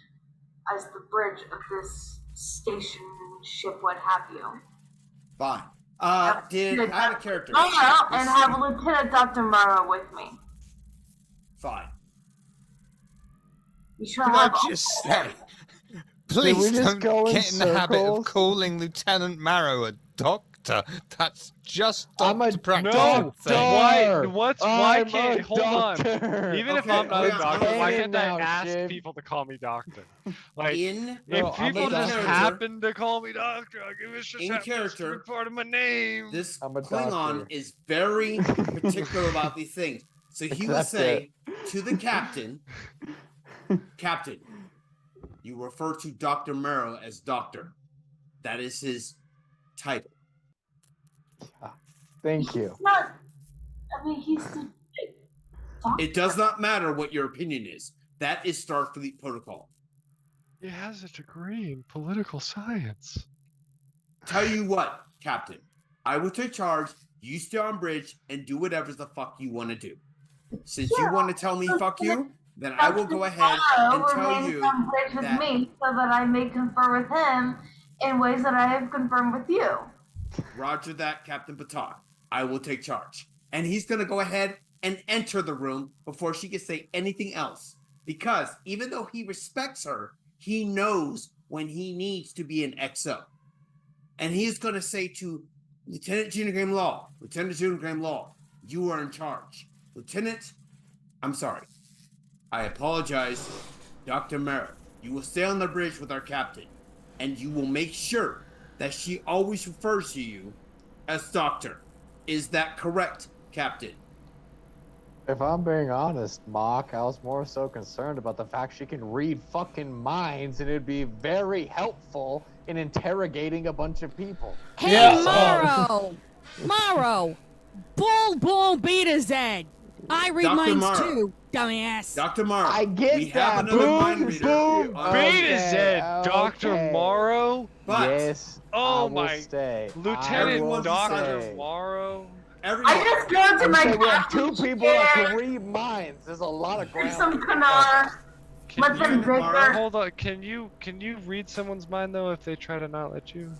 as the bridge of this station, ship, what have you. Fine. Out of character. And have Lieutenant Dr. Morrow with me. Fine. You should Can I have just say, please we just go don't in get in the habit of circles? calling Lieutenant Marrow a doctor. That's just I'm a doctor practice. doctor. Why I'm can't a hold on? doctor. Even if Okay, I'm not a okay, doctor, why okay. can't I Now, ask Shib. people to call me doctor? Like, In No, if I'm a people just doctor. happen to call me doctor, I'll give it just In happens to character, be part of my name. this I'm a Klingon doctor. is very particular about these things. So he will Accept say to the captain, Captain, you refer to Dr. Morrow as doctor. That is his title. Thank you. He's not. I mean, he's the doctor. It does not matter what your opinion is. That is Starfleet protocol. He has a degree in political science. Tell you what, Captain, I will take charge. You stay on bridge and do whatever the fuck you want to do. Since you want to tell me fuck you, then I will go ahead and tell remains you on bridge with that me so that I may confer with him in ways that I have confirmed with you. Roger that, Captain Batar. I will take charge. And he's going to go ahead and enter the room before she can say anything else. Because even though he respects her, he knows when he needs to be an XO. And he's going to say to Lieutenant Junior Graham Law, Lieutenant Junior Graham Law, you are in charge. Lieutenant, I'm sorry. I apologize. Dr. Merritt, you will stay on the bridge with our captain. And you will make sure that she always refers to you as doctor. Is that correct, Captain? If I'm being honest, Mock, I was more so concerned about the fact she can read fucking minds, and it'd be very helpful in interrogating a bunch of people. Hey, Yeah, Morrow! Bull Beta Z! I read Dr. minds Morrow. too, dumbass. Dr. Morrow, I get we that. have another mind Boom, reader. boom, on- Beta Z, Dr. okay. Morrow. But Yes, I Oh will my, stay. I Lieutenant will Dr. stay. Morrow. everyone, I just go to I'm my saying we have two captain's people that chair, can read minds. There's a lot of drink ground. some Kanar, let them Lieutenant Morrow, bicker. Hold on, can you read someone's mind though if they try to not let you?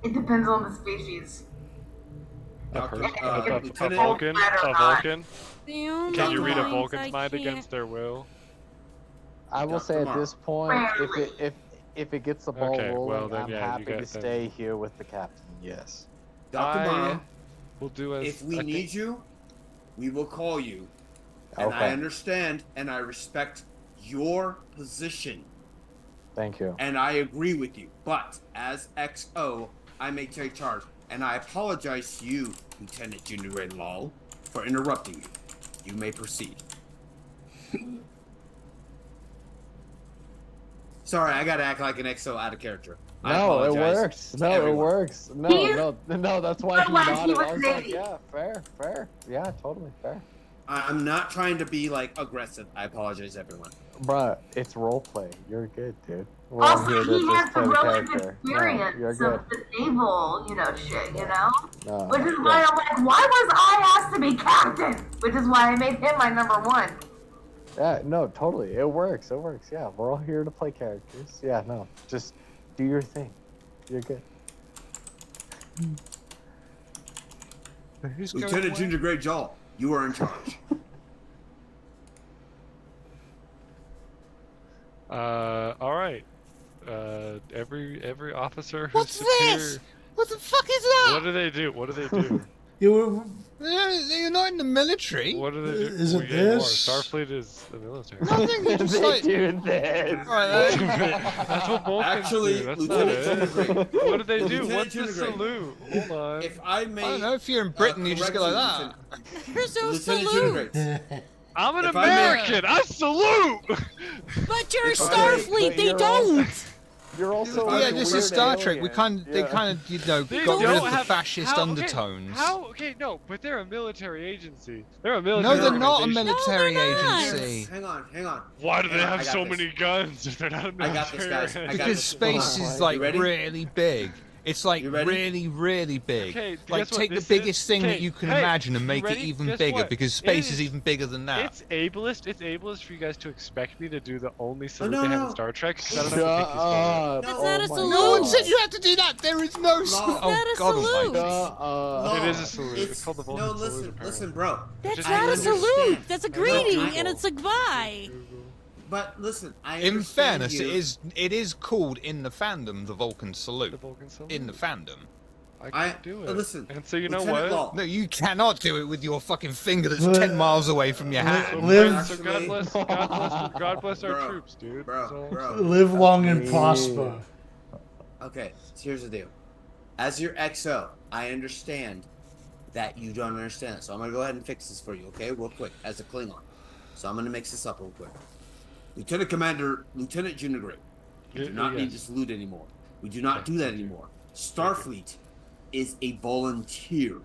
It depends on the species. A Dr. person, a Lieutenant, Vulcan, a Vulcan. Can Dr. you read a Morrow. Vulcan's mind against their will? I will Dr. say at Morrow. this point, if it gets the ball Okay, rolling, well then, I'm yeah, you happy got to them. stay here with the captain. Yes. Dr. Morrow, will do as if we I need think- you, we will call you. And I Okay. understand and I respect your position. Thank you. And I agree with you. But as XO, I may take charge. And I apologize to you, Lieutenant Junior Grade Law, for interrupting you. You may proceed. Sorry, I gotta act like an XO out of character. I No, it apologize works. to No, it everyone. works. No, He's- no, that's why he Like he nodded. was I was like, Navy. yeah, fair. Yeah, totally fair. I'm not trying to be like aggressive. I apologize, everyone. Bruh, it's roleplay. You're good, dude. We're all Also, here to he has just a play the really good character. No, experience you're good. of the naval, shit, No, Which is why I'm like, why was I asked to be captain? Which is why I made him my number one. Yeah, no, totally. It works. Yeah, we're all here to play characters. Yeah, no, just do your thing. You're good. Who's going Lieutenant where? Junior Grade Jaw, you are in charge. All right. Every officer who's What's this? superior. What the fuck is that? What do they do? What do they do? You're not in the military. What do they do? Is it Yeah, you are. this? Starfleet is the military. Nothing. You're just They like. do this. Alright, then. That's what Vulcans Actually, do. That's Lieutenant not Junior it. Grade, What do they do? Lieutenant What's the Junior Grade. salute? Hold on. if I may, I don't know. If you're in Britain, you just go like correct that. you, Here's no Lieutenant Junior salute! Grade. I'm an if I may- American. I salute. But you're If I may- Starfleet, but they you're don't! You're also Yeah, like Yeah, a just weird as Star Trek, alien. they kind of, They got rid don't of the have fascist how- undertones. Okay, no, but they're a military agency. They're a military. No, they're not a organization. military No, they're not. agency. Hang on. Why do they Hang on, I have got so this. many guns if they're not a I military? got this, guys. I got Because this. space Oh, is you like ready? really big. It's like You ready? really, really big. Okay, Like guess what take the this biggest is? thing that Okay, you can hey, imagine and you make it ready? even Guess bigger what? because It space is is- even bigger than that. It's ableist. It's ableist for you guys to expect me to do the only salute no, they have no. in Star Trek. 'Cause I don't Shut have to take these photos. up. That's Oh not a my salute. No one God. said you had to do that. There is no. No. Oh Not a God salute. Almighty. Shut up. It is a salute. It's called the Vulcan No, salute, listen, apparently. bro. That's Just not a understand. salute! That's a No, greeting I- and it's a goodbye! But listen, I In understand fairness, you. it is called in the fandom the Vulcan The salute. Vulcan salute. In the fandom. I can't do it. Listen, And so you know Lieutenant what? Law, No, you cannot do it with your fucking finger that's Li- 10 miles away from your hand. Live- So God bless our Bro, troops, dude. bro. Live long and Yeah. prosper. Okay, so here's the deal. As your XO, I understand that you don't understand it. So I'm gonna go ahead and fix this for you, okay? Real quick, as a Klingon. So I'm gonna mix this up real quick. Lieutenant Commander, Lieutenant Junior Grade. We do not need to salute anymore. We do not do that anymore. Starfleet is a volunteer.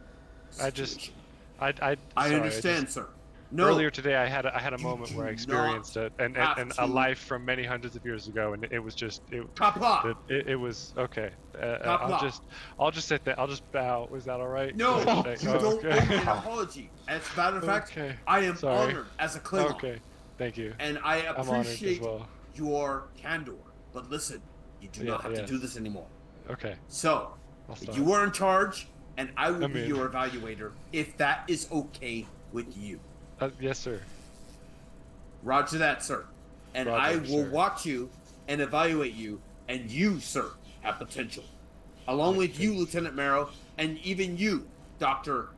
I just- situation. I I understand, sir. No, Earlier today, I had a You moment where I do experienced not and have a to- life from many hundreds of years ago, and it was just Papa. it was okay. Papa. I'll just sit there. I'll just bow. Is that all right? No, Okay. you Oh, don't okay. owe me an apology. As a matter of fact, Okay. I am Sorry. honored as a Klingon. Okay. Thank you. And I I'm honored as appreciate well. your candor. But listen, you do not have yes. to do this anymore. Okay. So, I'll stop. you are in charge, and I will I'm be in. your evaluator if that is okay with you. Yes, sir. Roger that, sir. And Roger, I will sir. watch you and evaluate you, and you, sir, have potential. Along with you, Lieutenant Marrow, and even you, Dr.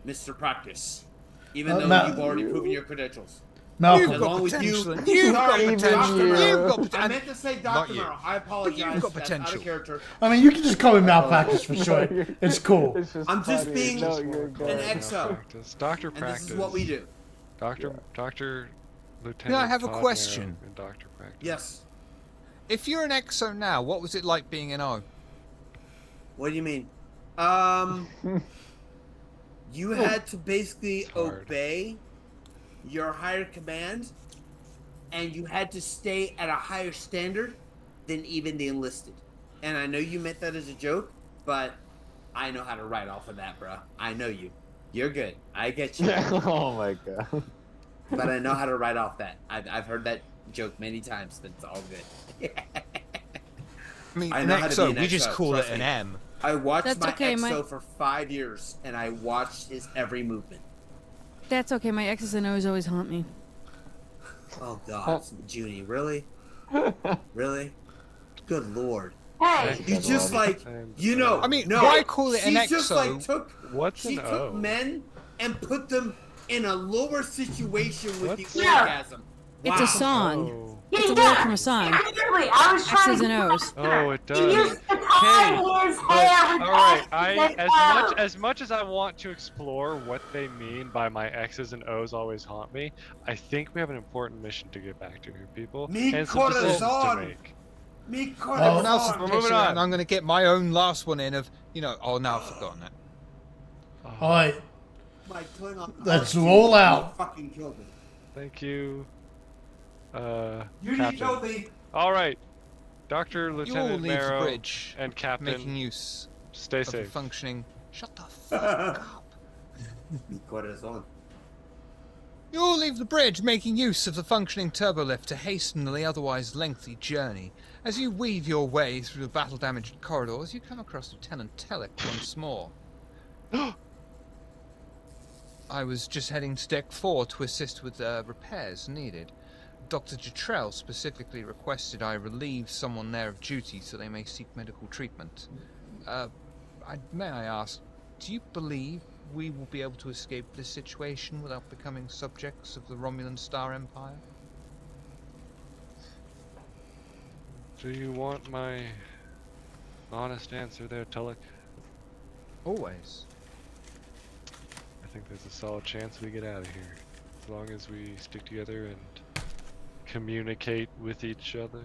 Mr. Practice. Even though now- you've already proven your credentials. Malcolm. As long as you, potential. You've got sorry, potential. Dr. Merrill. You've got I potential. meant to say Not Dr. you. Merrill. I apologize. But you've got That's out potential. of character. I mean, you can just call me malpractice for short. You're- It's cool. It's just I'm just funny. being No, Just you're wanna call good. an it exo. malpractice. Doctor And practice. this is what we do. Doctor Lieutenant. I have a Todd question. Marrow and Doctor practice. Yes. If you're an exo now, what was it like being an O? What do you mean? You had to basically It's hard. obey your higher command, and you had to stay at a higher standard than even the enlisted. And I know you meant that as a joke, but I know how to write off of that, bro. I know you. You're good. I get you. Oh my god. But I know how to write off that. I've heard that joke many times. That's all good. I mean, I an know how to be XO, an we just XO, call it trust an me. M. I watched That's my okay, EXO my- for 5 years, and I watched his every movement. That's okay. My X's and O's always haunt me. Oh God, Junie, really? Really? Good Lord. Hey, You just like, you know. I mean, no, why call it an she just exo? like took. What's She an took O? men and put them in a lower situation with What's- the Yeah. orgasm. It's Wow. a song. Oh. It's a lyric from a song. Exactly. I was trying X's to and O's. Oh, it He does. used to tie his But, hair with all right, X's and O's. as much as I want to explore what they mean by my X's and O's always haunt me, I think we have an important mission to get back to here, people, Mi and some decisions to corazón. make. Mi Everyone else is corazón. We're moving pissing on. and I'm going to get my own last one in of, oh, now I've forgotten it. All right. My Klingon Let's dude, roll you out. Fucking killed me. Thank you, You need killed Captain. me. All right, Doctor You all Lieutenant leave the Marrow bridge, and Captain, making use stay of a safe. functioning... Shut the fuck up. Mi corazón. You all leave the bridge, making use of the functioning turbolift to hasten the otherwise lengthy journey. As you weave your way through the battle-damaged corridors, you come across Lieutenant Telek once more. I was just heading to Deck 4 to assist with repairs needed. Dr. Jetrell specifically requested I relieve someone there of duty so they may seek medical treatment. May I ask, do you believe we will be able to escape this situation without becoming subjects of the Romulan Star Empire? Do you want my honest answer there, Tulloch? Always. I think there's a solid chance we get out of here, as long as we stick together and communicate with each other.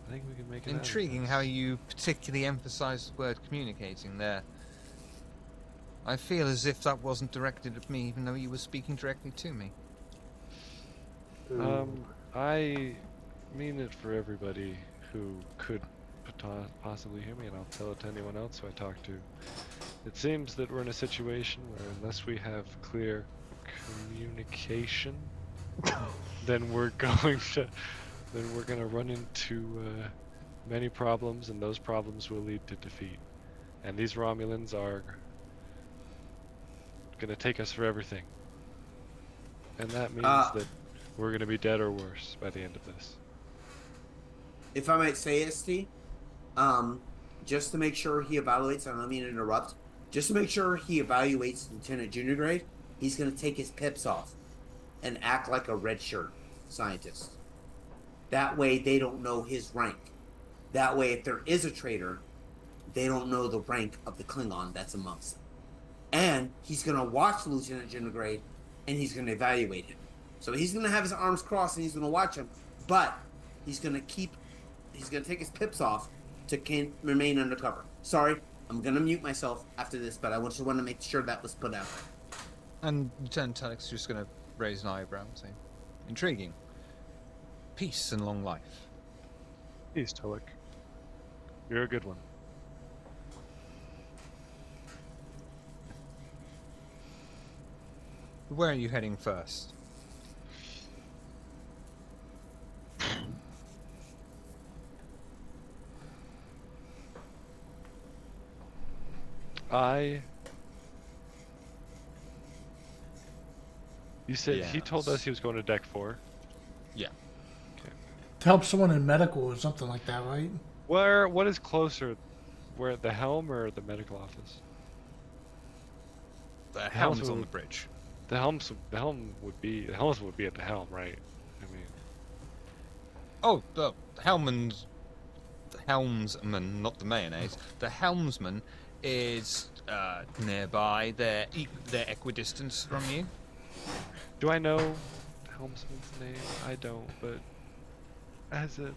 I think we can make it. Intriguing how you particularly emphasize the word communicating there. I feel as if that wasn't directed at me, even though you were speaking directly to me. I mean it for everybody who could possibly hear me, and I'll tell it to anyone else who I talk to. It seems that we're in a situation where unless we have clear communication, then we're going to run into many problems, and those problems will lead to defeat. And these Romulans are going to take us for everything. And that means that we're going to be dead or worse by the end of this. If I might say, ST, just to make sure he evaluates, I don't mean to interrupt, just to make sure he evaluates Lieutenant Junior Grade, he's going to take his pips off and act like a red shirt scientist. That way they don't know his rank. That way if there is a traitor, they don't know the rank of the Klingon that's amongst them. And he's going to watch Lieutenant Junior Grade and he's going to evaluate him. So he's going to have his arms crossed and he's going to watch him, but he's going to take his pips off to remain undercover. Sorry, I'm going to mute myself after this, but I just want to make sure that was put out. And Lieutenant Telek's just going to raise an eyebrow and say, intriguing. Peace and long life. Peace, Tulloch. You're a good one. Where are you heading first? You said he told Yes. us he was going to deck 4. Yeah. To help someone in medical or something like that, right? What is closer? Where, the helm or the medical office? The helm's helm's on on the the bridge. The helms would be at the helm, right? I mean, Oh, the helmsman, not the mayonnaise. The helmsman is nearby. They're equidistance from you. do I know the helmsman's name? I don't, but as a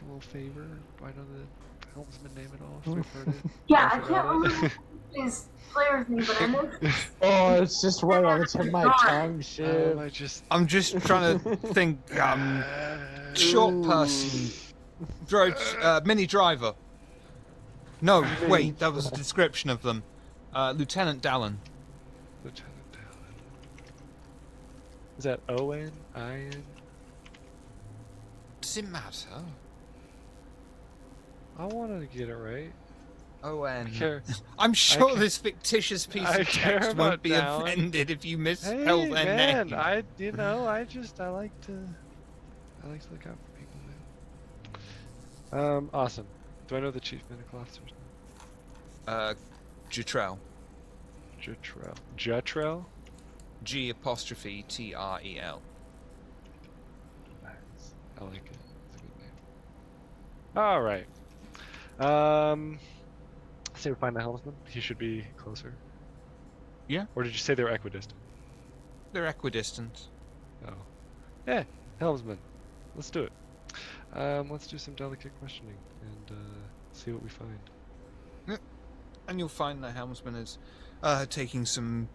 little favor, do I know the helmsman name at all? If we've heard it. Yeah, Or I can't forgot it? remember his player's name, but I know. Oh, it's just right on the tip of my tongue. Shit. I'm just trying to think. Short person, mini driver. No, wait, that was a description of them. Lieutenant Dallin. Lieutenant Dallin. Is that O-N? I-N? Does it matter? I wanted to get it right. O-N. Care. I'm sure care- this fictitious piece I of care text about won't be Dallin. offended if you Hey, misspell their man, name. I like to look out for people, man. Awesome. Do I know the chief medical officer's name? Jutrell. Jutrell? G''Trel. Nice. I like it. It's a good name. Alright. Say we find the helmsman. He should be closer. Yeah. Or did you say they were equidistant? They're equidistant. Oh. Yeah, helmsman. Let's do it. Let's do some delicate questioning and see what we find. And you'll find the helmsman is taking some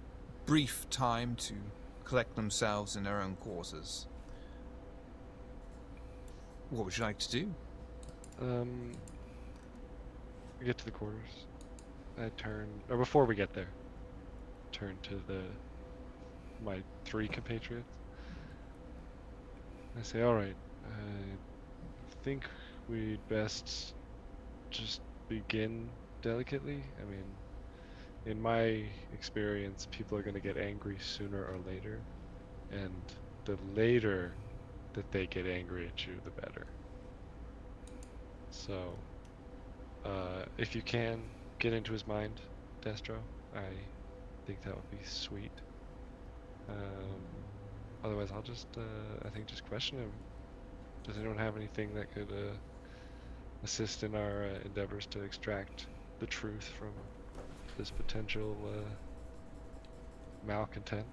brief time to collect themselves in their own quarters. What would you like to do? We get to the quarters. I turn, or before we get there, turn to my 3 compatriots. I say, all right, I think we'd best just begin delicately. I mean, in my experience, people are going to get angry sooner or later, and the later that they get angry at you, the better. So, if you can get into his mind, Destro, I think that would be sweet. Otherwise, I'll just, I think, just question him. Does anyone have anything that could assist in our endeavors to extract the truth from this potential malcontent?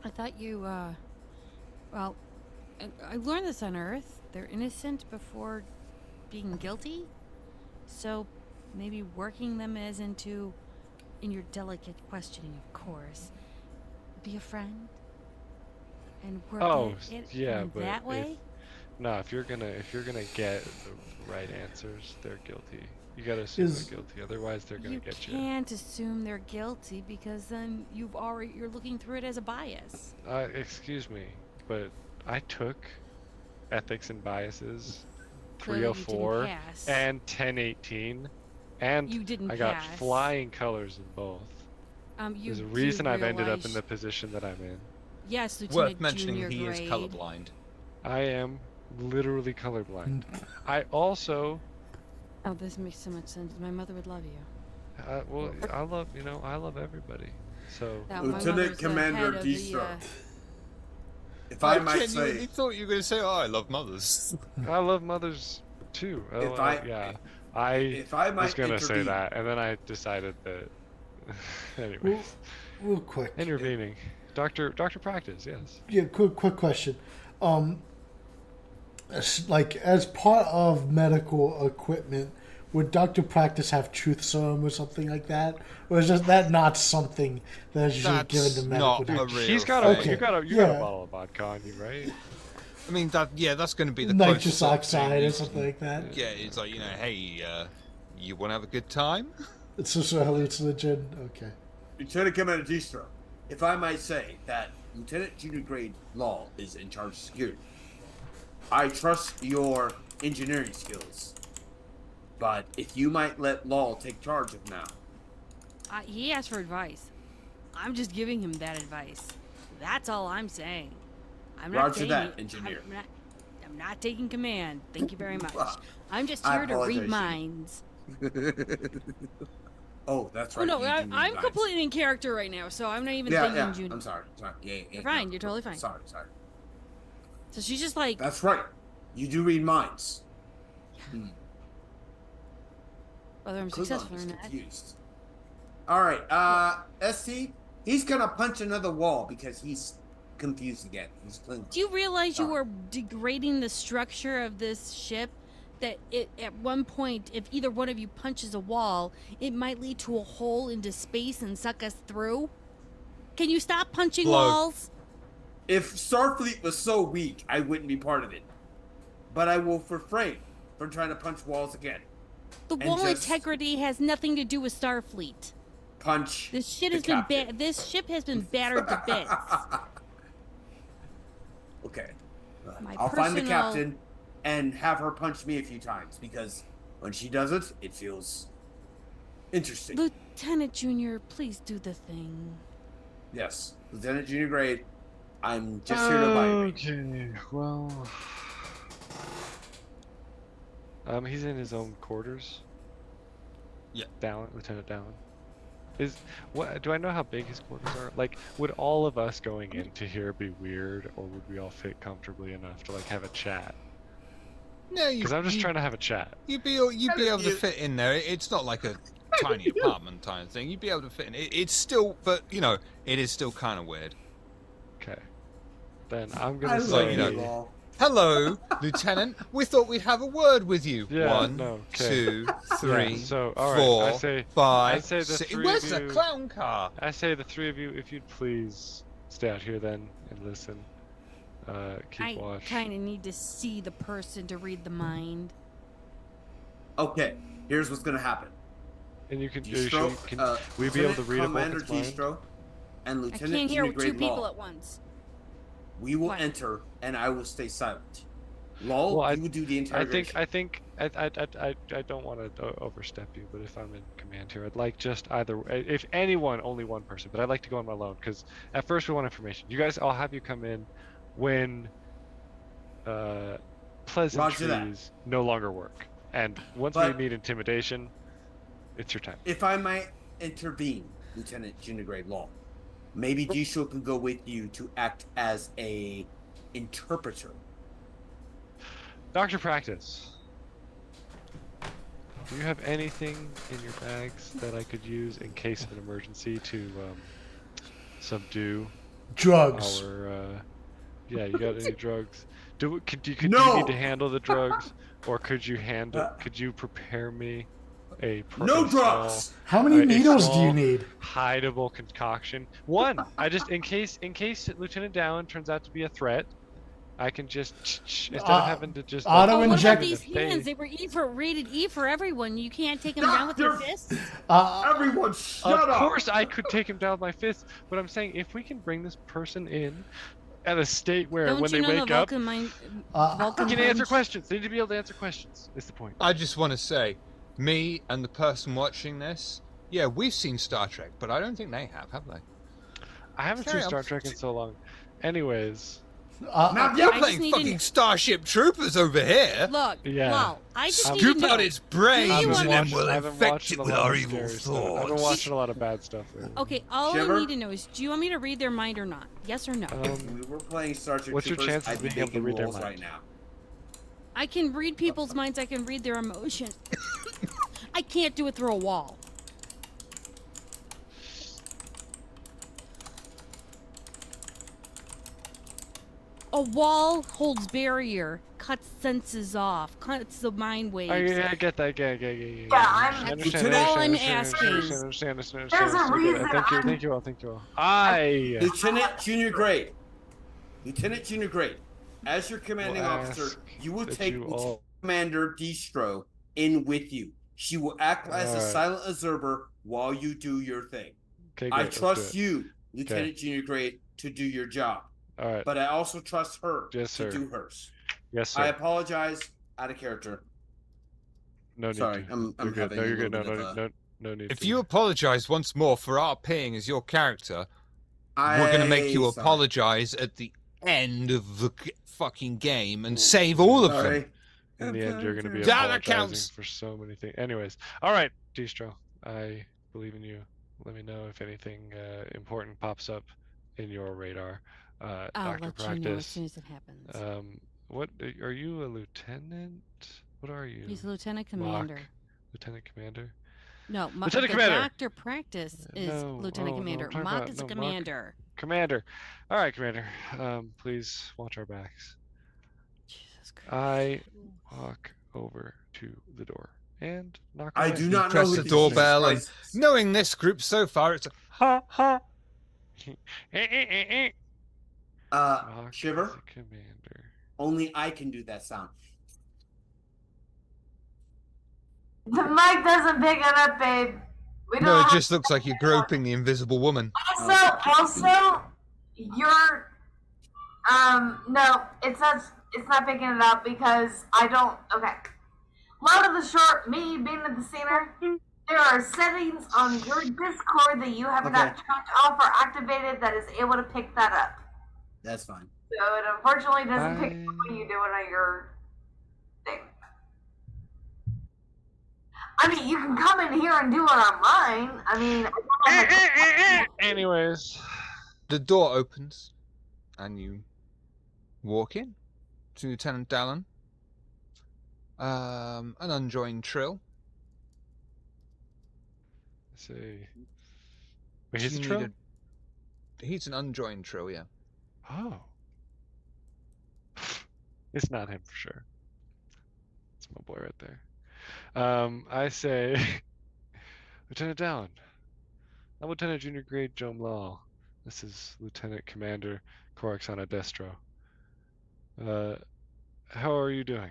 I thought you, well, I learned this on Earth. They're innocent before being guilty. So maybe working them as in your delicate questioning, of course. Be a friend and work it yeah, in but that way. If you're gonna get the right answers, they're guilty. You gotta assume they're guilty, otherwise they're gonna get you. You can't assume they're guilty because then you're looking through it as a bias. Excuse me, but I took ethics and biases Clearly you 304 didn't pass. and 1018, and You didn't I got pass. flying colors in both. You There's a do reason I've ended up in realize- the position that I'm in. Yes, Lieutenant Worth mentioning Junior he is grade. colorblind. I am literally colorblind. I also, Oh, this makes so much sense. My mother would love you. I love everybody. So That my Lieutenant mother's the Commander head of the, Distro. If I might genuinely say, thought you were going to say, "Oh, I love mothers." I love mothers too. If I if I might was gonna say intervene- that, and then I decided that. Anyways, Real quick. intervening, Doctor Practice, yes. Yeah, quick question. As part of medical equipment, would Doctor Practice have truth serum or something like that, or is that not something that's usually given to medical? not a doctors? real He's got thing. a you got a Yeah. bottle of vodka on you, right? I mean, that's going to be the Nitrous closest sort of oxide thing or you something can- like that. Yeah, it's like, hey, you want to have a good time? It's just a hallucinogen. Okay. Lieutenant Commander Distro, if I might say that Lieutenant Junior Grade Law is in charge of security. I trust your engineering skills, but if you might let Law take charge of now. He asked for advice. I'm just giving him that advice. That's all I'm saying. I'm not Roger taking, that, engineer. I'm not taking command. Thank you very much. Well, I'm just I here to read apologize, minds. Oh, that's Oh right. no, you do read I'm minds. completely in character right now, so I'm not even Yeah, thinking yeah. Junior. I'm sorry. Yeah, You're fine. You're totally fine. Sorry. So she's just like, That's right. You do read minds. whether I'm Klingon successful or is not. confused. All right. ST, he's gonna punch another wall because he's confused again. He's Klingon. Do you realize you Sorry. are degrading the structure of this ship? That it at one point, if either one of you punches a wall, it might lead to a hole into space and suck us through. Can you stop punching Blow. walls? If Starfleet was so weak, I wouldn't be part of it. But I will refrain from trying to punch walls again. The And wall just integrity has nothing to do with Starfleet. Punch. This shit the has been captain. This ship has been battered to bits. Okay. My I'll find the personal- captain and have her punch me a few times because when she does it, it feels interesting. Lieutenant Junior, please do the thing. Yes, Lieutenant Junior Grade. I'm just here to vibrate. Okay, well, he's in his own quarters. Yeah. Dallin, Lieutenant Dallin. Do I know how big his quarters are? Like, would all of us going into here be weird, or would we all fit comfortably enough to like have a chat? No, Because I'm just trying to have a chat. You'd be able to fit in there. It's not like a tiny apartment kind of thing. You'd be able to fit in. It's still, but it is still kind of weird. Okay. Then I'm I gonna love say. you you all. Hello, Lieutenant. We thought we'd have a word with you. Yeah, 1, no, okay. 2, 3, Yeah, so, all right, 4, I say- 5, I say the 6. three Where's of the you- clown car? I say the three of you, if you'd please stay out here then and listen. Keep I watch. kind of need to see the person to read the mind. Okay, here's what's gonna happen. And you can. Distro, Can we be able to read a Commander both mind? Distro and I Lieutenant can't hear Junior two Grade people Law. at once. We will What? enter, and I will stay silent. Lol, Well, you will do the I interrogation. think I don't want to overstep you, but if I'm in command here, I'd like just either if anyone, only one person, but I'd like to go on alone because at first we want information. You guys, I'll have you come in when pleasantries no longer work, and once we But- need intimidation, it's your time. If I might intervene, Lieutenant Junior Grade Law, maybe Distro can go with you to act as a interpreter. Doctor Practice. Do you have anything in your bags that I could use in case of an emergency to subdue Drugs. our? Yeah, you got any drugs? Do you No! need to handle the drugs, or could you handle? Could you prepare me a No a drugs! How many a needles do you small- need? hideable concoction? One. I just in case Lieutenant Dallin turns out to be a threat, I can just instead of having to just auto Oh, what inject- about these hands? They were rated E for everyone. You can't take them Stop down with your your- fists. Everyone, shut Of up! course, I could take him down with my fist, but I'm saying if we can bring this person in at a state where Don't when you they know wake the up, Vulcan mind? Uh, Vulcan they can answer punch? questions. They need to be able to answer questions. Is the point? I just want to say, me and the person watching this, yeah, we've seen Star Trek, but I don't think they have they? I haven't Carry seen on. Star Trek in so long. Anyways, Now, You're I just playing need fucking an- Starship Troopers over here. Look, Yeah. Lol, I just I'm- need to Scoop know. out its brains Do you and then want- we'll I've been infect watching it a with lot our of evil scary stuff. I've been thoughts. watching a lot of bad stuff lately. Okay, all Shiver? I need to know is, do you want me to read their mind or not? Yes or no? If we were playing Star Trek What's your Troopers, chances I'd of be being able to making read their rolls mind? right now. I can read people's minds. I can read their emotion. I can't do it through a wall. A wall holds barrier, cuts senses off, cuts the mind waves. I get that. Yeah. I'm- I understand. Lieutenant- All I'm Understand. There's a I get it. reason Thank you. I'm- Thank you all. Thank you all. I. Lieutenant Junior Grade. Lieutenant Junior Grade. As your commanding Will officer, ask you will that take you Lieutenant all- Commander Distro in with you. She will act as a Alright. silent observer while you do your thing. Okay, I great, let's do trust it. you, Lieutenant Junior Grade, to do your job. All right. But I also trust her Yes, sir. to do hers. Yes, sir. I apologize out of character. No need Sorry, to. I'm You're good. having No, a you're good. No, little no, bit of no need. If for you that. apologize once more for RPing as your character, we're going to make you Sorry. apologize at the end of the fucking game and save all of them. Sorry. In the end, you're going to be That apologizing accounts. for so many things. Anyways, all right, Distro. I believe in you. Let me know if anything important pops up in your radar. I'll Dr. let you know as soon as it happens. What are you, a lieutenant? What are you? He's Lieutenant Mock Commander. Lieutenant Commander? No, Lieutenant the Commander! Doctor Practice is No, Lieutenant oh, no, Commander. I'm talking Mock about is a Mock. commander. Commander. All right, Commander. Please watch our backs. Jesus Christ. I walk over to the door and knock I away. do You not know press who the Jesus doorbell, and Christ is. knowing this group so far, it's a ha ha. Mock is Shiver. a commander. Only I can do that sound. The mic doesn't pick it up, babe. We don't No, it have just looks like you're groping the invisible woman. Also, you're no, it's not picking it up because I don't. Okay, long of the short, me being the singer, there are settings on your Discord that you have not turned off or activated that is able to pick that up. That's fine. So it unfortunately doesn't pick up when you do it on your thing. I mean, you can come in here and do it on mine. I mean, Anyways, The door opens, and you walk in to Lieutenant Dallin. An unjoined Trill. let's see. Wait, he's You a need Trill? He's an unjoined Trill, yeah. Oh. It's not him for sure. It's my boy right there. I say, Lieutenant Dallin. I'm Lieutenant Junior Grade Jom Law. This is Lieutenant Commander Coraxana Destro. How are you doing?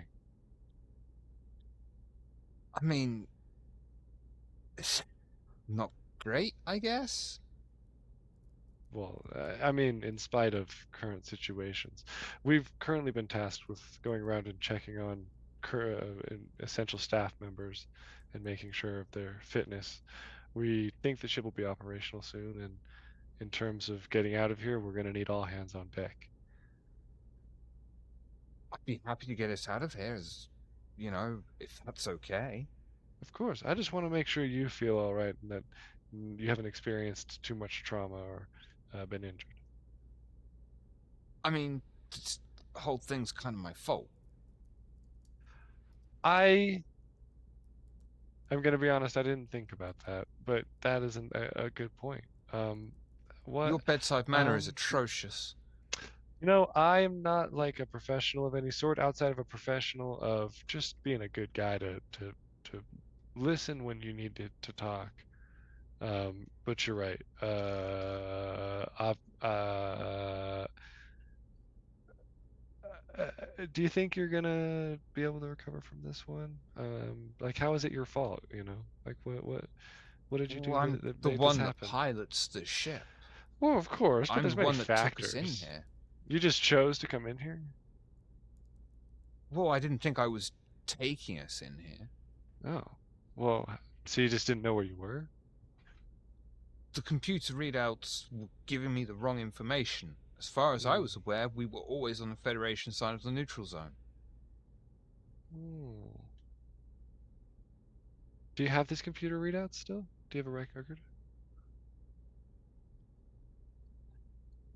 I mean, it's not great, I guess. Well, I mean, in spite of current situations, we've currently been tasked with going around and checking on essential staff members and making sure of their fitness. We think the ship will be operational soon, and in terms of getting out of here, we're going to need all hands on deck. I'd be happy to get us out of here, if that's okay. Of course, I just want to make sure you feel all right and that you haven't experienced too much trauma or been injured. I mean, this whole thing's kind of my fault. I'm going to be honest, I didn't think about that, but that isn't a good point. Your bedside manner is atrocious. You know, I am not like a professional of any sort outside of a professional of just being a good guy to listen when you need to talk. But you're right. Do you think you're gonna be able to recover from this one? Like, how is it your fault? You know, like what did you do I'm that the made one this that happen? pilots the ship. Well, of course, but I'm there's the many one that factors. took us in here. You just chose to come in here? Well, I didn't think I was taking us in here. Oh, well, so you just didn't know where you were? The computer readouts were giving me the wrong information. As far as I was aware, we were always on the Federation side of the neutral zone. Hmm. Do you have this computer readout still? Do you have a record?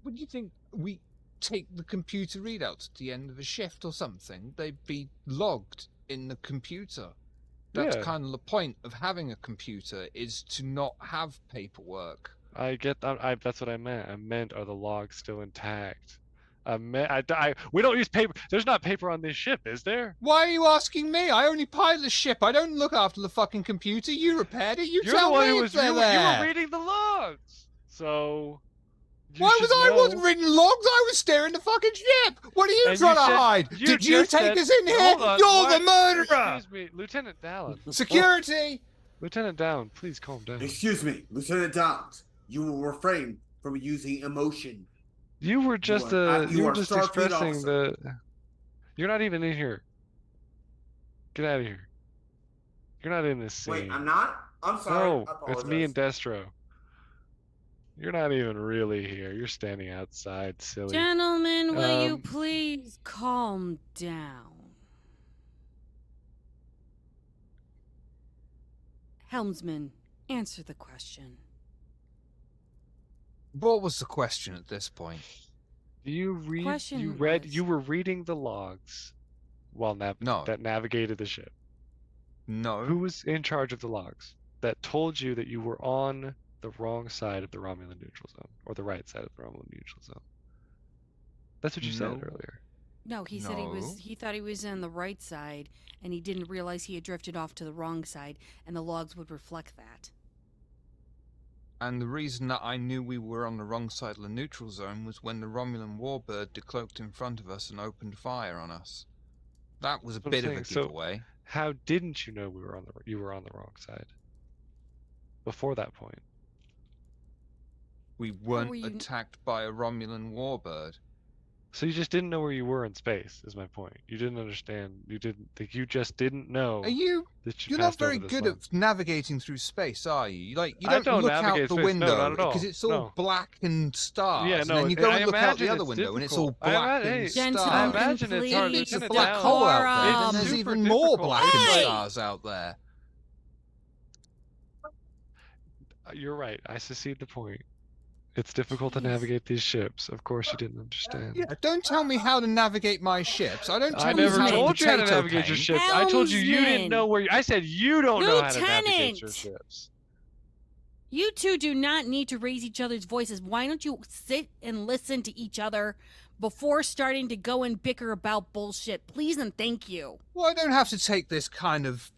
Would you think we take the computer readouts at the end of a shift or something? They'd be logged in the computer. That's kind of the point of having a computer, is to not have paperwork. I get that. That's what I meant. I meant, are the logs still intact? We don't use paper. There's not paper on this ship, is there? Why are you asking me? I only pilot the ship. I don't look after the fucking computer. You repaired it. You're tell the one me who if was they're you there. were reading the logs. So I wasn't reading logs? I was steering the fucking ship. What are you trying to hide? Did you take us in here? You're the murderer. Excuse me, Lieutenant Dallin. Security. Lieutenant Dallin, please calm down. Excuse me, Lieutenant Downs. You will refrain from using emotion. You were just expressing the. You're not even in here. Get out of here. You're not in this scene. Wait, I'm not? I'm sorry. No, it's me and Destro. You're not even really here. You're standing outside, silly. Gentlemen, will you please calm down? Helmsman, Answer the question. What was the question at this point? Do you read? Question You read. was- You were reading the logs while No. that navigated the ship. No. Who was in charge of the logs that told you that you were on the wrong side of the Romulan neutral zone, or the right side of the Romulan neutral zone? That's what you said No. earlier. No, he said No. he thought he was on the right side, and he didn't realize he had drifted off to the wrong side, and the logs would reflect that. And the reason that I knew we were on the wrong side of the neutral zone was when the Romulan warbird decloaked in front of us and opened fire on us. That was a That's what I'm bit of a saying. So- giveaway. How didn't you know you were on the wrong side before that point? We were weren't you- attacked by a Romulan warbird. So you just didn't know where you were in space, is my point. You didn't understand. You didn't think. You just didn't know Are you? that you You're not passed over very this good line. at navigating through space, are you? Like you I don't, don't look out navigate the space. No, window not at all. because it's all No. black and stars. Yeah, and no, then you go I and look out the imagine other it's window and it's all difficult. black Hey, and Gentlemen, stars. I imagine it's hard. please, It's a Lieutenant black Down. hole out there. decorum. And there's It's even super more difficult. black and Hey! stars out there. You're right. I secede the point. It's difficult to Jeez. navigate these ships. Of course, you didn't understand. Yeah, don't tell me how to navigate my ships. I don't I tell you never how told to you how to potato navigate your paint. ships. I told you you didn't know where. I said you don't know how to navigate your Lieutenant! ships. You two do not need to raise each other's voices. Why don't you sit and listen to each other before starting to go and bicker about bullshit? Please and thank you. Well, I don't have to take this kind of.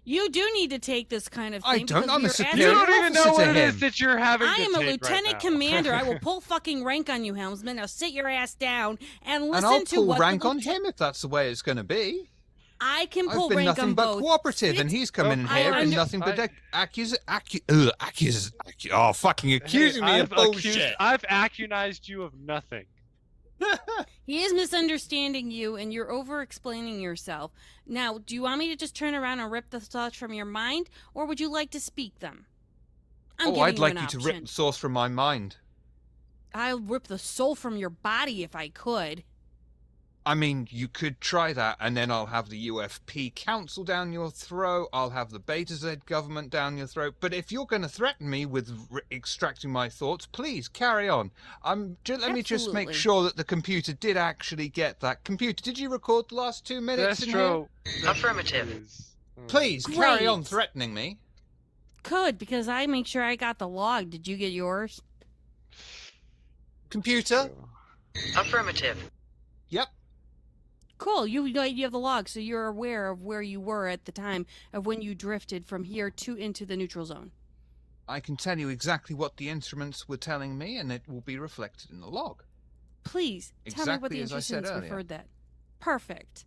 You do need to take this kind of I thing. don't. because I'm we a are superior You asking- don't even know officer what to it is him. that you're having I to am a take lieutenant right now. commander. I will pull fucking rank on you, helmsman. Now sit your ass down and listen And I'll to pull what rank the on him if that's the way it's going to be. I can I've pull been rank nothing on but both. cooperative, and Sit- he's come in Of here course. been nothing but fucking Hey, accusing me of bullshit. I've accused you of nothing. He is misunderstanding you, and you're over-explaining yourself. Now, do you want me to just turn around and rip the thoughts from your mind, or would you like to speak them? I'm Oh, giving I'd like an you to option. rip the source from my mind. I'll rip the soul from your body if I could. I mean, you could try that, and then I'll have the UFP Council down your throat. I'll have the Beta Z government down your throat. But if you're going to threaten me with extracting my thoughts, please carry on. Let me just make Absolutely. sure that the computer did actually get that. Computer, did you record the last 2 minutes in here? Destro. Affirmative. Please carry on Great. threatening me. Could, because I make sure I got the log. Did you get yours? Computer? Affirmative. Yep. Cool. You have the log, so you're aware of where you were at the time of when you drifted from here to into the neutral zone. I can tell you exactly what the instruments were telling me, and it will be reflected in the log. Please tell me what Exactly the as I said instruments earlier. referred that. Perfect.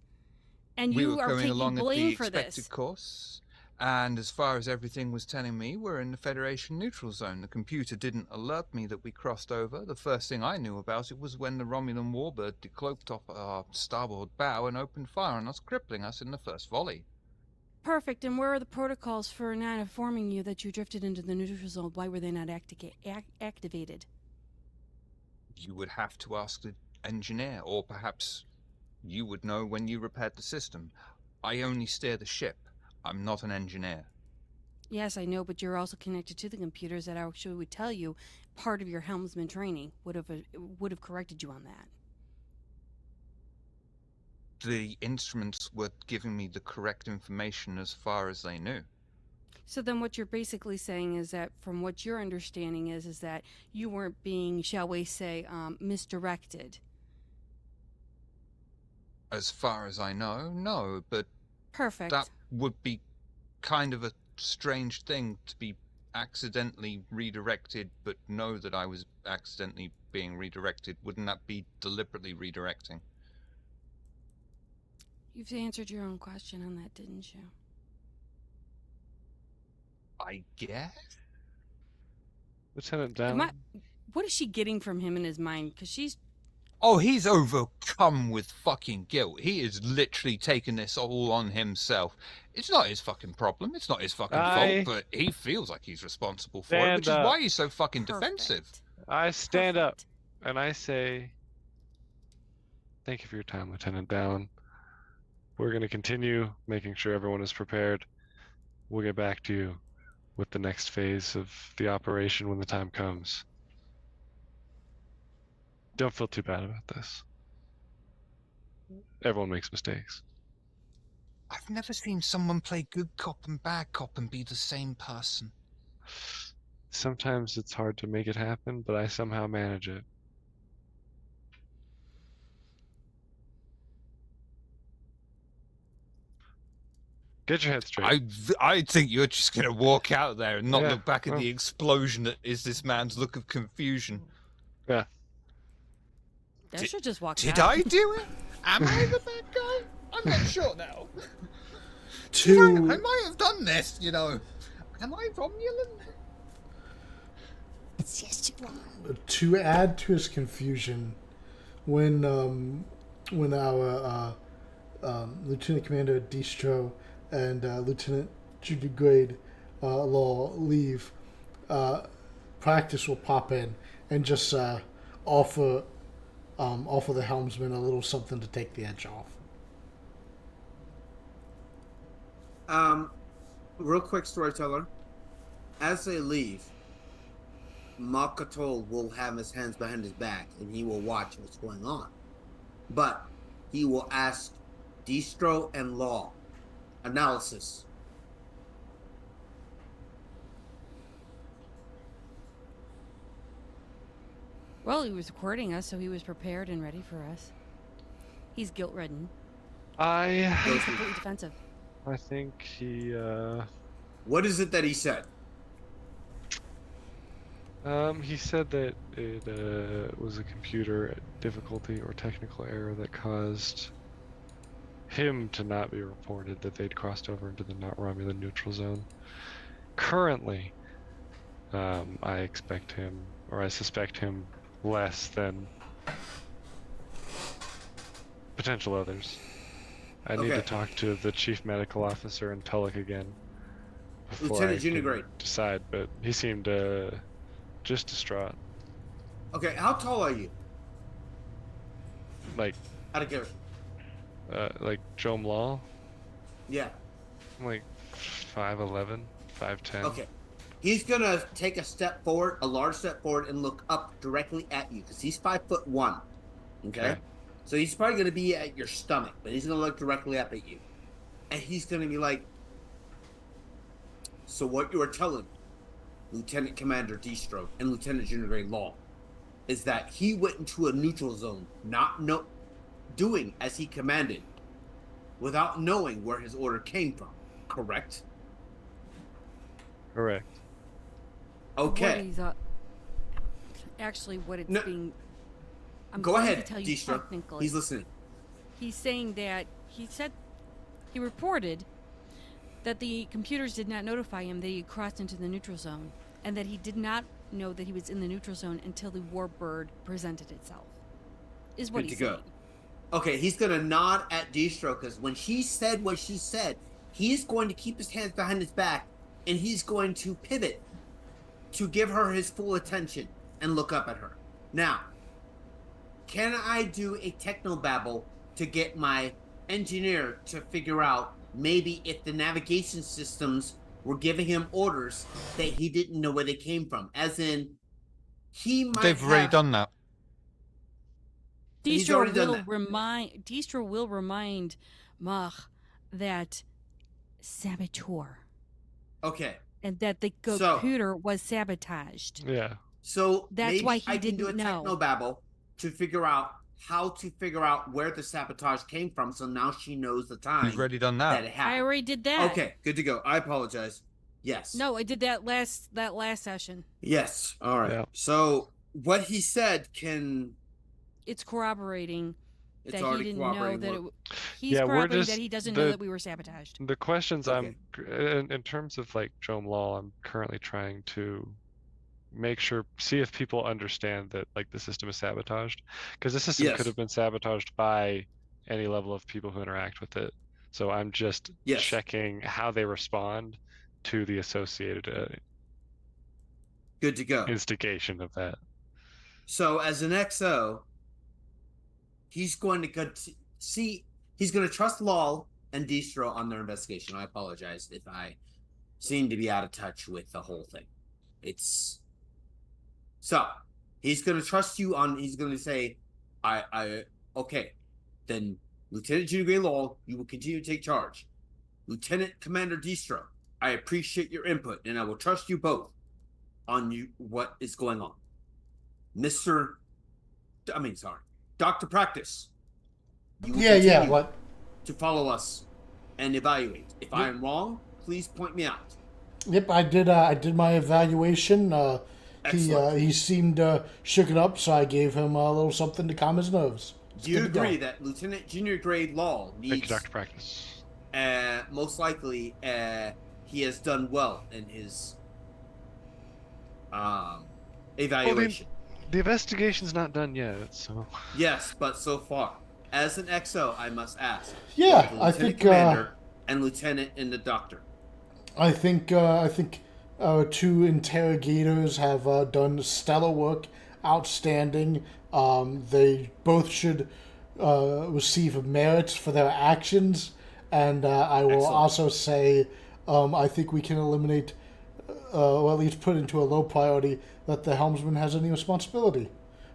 And We you were are going taking along at the blame for expected this. course, and as far as everything was telling me, we're in the Federation neutral zone. The computer didn't alert me that we crossed over. The first thing I knew about it was when the Romulan warbird decloaked off our starboard bow and opened fire on us, crippling us in the first volley. Perfect. And where are the protocols for not informing you that you drifted into the neutral zone? Why were they not activated? You would have to ask the engineer, or perhaps you would know when you repaired the system. I only steer the ship. I'm not an engineer. Yes, I know, but you're also connected to the computers that actually would tell you part of your helmsman training would have corrected you on that. The instruments were giving me the correct information as far as they knew. So then what you're basically saying is that from what your understanding is that you weren't being, shall we say, misdirected. As far as I know, no, but Perfect. that would be kind of a strange thing to be accidentally redirected, but know that I was accidentally being redirected. Wouldn't that be deliberately redirecting? You've answered your own question on that, didn't you? I guess? Lieutenant Am Down. I- What is she getting from him in his mind? Because she's... Oh, he's overcome with fucking guilt. He is literally taking this all on himself. It's not his fucking problem. It's not his fucking fault, but he feels like he's responsible for it, which is Stand why up. he's so fucking defensive. Perfect. I stand up Perfect. and I say, thank you for your time, Lieutenant Down. We're going to continue making sure everyone is prepared. We'll get back to you with the next phase of the operation when the time comes. Don't feel too bad about this. Everyone makes mistakes. I've never seen someone play good cop and bad cop and be the same person. Sometimes it's hard to make it happen, but I somehow manage it. Get your head straight. I think you're just going to walk out there and not Yeah, look back at well. the explosion that is this man's look of confusion. Yeah. That should just walk Did out. I do it? Am I the bad guy? I'm not sure now. I might have done this, you know. Am I Romulan? To add to his confusion, when our Lieutenant Commander Distro and Lieutenant Junior Grade Law leave, Practice will pop in and just offer the helmsman a little something to take the edge off. Real quick, storyteller. As they leave, Makatol will have his hands behind his back and he will watch what's going on. But he will ask Distro and Law analysis. Well, he was recording us, so he was prepared and ready for us. He's guilt-ridden. I He's completely defensive. think he What is it that he said? he said that it was a computer difficulty or technical error that caused him to not be reported that they'd crossed over into the not Romulan neutral zone. Currently, I expect him, or I suspect him, less than potential others. I need to Okay. talk to the chief medical officer in Tulloch again before Lieutenant I Junior can Grade. decide, but he seemed just distraught. Okay, how tall are you? Like Out of care. Jom Law? Yeah. I'm like 5'11", 5'10". Okay. He's gonna take a step forward, a large step forward, and look up directly at you because he's 5'1". Okay? Okay. So he's probably gonna be at your stomach, but he's gonna look directly up at you, and he's gonna be like, "So what you are telling Lieutenant Commander Distro and Lieutenant Junior Grade Law is that he went into a neutral zone, doing as he commanded, without knowing where his order came from, correct?" Correct. Okay. Actually, what it's No. being... I'm Go going ahead, to tell you Distro. technically. He's listening. He's saying that he reported that the computers did not notify him that he had crossed into the neutral zone, and that he did not know that he was in the neutral zone until the warbird presented itself. Is what Good he's to go. saying. Okay, he's gonna nod at Distro because when she said what she said, he's going to keep his hands behind his back and he's going to pivot to give her his full attention and look up at her. Now, can I do a technobabble to get my engineer to figure out maybe if the navigation systems were giving him orders that he didn't know where they came from? As in, he might They've already have... done that. He's Distro already done will that. remind Mach that saboteur, Okay, and that the So- computer was sabotaged. Yeah. so That's maybe why he I can do a didn't know. technobabble to figure out how to figure out where the sabotage came from. So now she knows the time You've already done that that. it I happened. already did that. Okay, good to go. I apologize. Yes. No, I did that last session. Yes. All right. Yeah. So what he said can... It's corroborating It's that he already didn't know cooperating. that We're- he's Yeah, we're corroborating just- that he doesn't the- know that we were sabotaged. The questions Okay. in terms of like Jom Law, I'm currently trying to see if people understand that like the system is sabotaged, because the system Yes. could have been sabotaged by any level of people who interact with it. So I'm just Yes. checking how they respond to the associated Good to go. instigation of that. So as an XO, he's going to he's going to trust Lol and Distro on their investigation. I apologize if I seem to be out of touch with the whole thing. So he's gonna trust you on. He's gonna say, okay, then Lieutenant Junior Gray Law, you will continue to take charge. Lieutenant Commander Distro, I appreciate your input, and I will trust you both on what is going on. Dr. Practice. You will continue what? to follow us and evaluate. If I am wrong, please point me out. Yep, I did my evaluation. He seemed shooken up, so I gave him a little something to calm his nerves. Do you agree that Lieutenant Junior Grade Law needs... Thank you, Dr. Practice. Most likely, he has done well in his evaluation. Well, the investigation's not done yet, so... Yes, but so far. As an XO, I must ask. Yeah, the I Lieutenant think... Commander and Lieutenant and the Doctor. I think our two interrogators have done stellar work, outstanding. They both should receive merits for their actions, and I will Excellent. also say I think we can eliminate, or at least put into a low priority, that the helmsman has any responsibility.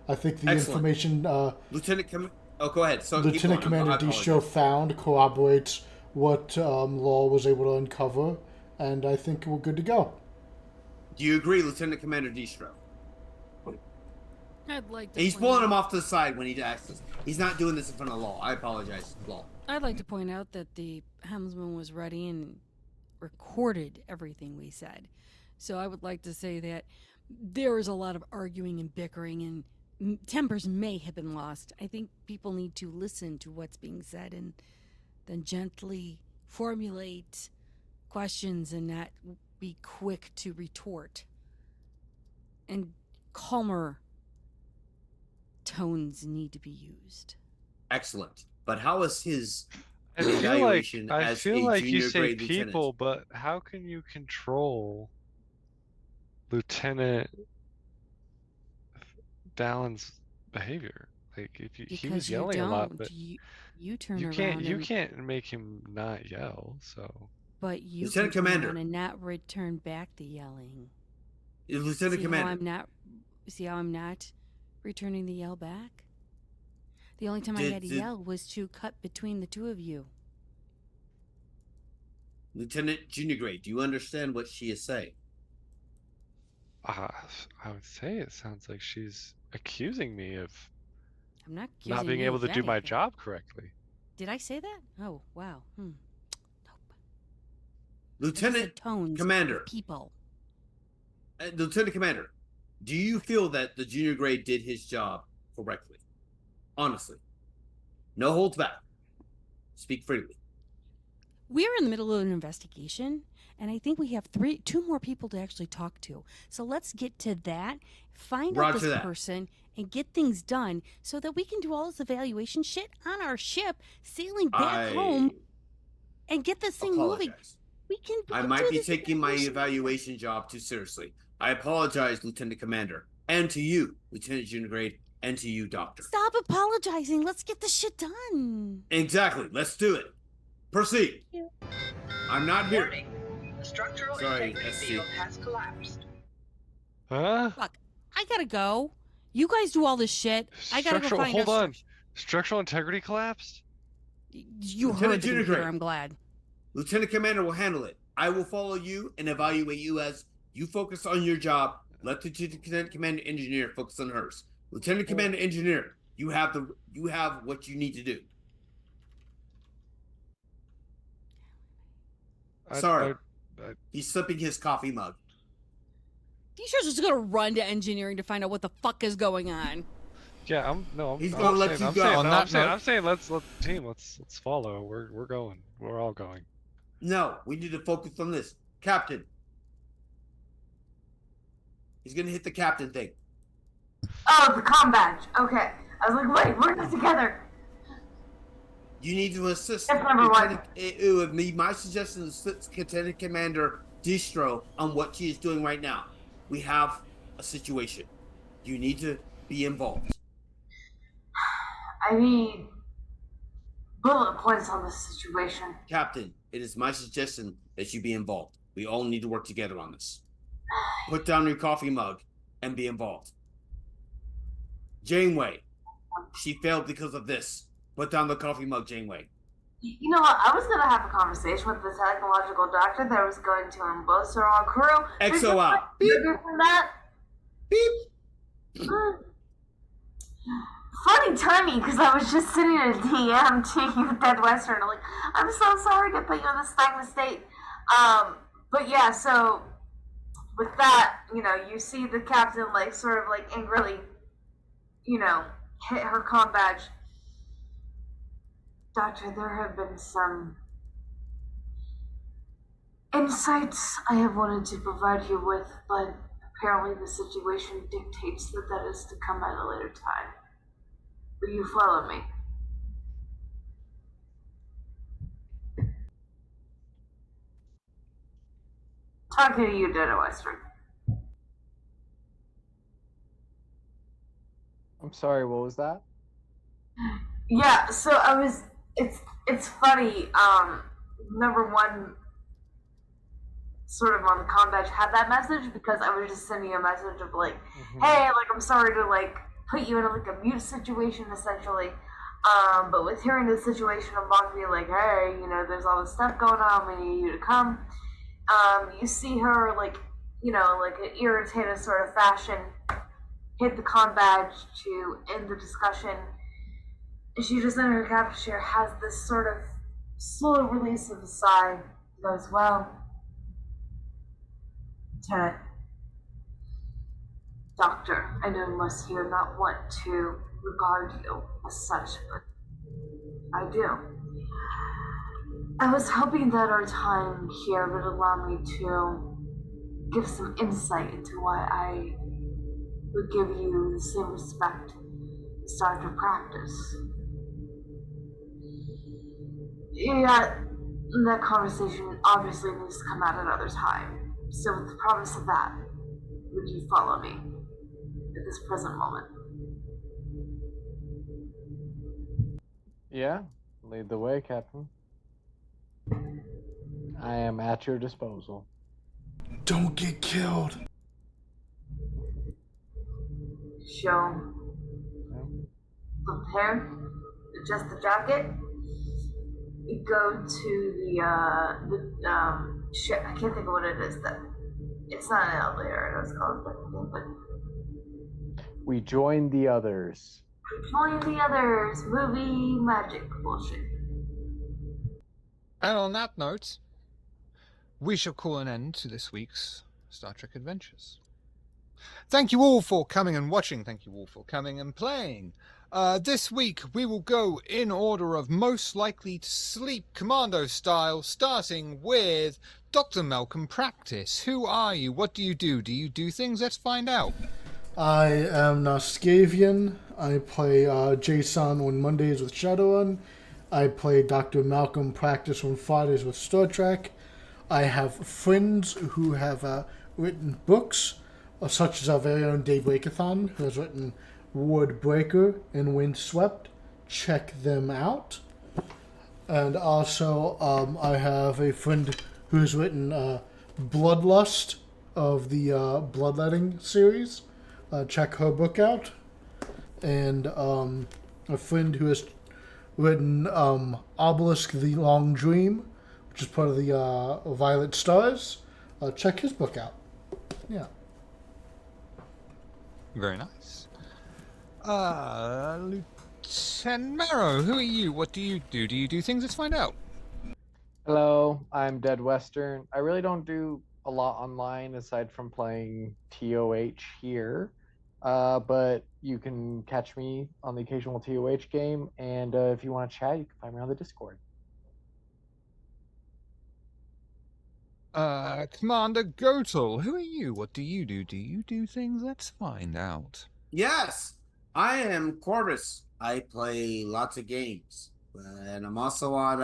I think the Excellent. information go ahead. So Lieutenant Commander Distro found corroborates what Law was able to uncover, and I think we're good to go. Do you agree, Lieutenant Commander Distro? I'd like to. He's pulling him off to the side when he asks this. He's not doing this in front of Law. I apologize, Law. I'd like to point out that the helmsman was ready and recorded everything we said. So I would like to say that there was a lot of arguing and bickering, and tempers may have been lost. I think people need to listen to what's being said and then gently formulate questions and not be quick to retort. And calmer tones need to be used. Excellent. But how is his I feel evaluation like as a you junior say grade people, lieutenant? but how can you control Lieutenant Dallon's behavior? Like, if he was yelling a lot, but you turn you around. You can't make him not yell. So, but you Lieutenant can turn Commander. around and not return back the yelling. Lieutenant Commander. See how I'm not returning the yell back? The only time I had to yell was to cut between the two of you. Lieutenant Junior Grade, do you understand what she is saying? I would say it sounds like she's accusing me of I'm not accusing not being you able of to do my anything. job correctly. Did I say that? Oh, wow. Nope. Lieutenant tones Commander. of people. Lieutenant Commander, do you feel that the junior grade did his job correctly? Honestly. No holds back. Speak freely. We're in the middle of an investigation, and I think we have two more people to actually talk to. So let's get to that, find out this person, and get things done so that we can do all this evaluation shit on our ship, sailing back home, and get this thing moving. I might be taking my evaluation job too seriously. I apologize, Lieutenant Commander. And to you, Lieutenant Junior Grade, and to you, Doctor. Stop apologizing. Let's get the shit done. Exactly. Let's do it. Proceed. I'm not here. Warning. The structural integrity field has collapsed. Huh? Fuck. I gotta go. You guys do all this shit. I gotta go find Hold on. Structural integrity collapsed? You heard the computer, I'm glad. Lieutenant Commander will handle it. I will follow you and evaluate you as you focus on your job. Let the Lieutenant Commander Engineer focus on hers. Lieutenant Commander Engineer, you have what you need to do. Sorry. He's sipping his coffee mug. You sure just gonna run to engineering to find out what the fuck is going on? Yeah, He's gonna let you go. I'm saying let's follow. We're going. We're all going. No, we need to focus on this. Captain. He's gonna hit the captain thing. Oh, the comm badge. Okay. I was like, wait, we're not together. You need to assist. That's number one. It would be my suggestion to assist Lieutenant Commander Distro on what she is doing right now. We have a situation. You need to be involved. I need bullet points on this situation. Captain, it is my suggestion that you be involved. We all need to work together on this. Put down your coffee mug and be involved. Janeway, she failed because of this. Put down the coffee mug, Janeway. You know what? I was gonna have a conversation with the technological doctor that was going to embolster our crew. Exo out. Beep. From that. Beep. Funny timing, because I was just sitting in a DM to you, Dead Western. I'm like, I'm so sorry to put you in this stagnant state. But yeah, so with that, you know, you see the captain like sort of like angrily, you know, hit her comm badge. Doctor, there have been some insights I have wanted to provide you with, but apparently the situation dictates that that is to come at a later time. Will you follow me? Talking to you, Dead Western. I'm sorry, what was that? Yeah, so it's funny, number one, sort of on the comm badge had that message because I was just sending you a message of like, hey, like I'm sorry to like put you in like a mute situation essentially. But with hearing the situation of Mock being like, hey, you know, there's all this stuff going on, we need you to come. You see her like, you know, like an irritated sort of fashion hit the comm badge to end the discussion. And she just in her capture chair has this sort of slow release of a sigh. Goes, well, Lieutenant, Doctor, I know most here not want to regard you as such, but I do. I was hoping that our time here would allow me to give some insight into why I would give you the same respect as Dr. Practice. Yeah, that conversation obviously needs to come at another time. So with the promise of that, would you follow me at this present moment? Yeah, lead the way, Captain. I am at your disposal. Don't get killed. Show. Prepare. Adjust the jacket. We go to the ship. I can't think of what it is. That it's not an elevator. I know it's called something, but We join the others. join the others. Movie magic bullshit. And on that note, we shall call an end to this week's Star Trek Adventures. Thank you all for coming and watching. Thank you all for coming and playing. This week we will go in order of most likely to sleep commando style, starting with Dr. Malcolm Practice. Who are you? What do you do? Do you do things? Let's find out. I am Naskavian. I play Jason on Mondays with Shadowrun. I play Dr. Malcolm Practice on Fridays with Star Trek. I have friends who have written books, such as our very own Dave Wakeathon, who has written Ward Breaker and Windswept. Check them out. And also, I have a friend who's written Bloodlust of the Bloodletting series. Check her book out. And a friend who has written Obelisk the Long Dream, which is part of the Violet Stars. Check his book out. Yeah. Very nice. Lieutenant Marrow, who are you? What do you do? Do you do things? Let's find out. Hello, I'm Dead Western. I really don't do a lot online aside from playing TOH here. But you can catch me on the occasional TOH game, and if you want to chat, you can find me on the Discord. Commander Gotel, who are you? What do you do? Do you do things? Let's find out. Yes, I am Corvus. I play lots of games, and I'm also on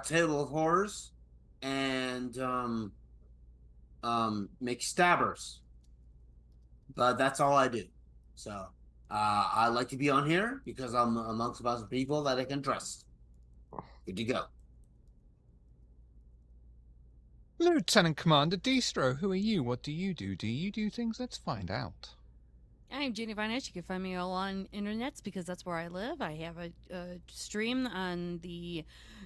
Table of Horrors and McStabbers. But that's all I do. So I like to be on here because I'm amongst a bunch of people that I can trust. Good to go. Lieutenant Commander Distro, who are you? What do you do? Do you do things? Let's find out. I'm Jenny Vinus. You can find me all on internets because that's where I live. I have a stream on the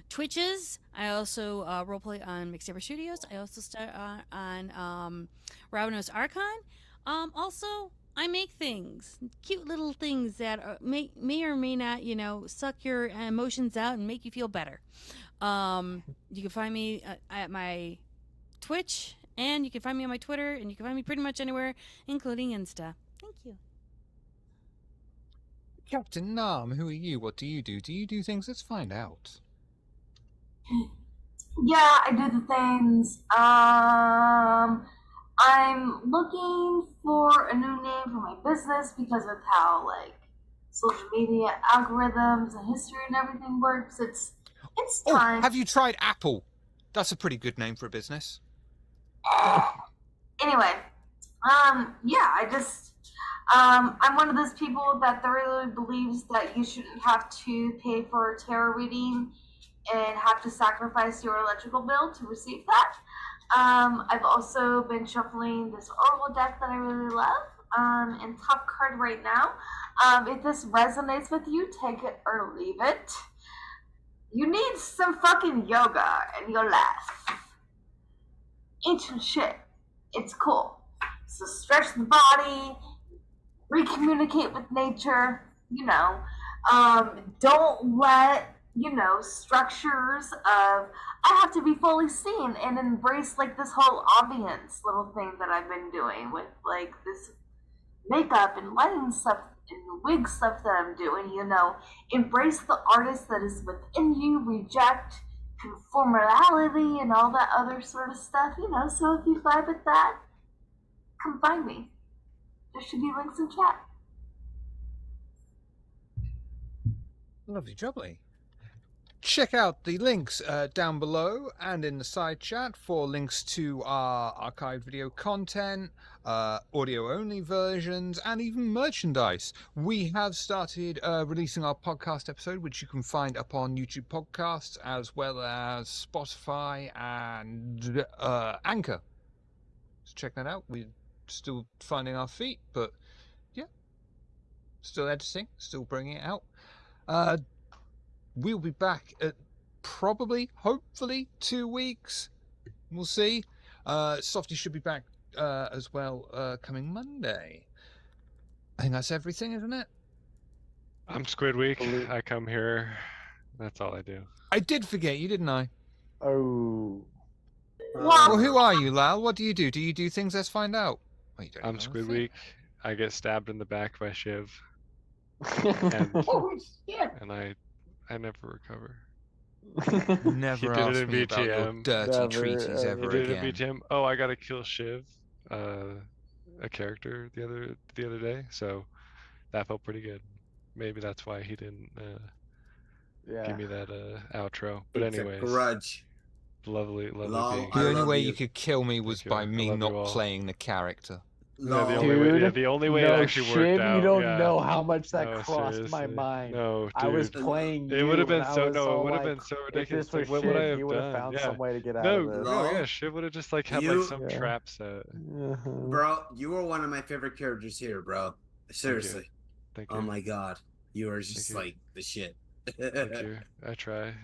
Twitches. I also roleplay on Mixtaper Studios. I also start on Ravenous Archon. Also, I make things, cute little things that may or may not, suck your emotions out and make you feel better. You can find me at my Twitch, and you can find me on my Twitter, and you can find me pretty much anywhere, including Insta. Thank you. Captain Nam, who are you? What do you do? Do you do things? Let's find out. Yeah, I do the things. I'm looking for a new name for my business because of how social media algorithms and history and everything works. It's time. Oh, have you tried Apple? That's a pretty good name for a business. Anyway, yeah, I'm one of those people that thoroughly believes that you shouldn't have to pay for a tarot reading and have to sacrifice your electrical bill to receive that. I've also been shuffling this Oracle deck that I really love, and top card right now. If this resonates with you, take it or leave it. You need some fucking yoga in your life. Ancient shit. It's cool. So stretch the body, recommunicate with nature, don't let, structures of, I have to be fully seen, and embrace this whole ambience little thing that I've been doing with this makeup and lighting stuff and wig stuff that I'm doing, embrace the artist that is within you, reject conformality and all that other sort of stuff, so if you vibe with that, come find me. There should be links in chat. Lovely jubbly. Check out the links down below and in the side chat for links to our archived video content, audio-only versions, and even merchandise. We have started releasing our podcast episode, which you can find up on YouTube Podcasts, as well as Spotify and Anchor. So check that out. We're still finding our feet, but yeah, still editing, still bringing it out. We'll be back at probably, hopefully, 2 weeks. We'll see. Softy should be back as well coming Monday. I think that's everything, isn't it? I'm Squid Week. I come here. That's all I do. I did forget you, didn't I? Oh. Well, who are you, Lal? What do you do? Do you do things? Let's find out. Oh, you don't I'm know Squid anything? Week. I get stabbed in the back by Shiv, Holy shit! and I never recover. Never He did it ask in me about your VTM. dirty Never, treaties ever. ever He did it again. in VTM. Oh, I gotta kill Shiv, a character the other day. So that felt pretty good. Maybe that's why he didn't give me that outro. But It's anyways, a grudge. lovely Lol, being The I here. only love way you. you could kill me was Thank you. by I me love you not all. playing the character. Lol. The only way it actually worked Shiv, out. you don't yeah. know how much that No, crossed my seriously. mind. No, dude. I was playing It you, would have been and I so was all it would have like, been so if ridiculous. this was Like, what would I Shiv, have he would have done? found Yeah. some way to get out No, of this. no, yeah, Lol. Shiv would have just had You- some Yeah. trap set. Uh-huh. Bro, you are one of my favorite characters here, bro. Seriously. Thank you. Oh my god. You are just you. like the shit. Thank you. I try.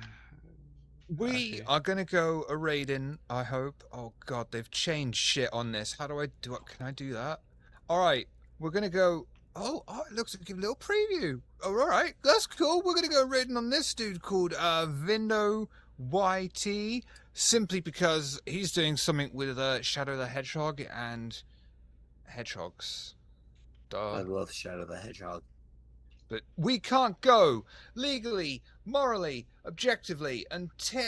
We are going to go a raiding, I hope. Oh, God, they've changed shit on this. How do I do it? Can I do that? All right, we're going to go... Oh, it looks like a little preview. Oh, all right, that's cool. We're going to go raiding on this dude called Vindo YT, simply because he's doing something with Shadow the Hedgehog and hedgehogs. I Duh. love Shadow the Hedgehog. But we can't go legally, morally, objectively until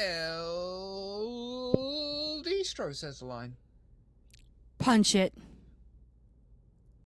Distro says the line. Punch it.